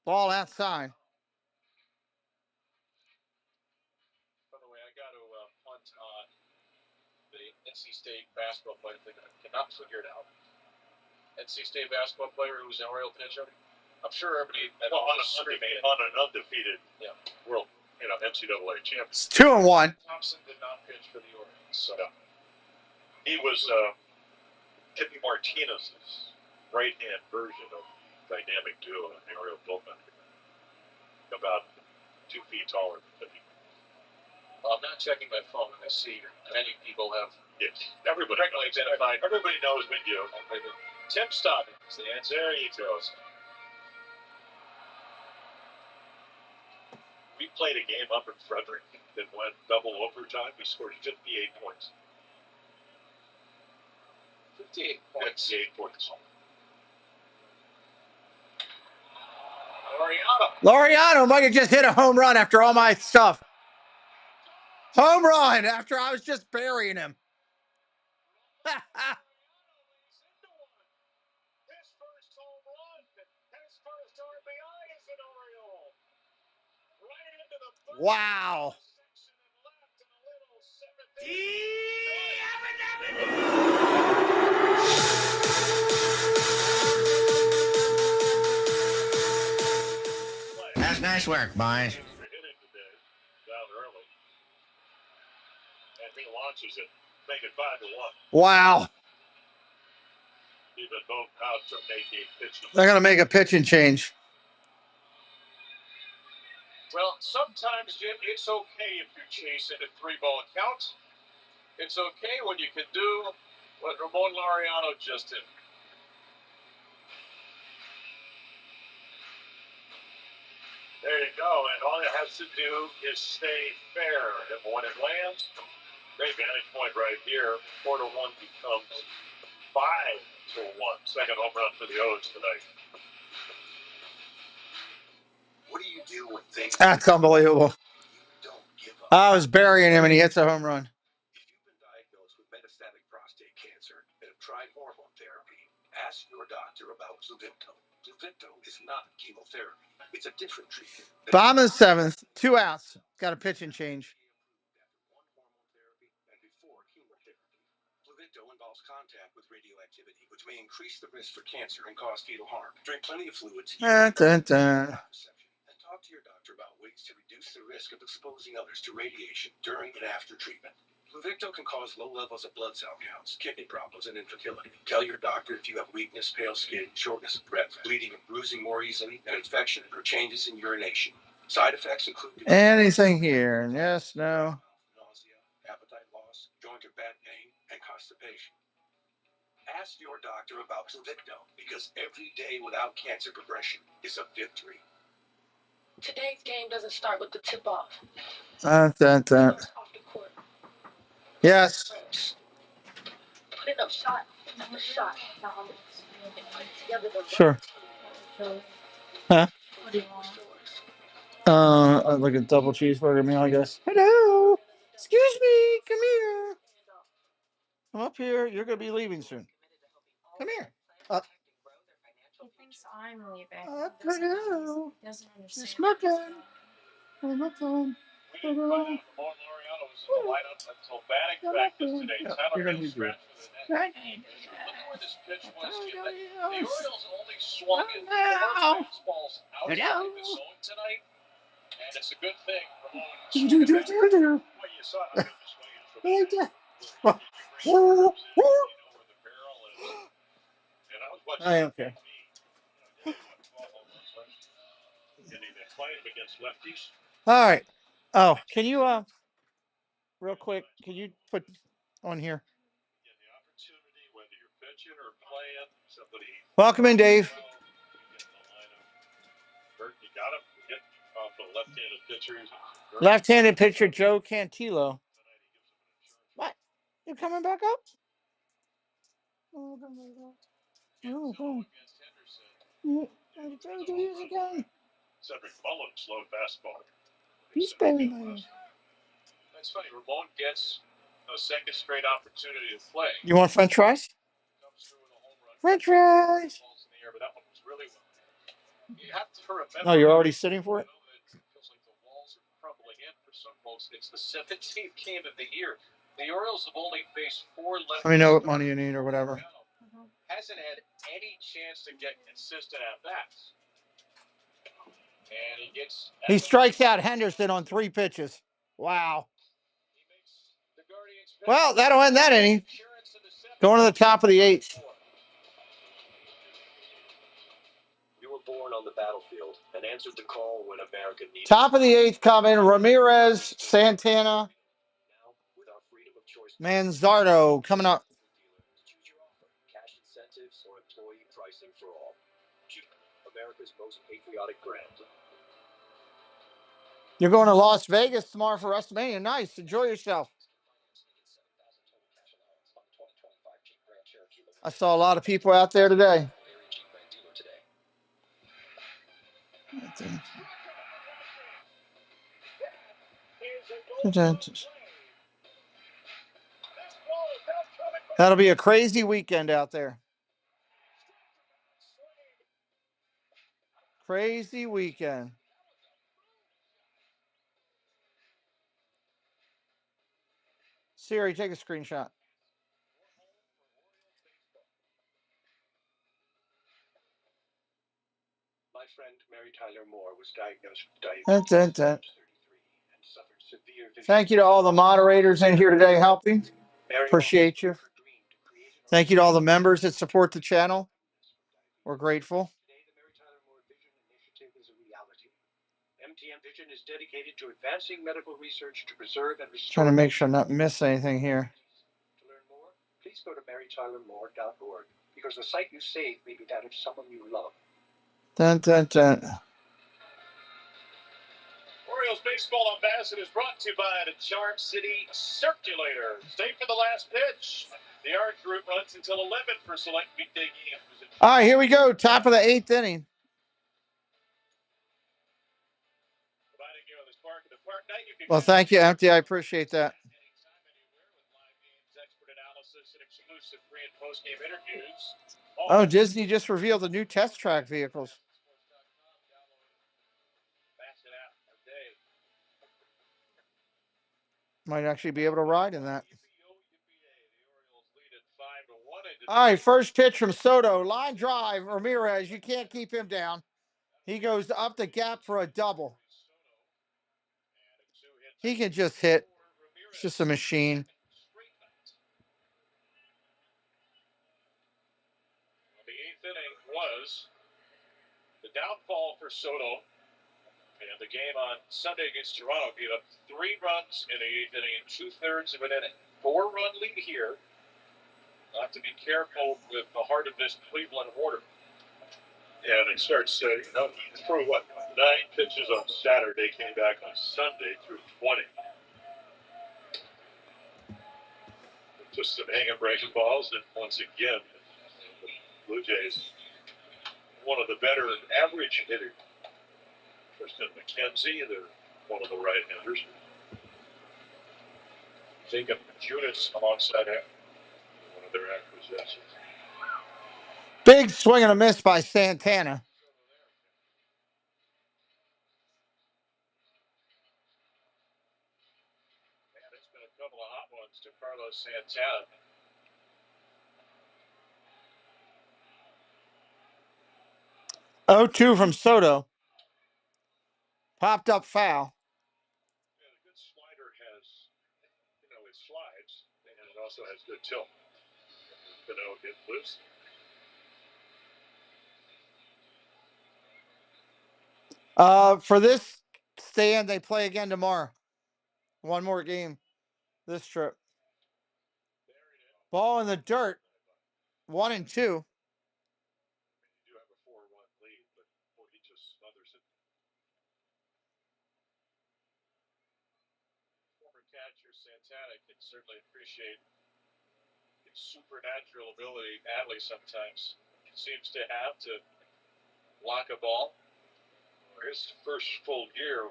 Ball outside. By the way, I got to punt on the NC State basketball player. They cannot figure it out. NC State basketball player who was an Oriole pitcher. I'm sure everybody on an undefeated world, NCAA champion. It's 2-1. Thompson did not pitch for the Orioles. So he was Tippy Martinez's right-hand version of dynamic duo in the Oriole bullpen. About 2 feet taller than Tippy. Well, I'm not checking my phone, and I see many people have. Yes, everybody identified. Everybody knows but you. Tim Stoddard is the answer. There he goes. We played a game up in Frederick that went double overtime. We scored 58 points. 58 points. 58 points. Laureano might have just hit a home run after all my stuff. Home run after I was just burying him. Wow. That's nice work, boys. Down early. And he launches it. Make it 5-1. Wow. Even both out to make a pitch. They're going to make a pitching change. Well, sometimes, Jim, it's okay if you chase it at 3-ball count. It's okay when you can do what Ramon Laureano just did. There you go, and all it has to do is stay fair. And when it lands, great vantage point right here. 4-1 becomes 5-1. Second home run for the O's tonight. What do you do when things That's unbelievable. I was burying him and he hits a home run. If you've been diagnosed with metastatic prostate cancer and have tried hormone therapy, ask your doctor about CLEvsBAL. CLEvsBAL is not chemotherapy. It's a different treatment. Bottom of the seventh, 2 outs. Got a pitching change. CLEvsBAL involves contact with radioactivity, which may increase the risk for cancer and cause fetal harm. Drink plenty of fluids. Dun, dun, dun. And talk to your doctor about ways to reduce the risk of exposing others to radiation during and after treatment. CLEvsBAL can cause low levels of blood cell counts, kidney problems, and infertility. Tell your doctor if you have weakness, pale skin, shortness of breath, bleeding and bruising more easily, an infection, or changes in urination. Side effects include Anything here? Yes, no. nausea, appetite loss, joint or back pain, and constipation. Ask your doctor about CLEvsBAL because every day without cancer progression is a victory. Today's game doesn't start with the tip-off. Yes. Put it up shot. A shot. Sure. Huh? Like a double cheeseburger meal, I guess. Hello. Excuse me. Come here. Come up here. You're going to be leaving soon. Come here. Up. He thinks I'm leaving. Up. Hello. He doesn't You're understand. smoking. I'm up on. We didn't find out if Ramon Laureano was in the lineup until batting practice today. You're going to be good. Look where this pitch was, Jim. The Orioles only swung at 4 fastballs outside the zone tonight, and it's a good thing Ramon swung at that. Well, you saw how good the swing is from the over the barrel is. And I was watching. I am okay. Playing against lefties. All right. Oh, can you real quick? Can you put on here? Get the opportunity, whether you're pitching or playing. Somebody. Welcome in, Dave. You got him. Get off the left-handed pitcher. Left-handed pitcher Joe Cantillo. What? You coming back up? Oh, again. Cedric Mullins, slow fastball. He's better than That's funny. Ramon gets a second straight opportunity to play. You want French fries? French fries. But that one was really well. You have to remember. Oh, you're already sitting for it? It feels like the walls are crumbling in for some folks. It's the 17th game of the year. The Orioles have only faced 4 left. Let me know what money you need or whatever. Hasn't had any chance to get consistent at bats. And he strikes out Henderson on 3 pitches. Wow. Well, that'll end that inning. Going to the top of the 8th. You were born on the battlefield and answered the call when America needed. Top of the 8th coming. Ramirez, Santana, Manzardo coming up. Cash incentives or employee pricing for all. America's most patriotic brand. You're going to Las Vegas tomorrow for WrestleMania. Nice. Enjoy yourself. I saw a lot of people out there today. That'll be a crazy weekend out there. Crazy weekend. Siri, take a screenshot. My friend Mary Tyler Moore was diagnosed with diabetes Dun, at dun, dun. age 33 and suffered severe vision. Thank you to all the moderators in here today helping. Appreciate you. Thank you to all the members that support the channel. We're grateful. Today, the Mary Tyler Moore Vision Initiative is a reality. MTM Vision is dedicated to advancing medical research to preserve and restore. Trying to make sure I'm not miss anything here. To learn more, please go to marytylermore.org because the site you save may be that of someone you love. Dun, dun, dun. Orioles Baseball Unbounded is brought to you by the Charm City Circulator. Stay for the last pitch. The art group runs until 11 for select weekday games. All right, here we go. Top of the 8th inning. Providing you on this Park in the Park night, you can Well, thank you, Empty. I appreciate that. anytime, anywhere with live games, expert analysis, and exclusive pre and post game interviews. Oh, Disney just revealed the new test track vehicles. Might actually be able to ride in that. All right, first pitch from Soto. Line drive, Ramirez. You can't keep him down. He goes up the gap for a double. He can just hit. It's just a machine. The 8th inning was the downfall for Soto. And the game on Sunday against Toronto gave up 3 runs in the 8th inning in 2/3 of an inning. 4-run lead here. Have to be careful with the heart of this Cleveland order. Yeah, and it starts, he threw 9 pitches on Saturday, came back on Sunday, threw 20. Just some hanging breaking balls, and once again, the Blue Jays, one of the better average hitters. Tristan McKenzie, they're one of the right-handers. Jacob Junis alongside him, one of their acquisitions. Big swing and a miss by Santana. Man, it's been a couple of hot ones to Carlos Santana. Oh, 2 from Soto. Popped up foul. Yeah, the good slider has, it slides, and it also has good tilt. Cano get loose. For this stand, they play again tomorrow. One more game this trip. Ball in the dirt. 1 and 2. You do have a 4-1 lead, but he just smothers it. Former catcher Santana can certainly appreciate his supernatural ability Adley sometimes seems to have to block a ball. His first full year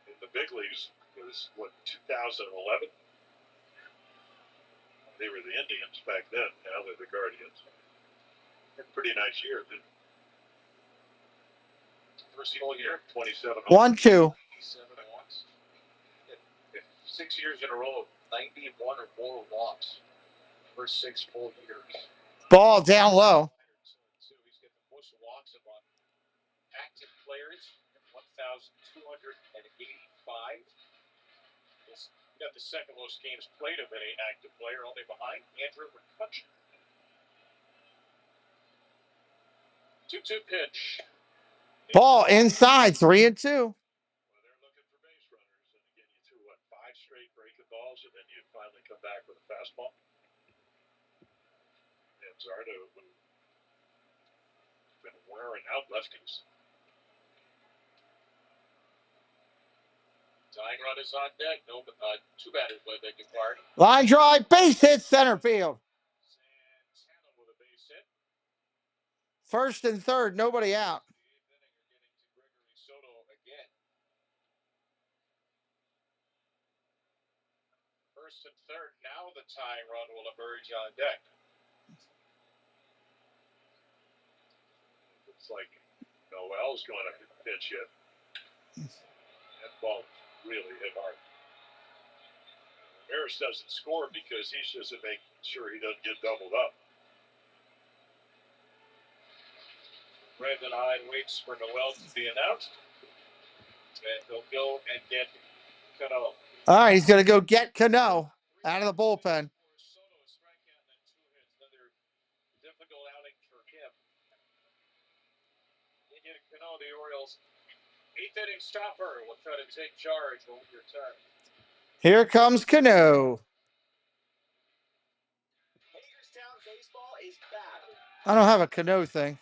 in the big leagues was, 2011? They were the Indians back then. Now they're the Guardians. Had a pretty nice year. First full year, 27. 1-2. 7 walks. 6 years in a row of 91 or more walks. First 6 full years. Ball down low. So he's got the most walks among active players, 1,285. He's got the second most games played of any active player, only behind Andrew McCutcheon. 2-2 pitch. Ball inside. 3 and 2. Well, they're looking for base runners, and again, you threw 5 straight breaking balls, and then you finally come back with a fastball. And Zardo, who's been wearing out lefties. Tying run is on deck. No, 2 batters play big part. Line drive. Base hit center field. Santana with a base hit. First and third. Nobody out. Soto again. First and third. Now the tying run will emerge on deck. Looks like Noel's going up to pitch it. That ball really hit hard. Ramirez doesn't score because he's just making sure he doesn't get doubled up. Brandon Hyde waits for Noel to be announced. And he'll go and get Cano. All right, he's going to go get Cano out of the bullpen. Another difficult outing for him. You get Cano, the Orioles. 8th inning stopper will try to take charge when we return. Here comes Cano. Hagerstown baseball is back. I don't have a Cano thing.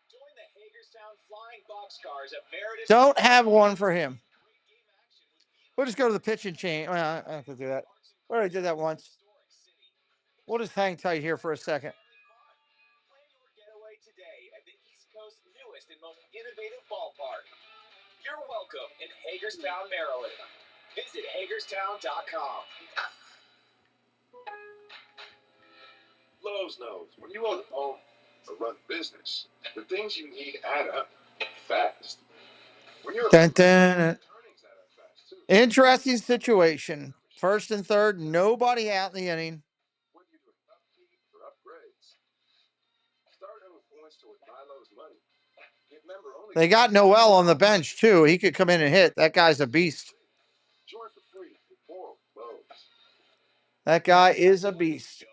Join the Hagerstown Flying Boxcars at Meredith. Don't have one for him. We'll just go to the pitching chain. Well, I have to do that. We already did that once. We'll just hang tight here for a second. Plan your getaway today at the East Coast's newest and most innovative ballpark. You're welcome in Hagerstown, Maryland. Visit Hagerstown.com. Lowe's knows when you own a home or run a business, the things you need add up fast. When you're Dun, dun, dun. Interesting situation. First and third, nobody out in the inning. Whether you're doing upkeep or upgrades, start earning points toward Milo's money. Get member only. They got Noel on the bench, too. He could come in and hit. That guy's a beast. Join for free with more Lowe's. That guy is a beast.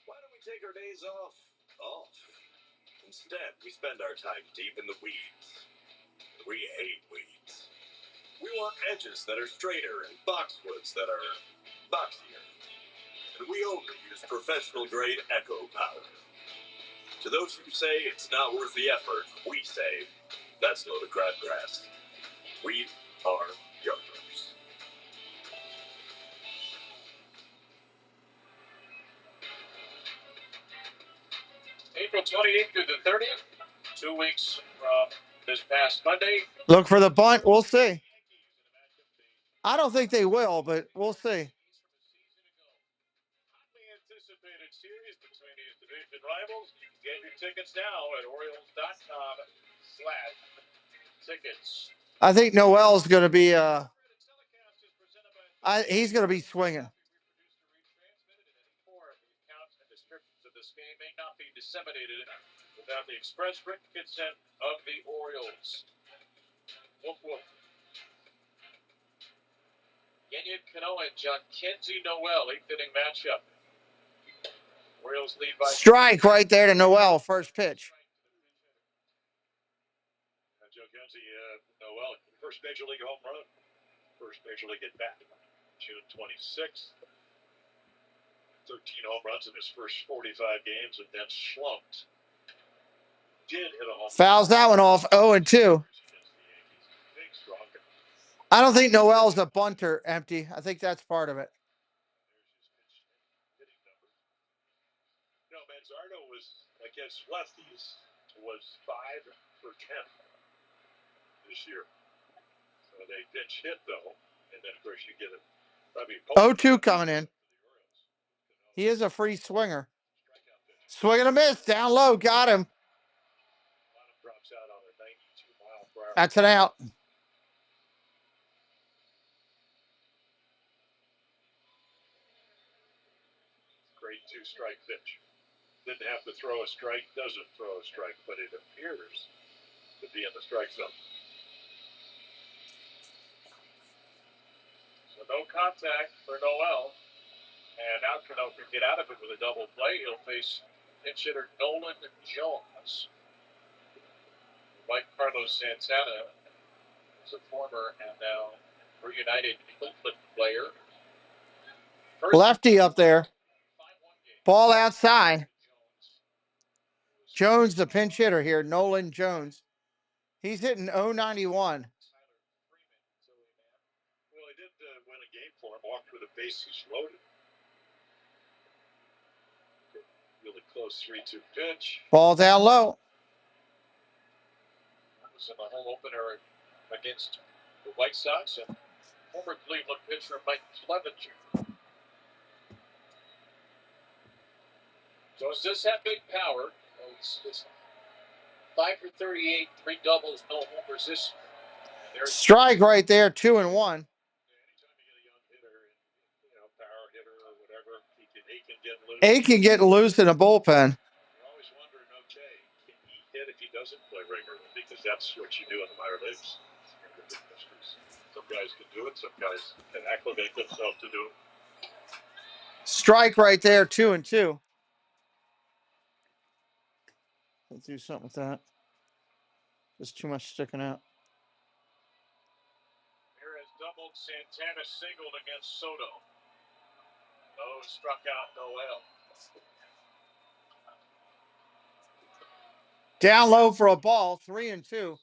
Why don't we take our days off? Instead, we spend our time deep in the weeds. We hate weeds. We want edges that are straighter and boxwoods that are boxier. And we only use professional grade Echo Power. To those who say it's not worth the effort, we say that's low to crabgrass. We are yarders. April 28th through the 30th, 2 weeks from this past Monday. Look for the bunt. We'll see. I don't think they will, but we'll see. Hotly anticipated series between these division rivals. Get your tickets now at oriolesguardianslive.com/tickets. I think Noel's going to be he's going to be swinging. Accounts and descriptions of this game may not be disseminated without the express written consent of the Orioles. Woof woof. Kenyon Cano and Jackenzie Noel, 8th inning matchup. Orioles lead by Strike right there to Noel, first pitch. Jackenzie Noel, first Major League home run, first Major League at bat, June 26th. 13 home runs in his first 45 games and then slumped. Did hit a home run. Fouls that one off, 0-2. Big strong. I don't think Noel's a bunter, Empty. I think that's part of it. No, Manzardo was against lefties was 5 for 10 this year. So they pitch hit though, and then of course you get it. 0-2 coming in. He is a free swinger. Swing and a miss, down low, got him. Drops out on a 92-mile-per-hour. That's an out. Great 2-strike pitch. Didn't have to throw a strike, doesn't throw a strike, but it appears to be in the strike zone. So no contact for Noel. And now Cano can get out of it with a double play. He'll face pinch hitter Nolan Jones. Mike Carlos Santana is a former and now reunited Cleveland player. Lefty up there. Ball outside. Jones, the pinch hitter here, Nolan Jones. He's hitting 091. Well, he did win a game for him, walked with the bases loaded. Really close 3-2 pitch. Ball down low. Was in the home opener against the White Sox and former Cleveland pitcher Mike Clevenger. So does this have big power? 5 for 38, 3 doubles, no homers. This strike right there, 2-1. Anytime you get a young hitter, power hitter or whatever, he can get loose. He can get loose in a bullpen. You're always wondering, okay, can he hit if he doesn't play regularly? Because that's what you do in the minor leagues. Some guys can do it. Some guys can acclimate themselves to do it. Strike right there, 2-2. Let's do something with that. There's too much sticking out. Ramirez doubled, Santana singled against Soto. Oh, struck out Noel. Down low for a ball, 3-2. Tying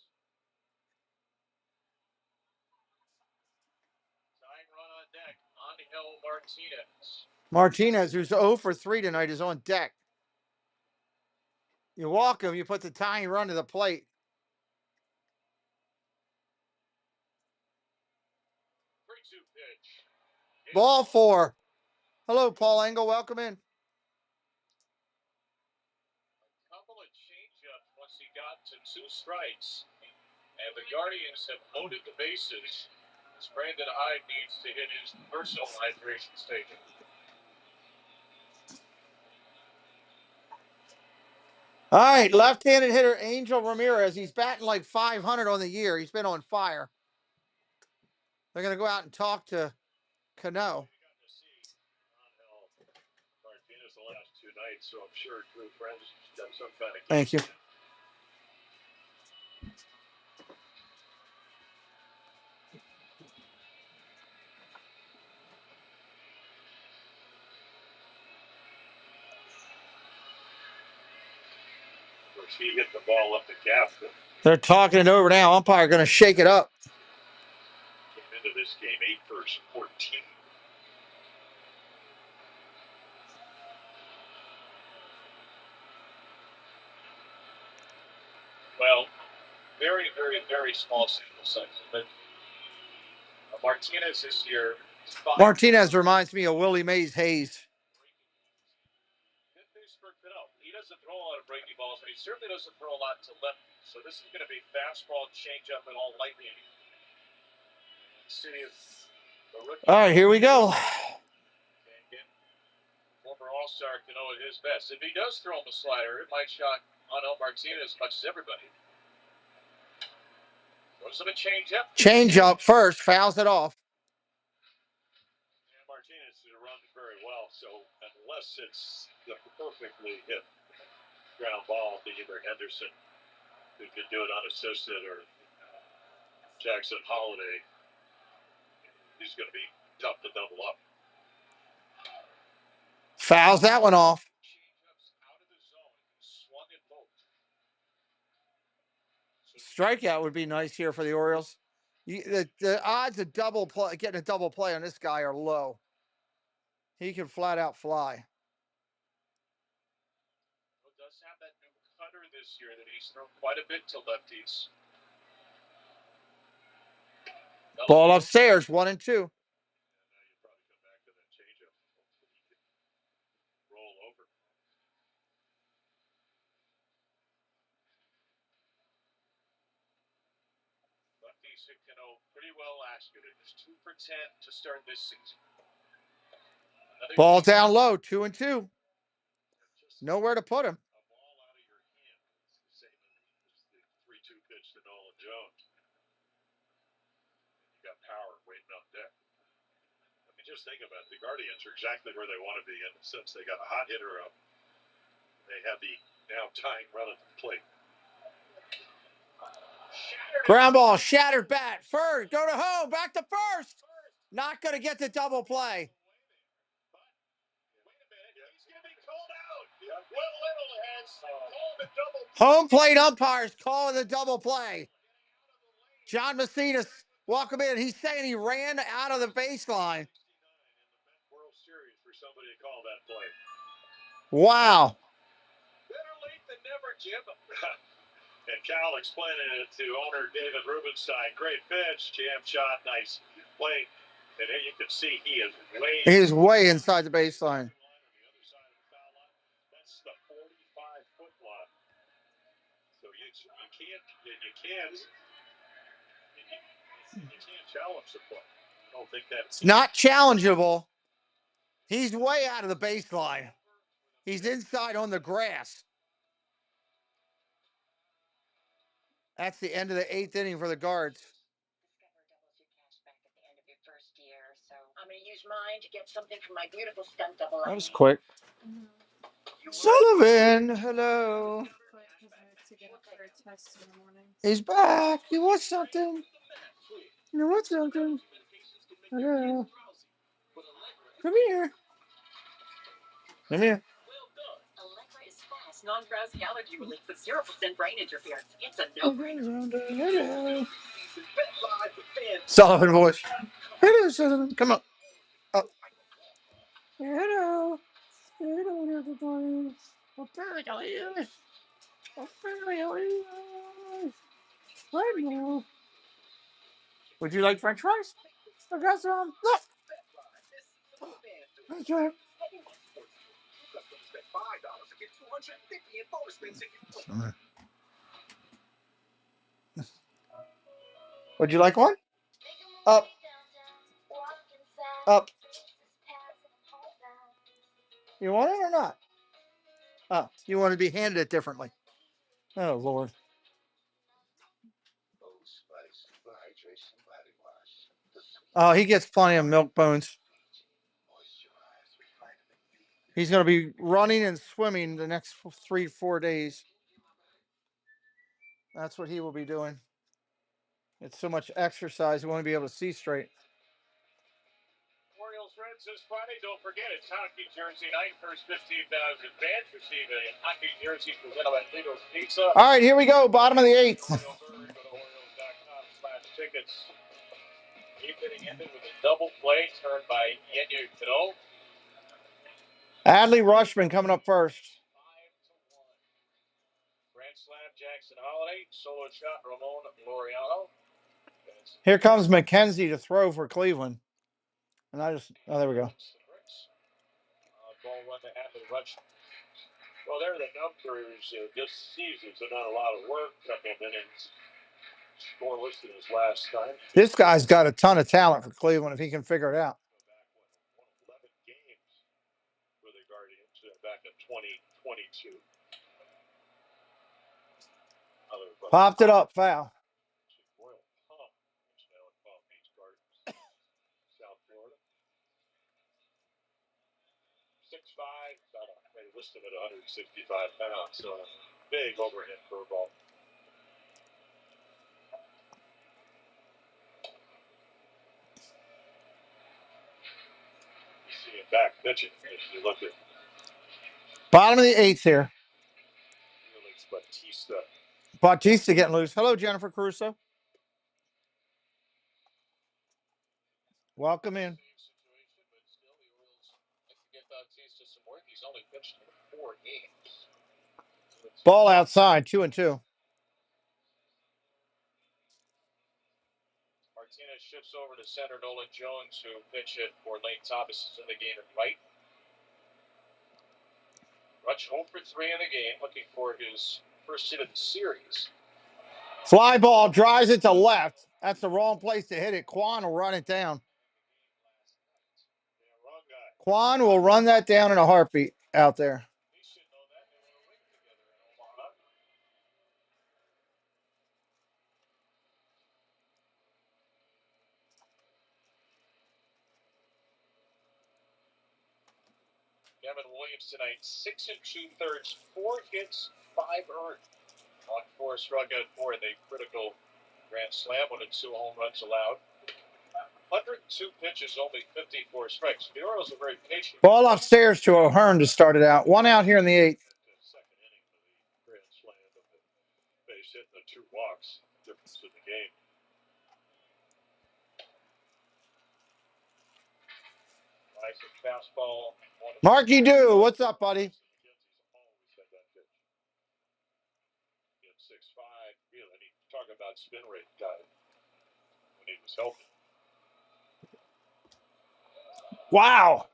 run on deck, Angel Martinez. Martinez, who's 0 for 3 tonight, is on deck. You walk him, you put the tying run to the plate. Ball 4. Hello, Paul Engel. Welcome in. A couple of changeups once he got to 2 strikes. And the Guardians have loaded the bases. As Brandon Hyde needs to hit his personal hydration station. All right, left-handed hitter Angel Ramirez. He's batting like 500 on the year. He's been on fire. They're going to go out and talk to Cano. Martinez the last 2 nights, so I'm sure true friends have some kind of. Thank you. He hit the ball up the gap. They're talking it over now. Umpire going to shake it up. Came into this game 8 for 14. Well, very, very, very small sample size. But Martinez this year. Martinez reminds me of Willie Mays Hayes. He doesn't throw a lot of breaking balls, but he certainly doesn't throw a lot to left. So this is going to be fastball, changeup, and all lightning. All right, here we go. Former All-Star can know at his best. If he does throw him a slider, it might shock Angel Martinez as much as everybody. Throws him a changeup. Changeup first, fouls it off. Yeah, Martinez is run very well, so unless it's the perfectly hit ground ball to either Henderson, who can do it unassisted, or Jackson Holiday, he's going to be tough to double up. Fouls that one off. Strikeout would be nice here for the Orioles. The odds of getting a double play on this guy are low. He can flat out fly. Does have that new cutter this year that he's thrown quite a bit to lefties. Ball upstairs, 1-2. Pretty well last year. It was 2 for 10 to start this season. Ball down low, 2-2. Nowhere to put him. A ball out of your hand. It's the same as the 3-2 pitch to Nolan Jones. You got power waiting on deck. I mean, just think about it. The Guardians are exactly where they want to be, and since they got a hot hitter up, they have the now tying run at the plate. Ground ball, shattered bat. First, go to home, back to first. Not going to get the double play. Home plate umpires calling the double play. John Macenas, welcome in. He's saying he ran out of the baseline. World Series for somebody to call that play. Wow. Better late than never, Jim. And Cal explaining it to owner David Rubenstein. Great pitch, jam shot, nice play. And here you can see he is way inside the baseline. That's the 45-foot line. So you can't challenge the play. I don't think that's It's not challengeable. He's way out of the baseline. He's inside on the grass. That's the end of the 8th inning for the Guards. I'm going to use mine to get something from my beautiful stunt double. That was quick. Sullivan, hello. He's back. You want something? You want something? Hello. Come here. Come here. Allegra is fast, non-drowsy allergy relief with 0% brain interference. It's a no-brainer. Hello. Sullivan voice. Hello, Sullivan. Come on. Up. Hello. Hello, everybody. Right now. Would you like French fries? I got some. Look. That's right. Would you like one? Up. Up. You want it or not? Oh, you want to be handed it differently. Oh, Lord. Oh, he gets plenty of milk bones. He's going to be running and swimming the next 3-4 days. That's what he will be doing. It's so much exercise, he won't be able to see straight. Orioles Reds this Friday. Don't forget, it's hockey jersey night. First 15,000 fans receive a hockey jersey presented by Lido's Pizza. All right, here we go. Bottom of the 8th. Go to Orioles.com/tickets. 8th inning ended with a double play turned by Yenyu Kano. Adley Rushman coming up first. 5-1. Grand slam Jackson Holiday. Solo shot Ramon Laureano. Here comes McKenzie to throw for Cleveland. And I just, oh, there we go. Ball one to Adley Rushman. Well, there are the numbers this season, so not a lot of work coming in and scoreless in his last time. This guy's got a ton of talent for Cleveland if he can figure it out. 11 games for the Guardians back in 2022. Popped it up, foul. Royal Palm, Palm Beach Gardens, South Florida. 6'5", they listed at 165 pounds, so a big overhead curveball. You see it back pitching if you look at Bottom of the 8th here. Felix Bautista. Bautista getting loose. Hello, Jennifer Caruso. Welcome in. He's only pitched in 4 games. Ball outside, 2-2. Martinez shifts over to center. Nolan Jones, who pitch it for Lane Thomas, is in the game at right. Rutsch 0 for 3 in the game, looking for his first hit of the series. Fly ball, drives it to left. That's the wrong place to hit it. Quan will run it down. Quan will run that down in a heartbeat out there. Devin Williams tonight, 6 2/3, 4 hits, 5 earned. On 4 struck out 4 in the critical grand slam, 1 and 2 home runs allowed. 102 pitches, only 54 strikes. The Orioles are very patient. Ball upstairs to O'Hearn to start it out. 1 out here in the 8th. Second inning for the grand slam, but the base hit and the 2 walks, difference in the game. Nice fastball. Marky Do, what's up, buddy? 6'5", really. I mean, talk about spin rate guy when he was healthy. Wow.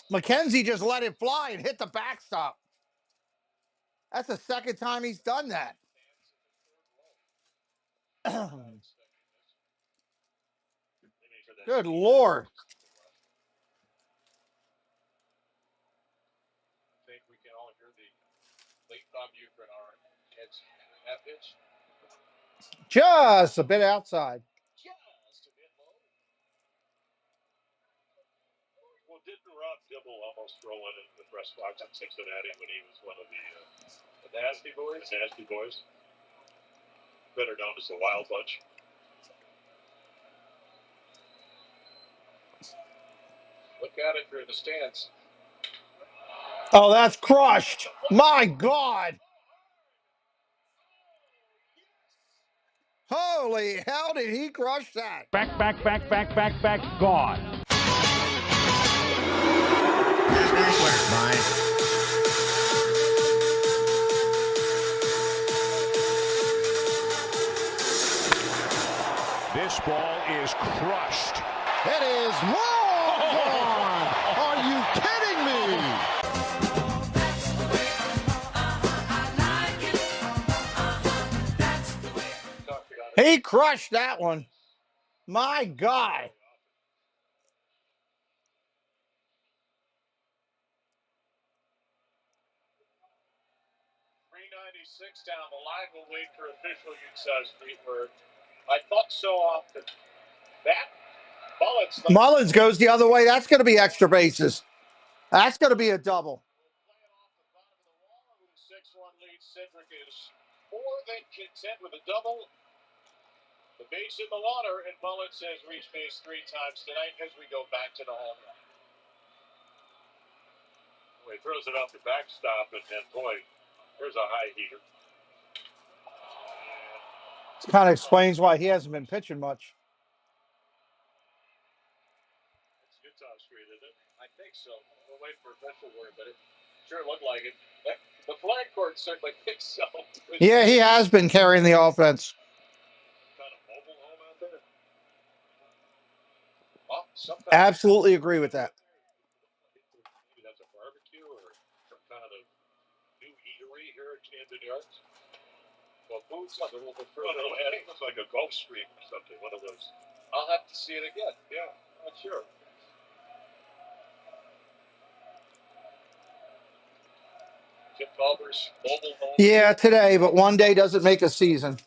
McKenzie just let it fly and hit the backstop. That's the second time he's done that. Good Lord. I think we can all hear the late Bob Uecker in our heads. That pitch. Just a bit outside. Just a bit low. Well, didn't Rob Dibble almost throw one into the press box in Cincinnati when he was one of the Nasty Boys? The Nasty Boys. Better known as the Wild Bunch. Look at it through the stands. Oh, that's crushed. My God. Holy hell, did he crush that? Back, God. This ball is crushed. It is long gone. Are you kidding me? He crushed that one. My God. 396 down the line. We'll wait for official use Street word. I thought so often. That Mullins goes the other way. That's going to be extra bases. That's going to be a double. 6-1 lead. Cedric is more than content with a double. The base in the water, and Mullins has reached base 3 times tonight as we go back to the home run. He throws it off the backstop, and then, boy, there's a high heater. It kind of explains why he hasn't been pitching much. It's Utah Street, isn't it? I think so. We'll wait for official word, but it sure looked like it. The flag court certainly thinks so. Yeah, he has been carrying the offense. Kind of mobile home out there. Oh, Absolutely agree with that. Maybe that's a barbecue or some kind of new eatery here at Camden Yards. Well, food's like a little bit further ahead. It looks like a Gulf Stream or something, one of those. I'll have to see it again. Yeah, not sure. Chip Culver's mobile home. Yeah, today, but one day doesn't make a season.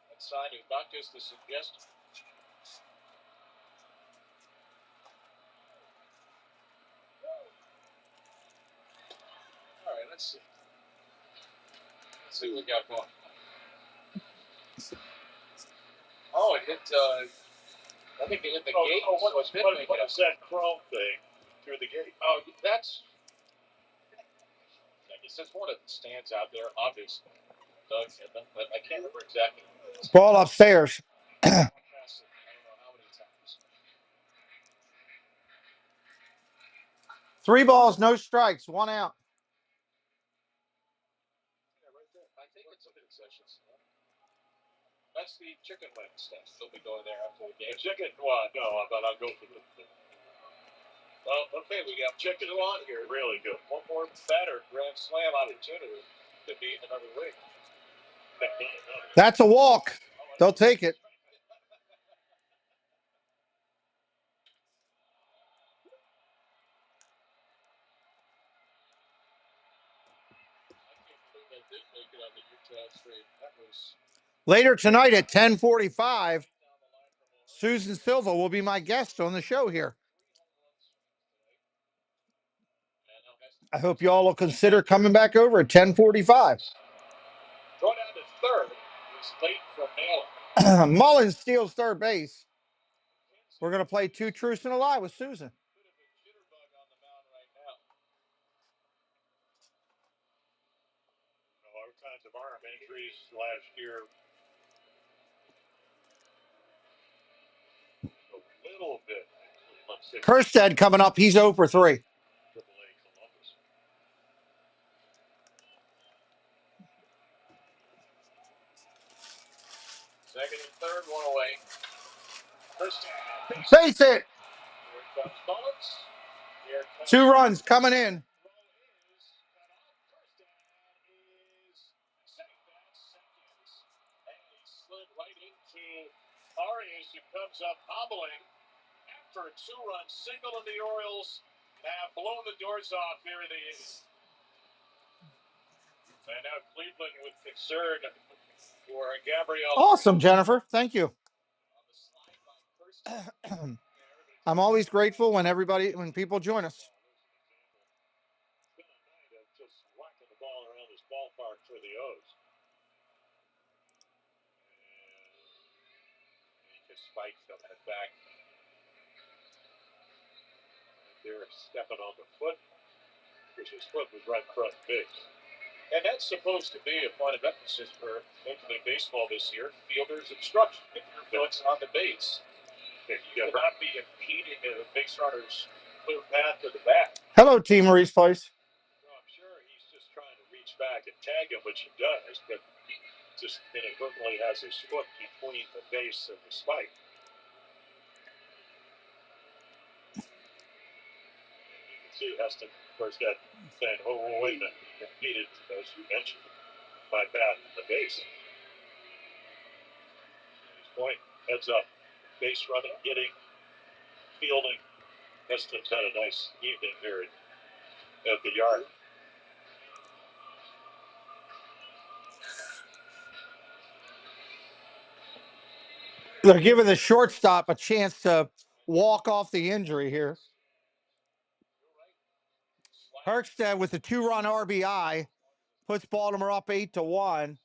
That sign is not just a suggestion. All right, let's see. Let's see what we got going. Oh, it hit, I think it hit the gate. What is that chrome thing through the gate? Oh, that's, I guess that's one of the stands out there, obviously. Doug hit them, but I can't remember exactly. Ball upstairs. 3 balls, no strikes, 1 out. Yeah, right there. I think it's a concessions. That's the chicken wing stuff. They'll be going there after the game. Chicken? Well, no, but I'll go for the. Well, okay, we got chicken on here. Really good. One more batter, grand slam opportunity to beat another week. That's a walk. They'll take it. Later tonight at 10:45, Susan Silva will be my guest on the show here. I hope you all will consider coming back over at 10:45. Going down to third is late from Naylor. Mullins steals third base. We're going to play 2 truths and a lie with Susan. All kinds of arm injuries last year. A little bit. Kerstead coming up. He's 0 for 3. Second and third, 1 away. First Base hit. Here comes Mullins. Here comes 2 runs coming in. comes up hobbling after a two-run single, and the Orioles have blown the doors off here in the eighth. And now Cleveland with concern for Gabriel. Awesome, Jennifer. Thank you. I'm always grateful when people join us. Just whacking the ball around this ballpark for the O's. And he just spikes them head back. They're stepping on the foot, which his foot was right in front of base. And that's supposed to be a point of emphasis for Major League Baseball this year. Fielder's obstruction. If your foot's on the base, you cannot be impeding the base runner's clear path to the bat. Hello, Team Marie's Place. I'm sure he's just trying to reach back and tag him, which he does, but just inadvertently has his foot between the base and the spike. You can see Heston, of course, got saying, oh, wait a minute, impeded, as you mentioned, by bat and the base. His point, heads up, base running, hitting, fielding. Heston's had a nice evening here at the yard. They're giving the shortstop a chance to walk off the injury here. Herkstead with the 2-run RBI puts Baltimore up 8-1.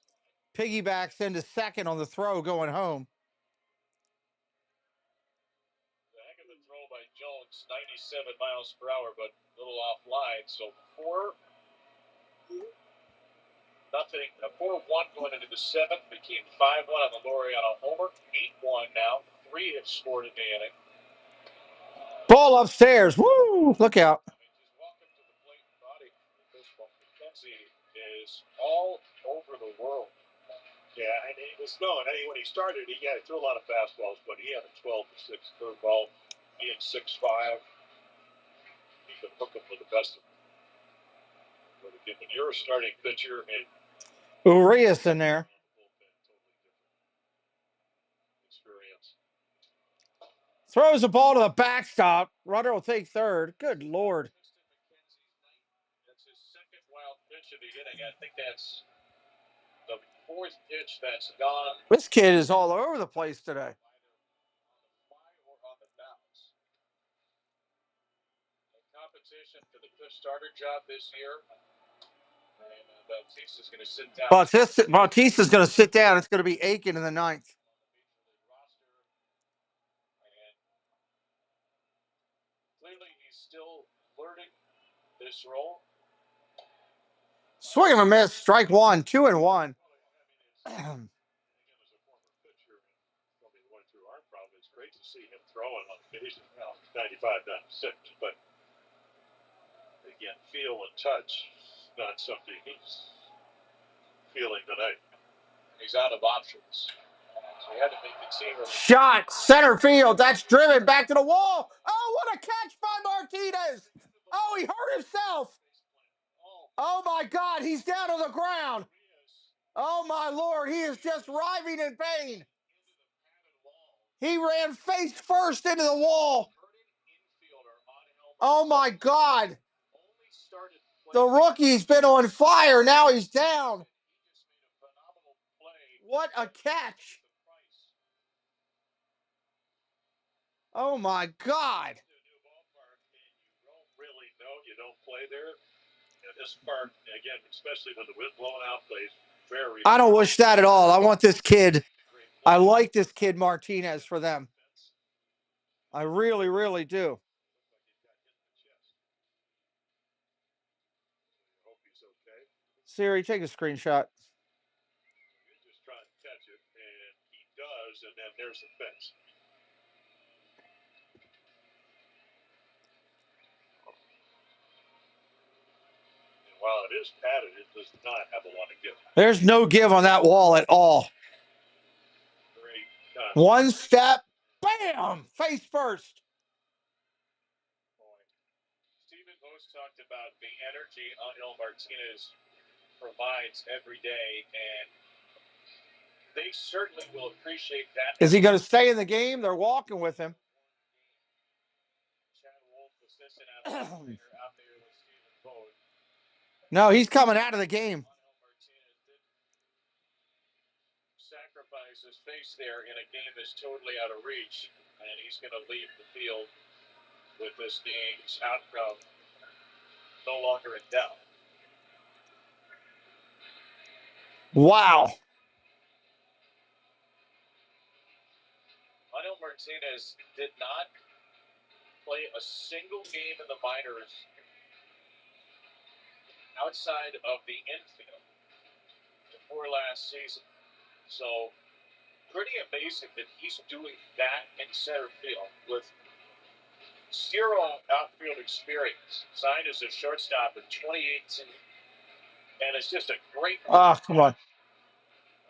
Piggybacks into second on the throw going home. The heck of a throw by Jones, 97 miles per hour, but a little offline. So 4-0, 4-1 going into the seventh. Became 5-1 on the Laureano homer. 8-1 now. 3 have scored in the inning. Ball upstairs. Woo! Look out. McKenzie is all over the world. Yeah, and he was known. When he started, he threw a lot of fastballs, but he had a 12-6 curveball. He had 6'5". He could hook him with the best of them. But again, when you're a starting pitcher and Urias in there. Experience. Throws the ball to the backstop. Runner will take third. Good Lord. That's his second wild pitch of the inning. I think that's the fourth pitch that's gone. This kid is all over the place today. Competition for the fifth starter job this year. And Bautista's going to sit down. Bautista's going to sit down. It's going to be Aiken in the ninth. Clearly, he's still learning this role. Swing and a miss. Strike one. 2-1. It's great to see him throwing on the base. 95-96, but again, feel and touch, not something he's feeling tonight. He's out of options. So he had to make the team. Shot. Center field. That's driven back to the wall. Oh, what a catch by Martinez. Oh, he hurt himself. Oh, my God. He's down on the ground. Oh, my Lord. He is just writhing in pain. He ran face first into the wall. Oh, my God. The rookie's been on fire. Now he's down. What a catch. Oh, my God. You don't play there. This park, again, especially when the wind blowing out, plays very. I don't wish that at all. I want this kid. I like this kid Martinez for them. I really, really do. Siri, take a screenshot. Just trying to catch it, and he does, and then there's the fence. While it is padded, it does not have a lot of give. There's no give on that wall at all. Great. One step, bam, face first. Stephen Post talked about the energy Angel Martinez provides every day, and they certainly will appreciate that. Is he going to stay in the game? They're walking with him. No, he's coming out of the game. Sacrifice his face there in a game that's totally out of reach, and he's going to leave the field with this game's outcome no longer in doubt. Wow. Manuel Martinez did not play a single game in the minors outside of the infield before last season. So pretty amazing that he's doing that in center field with zero outfield experience. Signed as a shortstop in 2018. And it's just a great. Oh, come on.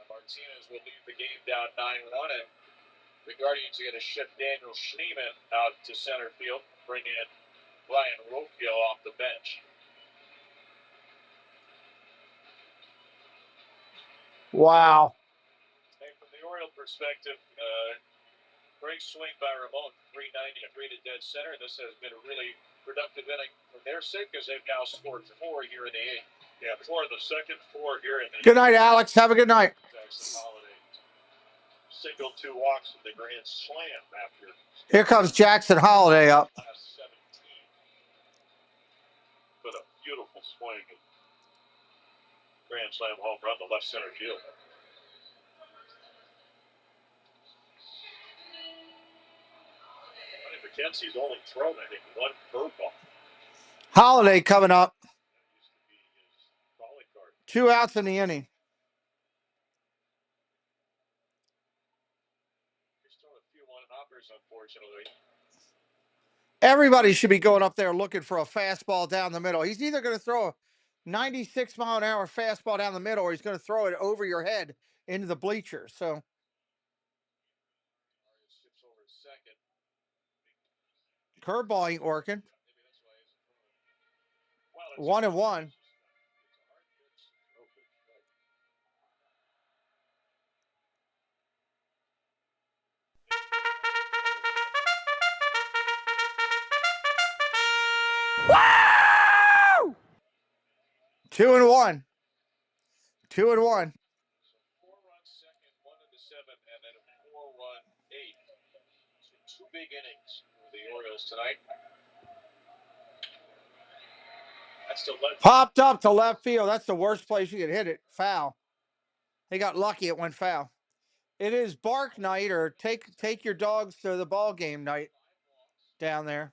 Martinez will leave the game down 9-1, and the Guardians are going to ship Daniel Schneemann out to center field, bring in Ryan Roquio off the bench. Wow. And from the Oriole perspective, great swing by Ramon, 390 and 3 to dead center. This has been a really productive inning for their sake because they've now scored 4 here in the 8th. Yeah, 4 in the second, 4 here in the Good night, Alex. Have a good night. Jackson Holiday single 2 walks in the grand slam after. Here comes Jackson Holiday up. Last 17. With a beautiful swing. Grand slam home run to left center field. McKenzie's only thrown, I think, 1 curveball. Holiday coming up. 2 outs in the inning. Unfortunately. Everybody should be going up there looking for a fastball down the middle. He's either going to throw a 96-mile-an-hour fastball down the middle, or he's going to throw it over your head into the bleachers. So, curveball ain't working. 1-1. Woo! 2-1. 2-1. 4 runs second, 1 in the 7th, and then a 4-run 8th. So 2 big innings for the Orioles tonight. That's the left. Popped up to left field. That's the worst place you could hit it. Foul. They got lucky it went foul. It is bark night, or take your dogs to the ball game night down there.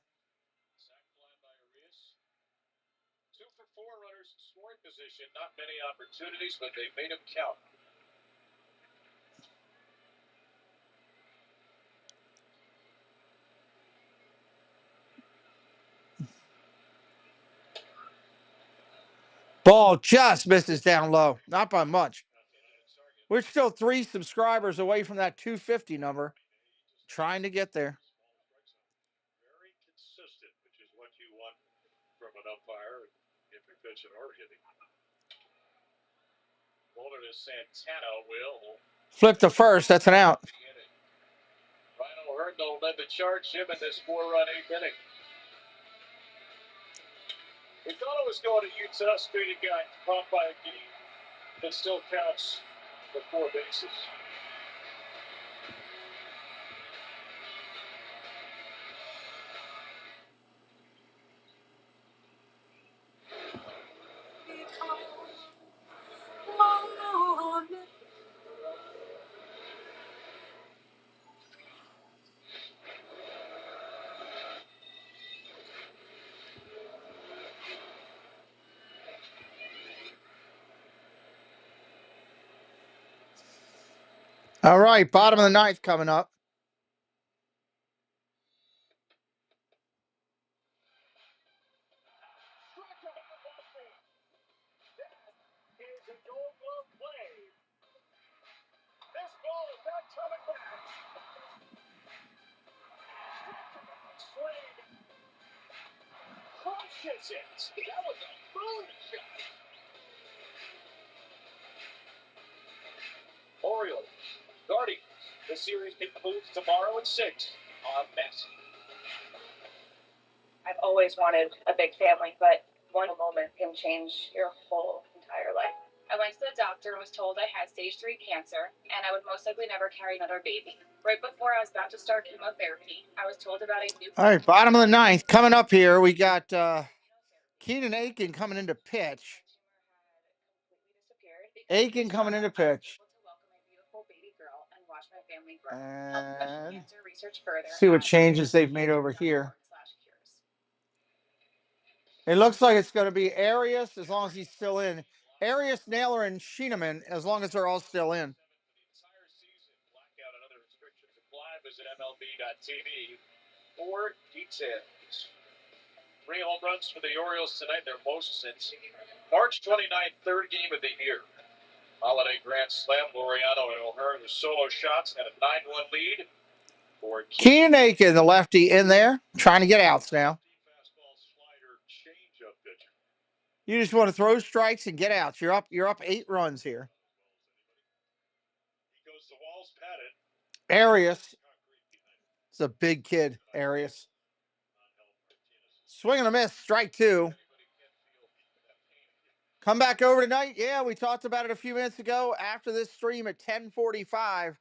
2 for 4 runners in scoring position. Not many opportunities, but they made them count. Ball just misses down low. Not by much. We're still 3 subscribers away from that 250 number. Trying to get there. Very consistent, which is what you want from an umpire if you're pitching or hitting. Bowler to Santana will Flip to first. That's an out. Rhino Herndl led the charge him in this 4-run 8th inning. We thought it was going to Utah. Straight guy caught by a game that still counts for 4 bases. All right, bottom of the 9th coming up. Crushes it. That was a boom shot. Orioles The series concludes tomorrow at 6 on Messi. I've always wanted a big family, but one moment can change your whole entire life. I went to the doctor and was told I had stage 3 cancer, and I would most likely never carry another baby. Right before I was about to start chemotherapy, I was told about a new... All right, bottom of the ninth. Coming up here, we got Keenan Aiken coming into pitch. Aiken coming into pitch. And see what changes they've made over here. It looks like it's going to be Arias as long as he's still in. Arias, Naylor, and Schienemann as long as they're all still in. Blackout and other restrictions apply. Visit MLB.tv for details. 3 home runs for the Orioles tonight, their most since March 29th, third game of the year. Holiday grand slam, Laureano and O'Hara, the solo shots, and a 9-1 lead for Keenan Aiken, the lefty, in there, trying to get outs now. You just want to throw strikes and get outs. You're up 8 runs here. Arias. It's a big kid, Arias. Swing and a miss, strike 2. Come back over tonight. Yeah, we talked about it a few minutes ago. After this stream at 10:45,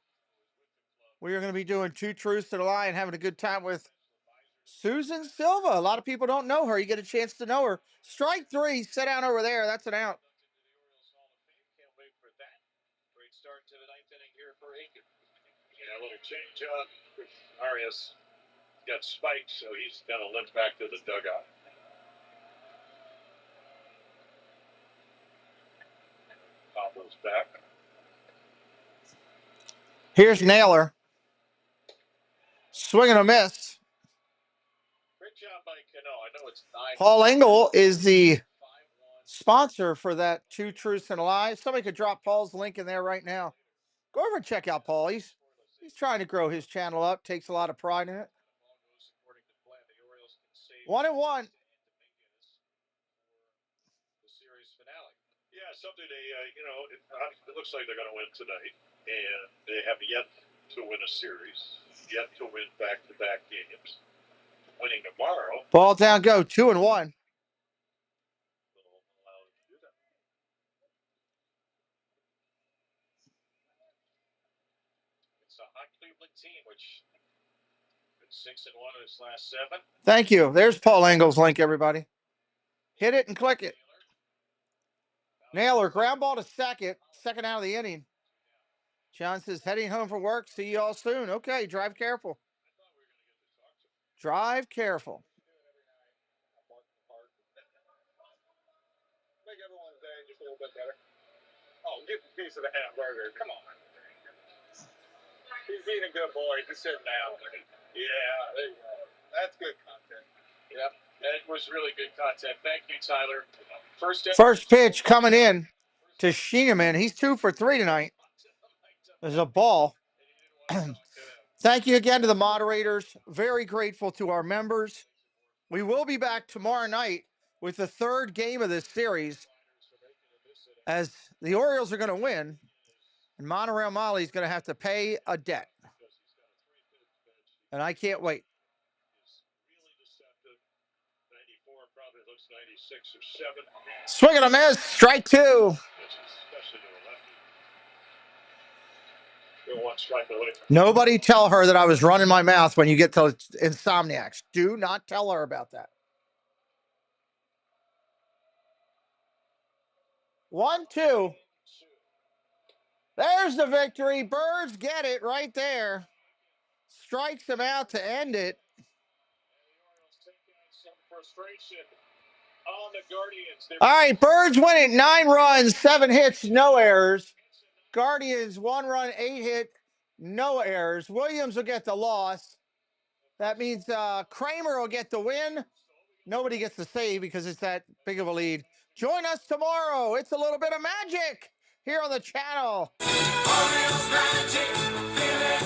we are going to be doing 2 Truths to the Lie and having a good time with Susan Silva. A lot of people don't know her. You get a chance to know her. Strike 3, sit down over there. That's an out. Can't wait for that. Great start to the 9th inning here for Aiken. Yeah, a little change up. Arias got spiked, so he's going to limp back to the dugout. Bobbles back. Here's Naylor. Swing and a miss. Great job by Cano. I know it's 9. Paul Engel is the sponsor for that 2 Truths and a Lie. Somebody could drop Paul's link in there right now. Go over and check out Paul. He's trying to grow his channel up. Takes a lot of pride in it. 1-1. Yeah, something it looks like they're going to win tonight, and they have yet to win a series, yet to win back-to-back games. Winning tomorrow. Ball down, go 2-1. It's a hot Cleveland team, which been 6-1 in its last 7. Thank you. There's Paul Engel's link, everybody. Hit it and click it. Naylor, ground ball to second out of the inning. John says, heading home from work. See you all soon. Okay, drive careful. Drive careful. Make everyone's day just a little bit better. Oh, get the piece of the hamburger. Come on. He's being a good boy. He's sitting down. Yeah, there you go. That's good content. Yep, that was really good content. Thank you, Tyler. First pitch coming in to Schienemann. He's 2 for 3 tonight. There's a ball. Thank you again to the moderators. Very grateful to our members. We will be back tomorrow night with the 3rd game of this series, as the Orioles are going to win, and Monorail Molly is going to have to pay a debt. And I can't wait. Swing and a miss, strike 2. Nobody tell her that I was running my mouth when you get to Insomniacs. Do not tell her about that. 1-2. There's the victory. Birds get it right there. Strikes him out to end it. All right, Birds win it. 9 runs, 7 hits, no errors. Guardians 1 run, 8 hit, no errors. Williams will get the loss. That means Kramer will get the win. Nobody gets the save because it's that big of a lead. Join us tomorrow. It's a little bit of magic here on the channel. Orioles magic, feel it.